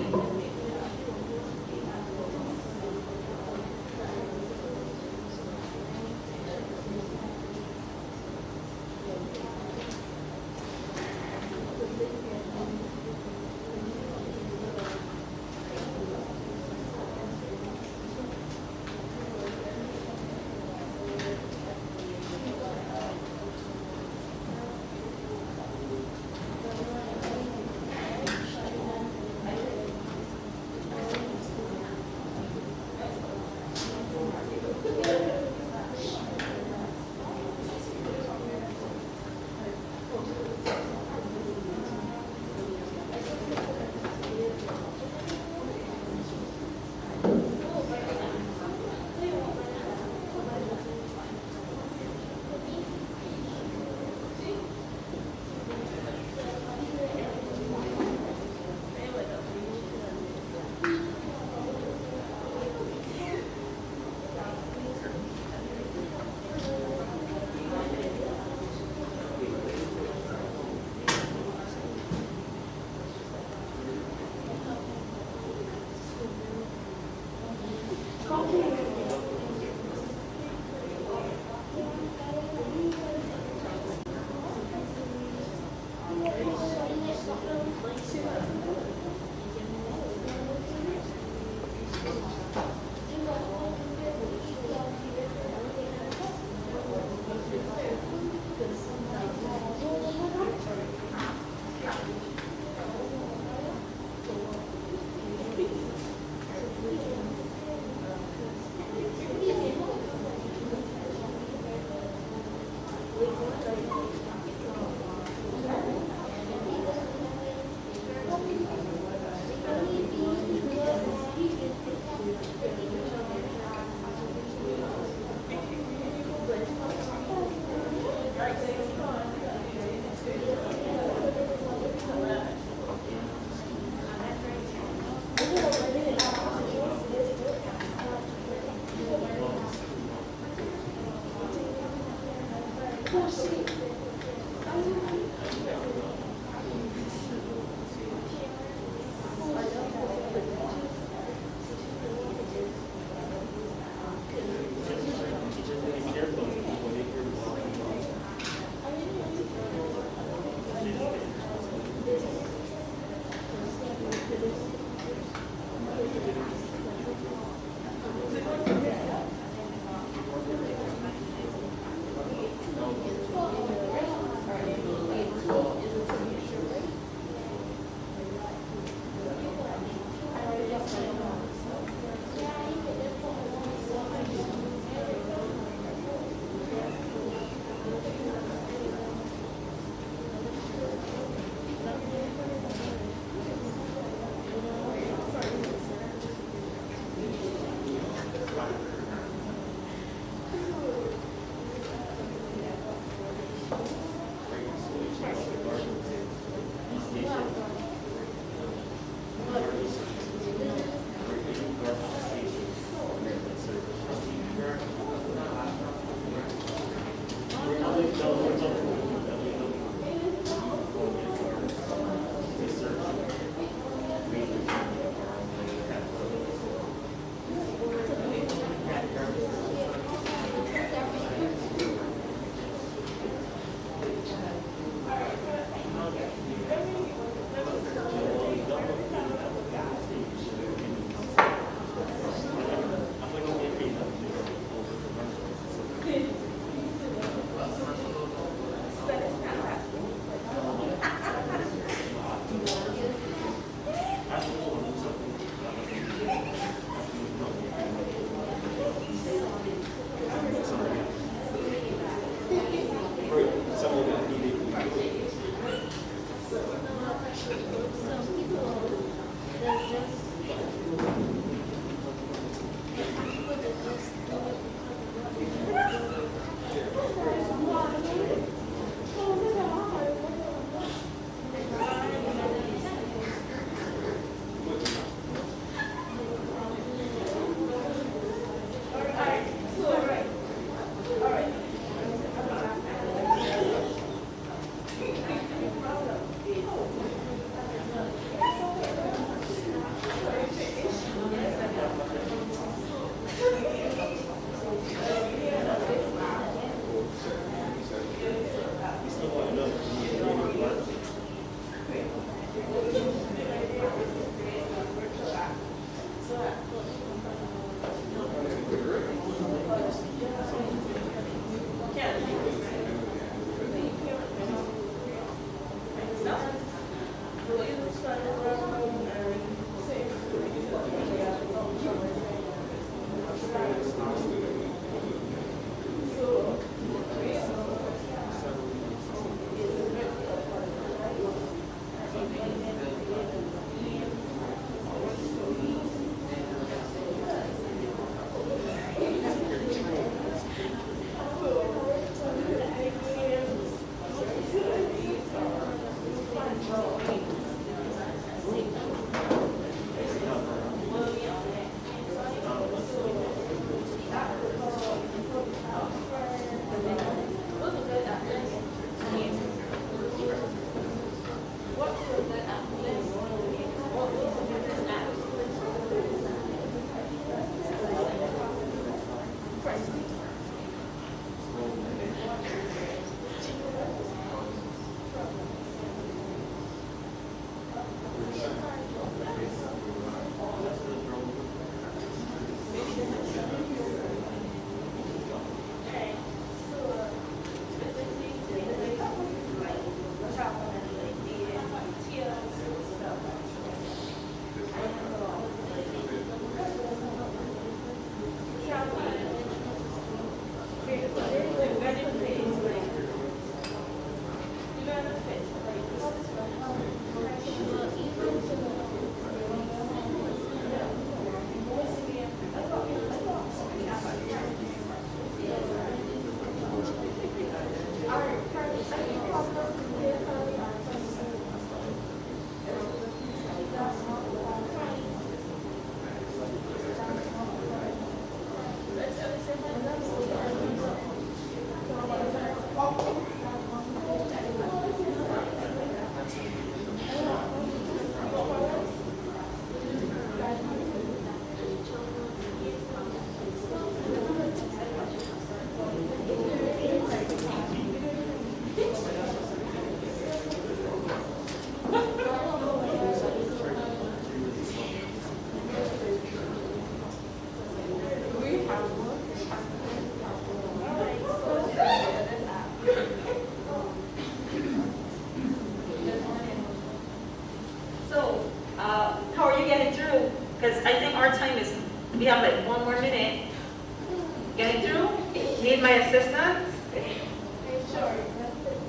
Need my assistance?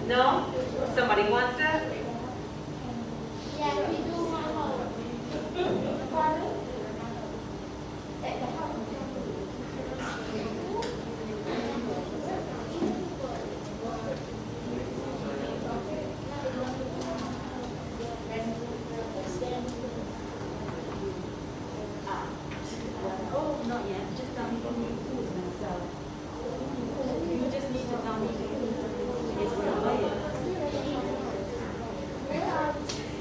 No? Somebody wants it? Yeah, we do want help. Pardon? Oh, not yet. Just tell me who's gonna sell it. You just need to tell me it's gonna buy it.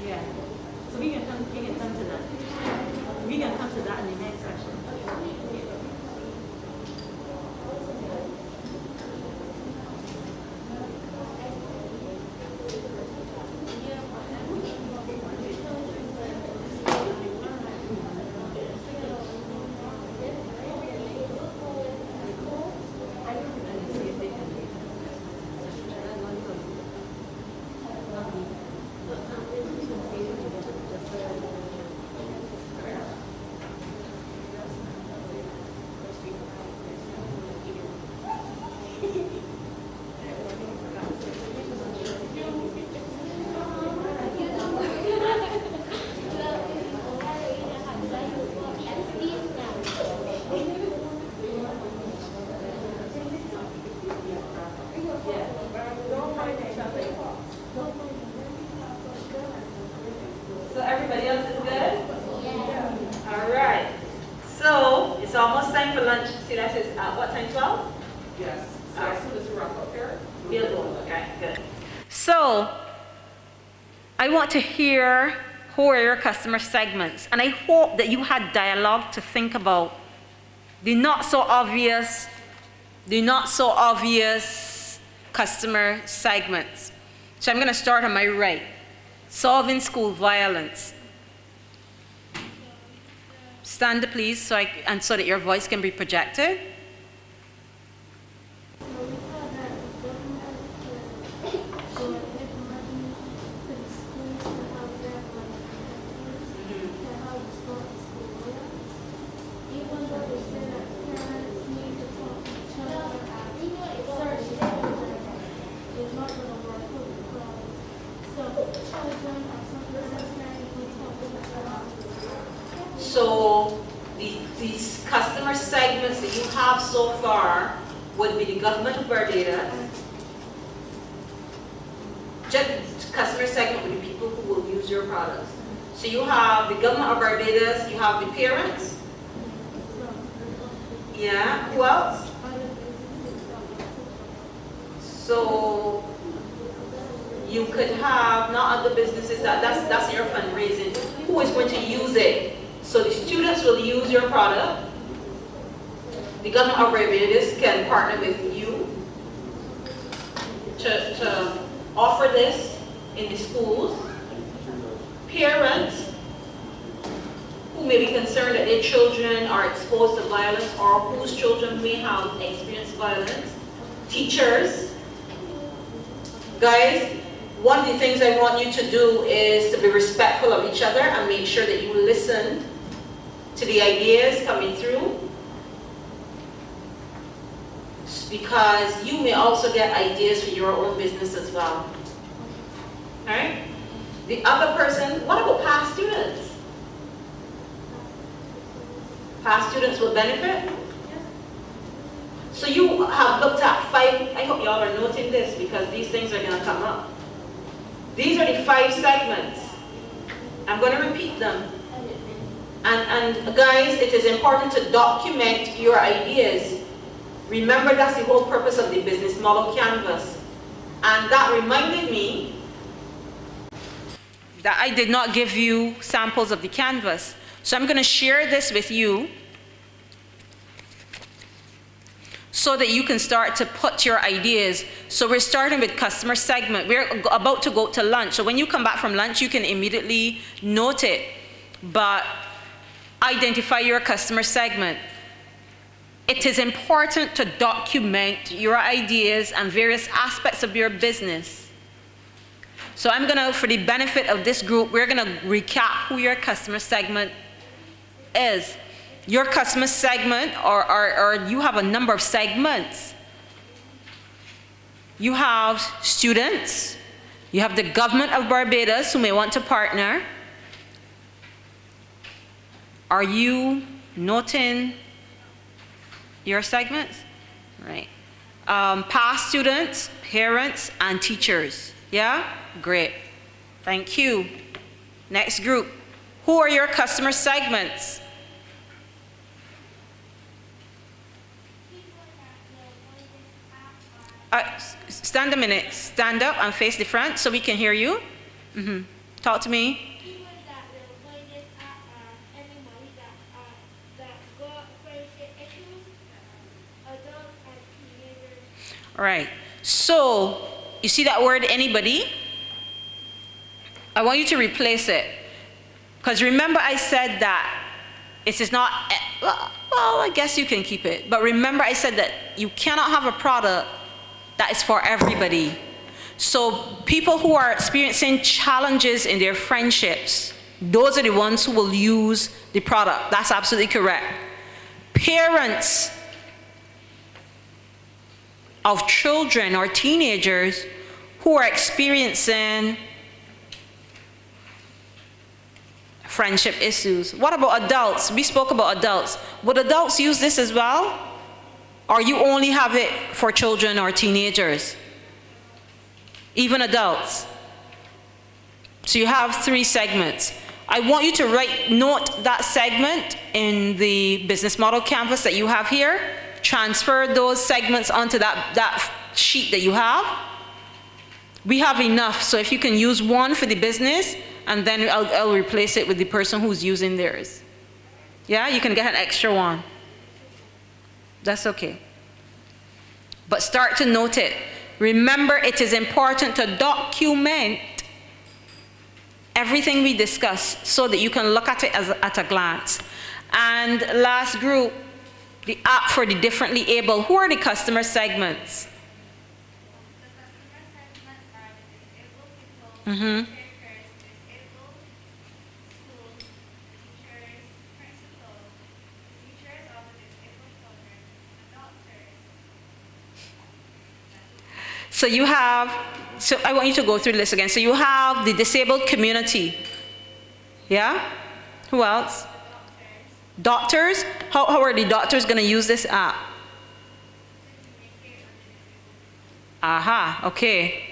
Yeah. So we can come to that. We can come to that in the next session. So everybody else is good? All right. So it's almost time for lunch. See, that says what time? 12? Yes. So as soon as we wrap up here, We'll go. Okay, good. So I want to hear who are your customer segments, and I hope that you had dialogue to think about the not so obvious customer segments. So I'm going to start on my right. Solving school violence. Stand up, please, so that your voice can be projected. So these customer segments that you have so far would be the government of Barbados. Just customer segment would be people who will use your products. So you have the government of Barbados, you have the parents. Yeah, who else? So you could have not other businesses, that's your fundraising. Who is going to use it? So the students will use your product. The government of Barbados can partner with you to offer this in the schools. Parents who may be concerned that their children are exposed to violence or whose children may have experienced violence. Teachers. Guys, one of the things I want you to do is to be respectful of each other and make sure that you listen to the ideas coming through, because you may also get ideas for your own business as well. Alright? The other person, what about past students? Past students will benefit? So you have looked at 5, I hope y'all are noting this because these things are going to come up. These are the 5 segments. I'm going to repeat them. And guys, it is important to document your ideas. Remember, that's the whole purpose of the business model canvas. And that reminded me that I did not give you samples of the canvas. So I'm going to share this with you so that you can start to put your ideas. So we're starting with customer segment. We're about to go to lunch. So when you come back from lunch, you can immediately note it. But identify your customer segment. It is important to document your ideas and various aspects of your business. So I'm gonna, for the benefit of this group, we're gonna recap who your customer segment is. Your customer segment, or you have a number of segments, You have students. You have the government of Barbados who may want to partner. Are you noting your segments? Right. Past students, parents, and teachers. Yeah? Great. Thank you. Next group. Who are your customer segments? Stand a minute. Stand up and face the front so we can hear you. Talk to me. People that will play this app are anybody that got friendship issues, adults and teenagers. All right. So, you see that word anybody? I want you to replace it. Because remember I said that it is not, well, I guess you can keep it. But remember I said that you cannot have a product that is for everybody. So people who are experiencing challenges in their friendships, those are the ones who will use the product. That's absolutely correct. Parents of children or teenagers who are experiencing friendship issues. What about adults? We spoke about adults. Would adults use this as well? Or you only have it for children or teenagers? Even adults. So you have 3 segments. I want you to note that segment in the business model canvas that you have here. Transfer those segments onto that sheet that you have. We have enough, so if you can use one for the business, and then I'll replace it with the person who's using theirs. Yeah, you can get an extra one. That's okay. But start to note it. Remember, it is important to document everything we discuss so that you can look at it at a glance. And last group, the app for the differently able. Who are the customer segments? Mm-hmm. So you have, so I want you to go through the list again. So you have the disabled community. Yeah? Who else? Doctors. How are the doctors going to use this app? Aha, okay.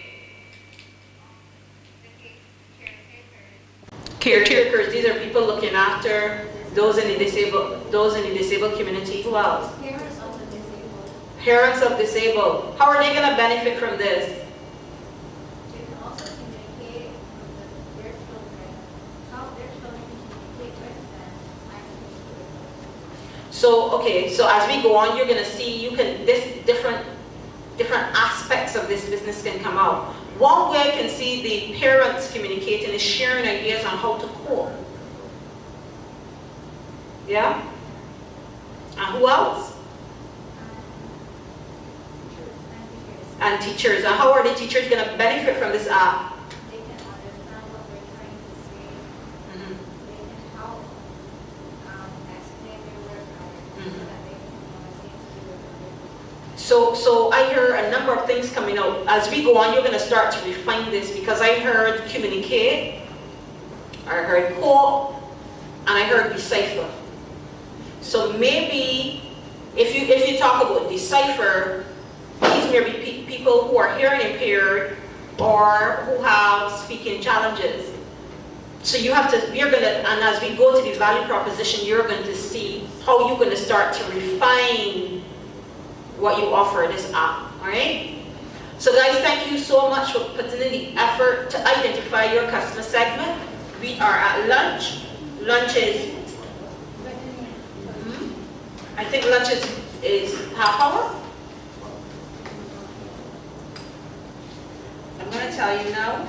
Caretakers, these are people looking after those in the disabled community. Who else? Parents of the disabled. Parents of disabled. How are they going to benefit from this? They can also communicate with their children, help their children communicate with them. So, okay, so as we go on, you're going to see different aspects of this business can come out. One way I can see the parents communicating is sharing ideas on how to cope. Yeah? And who else? And teachers. And how are the teachers going to benefit from this app? They can understand what we're trying to say. Mm-hmm. They can help explain their work better so that they can see through it. So I hear a number of things coming out. As we go on, you're going to start to refine this because I heard communicate, I heard cope, and I heard decipher. So maybe if you talk about decipher, these may be people who are hearing impaired or who have speaking challenges. So you have to, and as we go to the value proposition, you're going to see how you're going to start to refine what you offer this app, all right? So guys, thank you so much for putting in the effort to identify your customer segment. We are at lunch. Lunch is, I think lunch is half hour. I'm going to tell you now.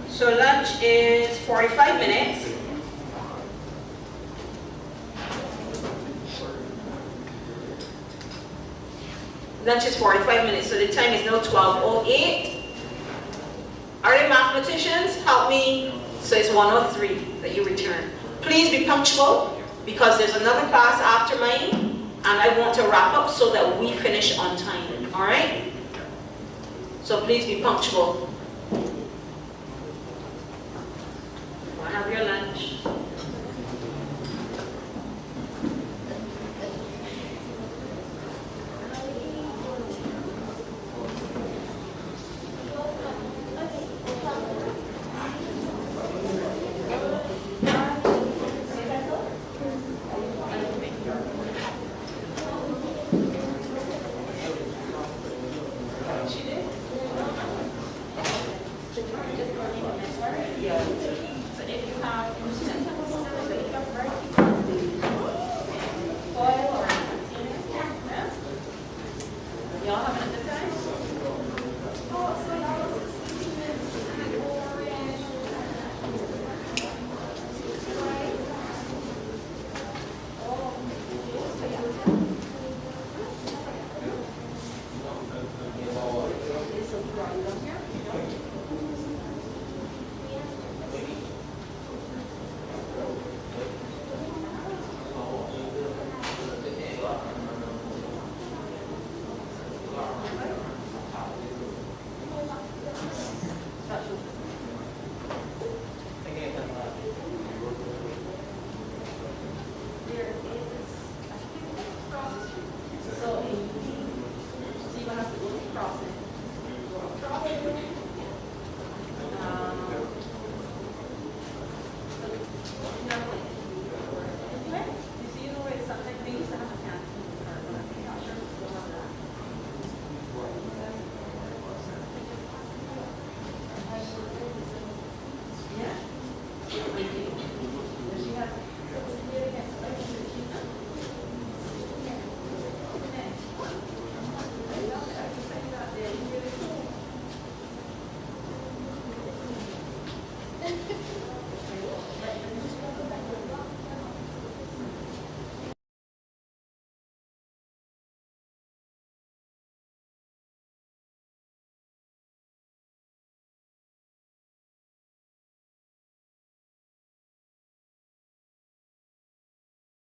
So lunch is 45 minutes. Lunch is 45 minutes, so the time is now 12:08. Are the mathematicians? Help me. So it's 1:03 that you return. Please be punctual because there's another class after mine and I want to wrap up so that we finish on time. All right? So please be punctual.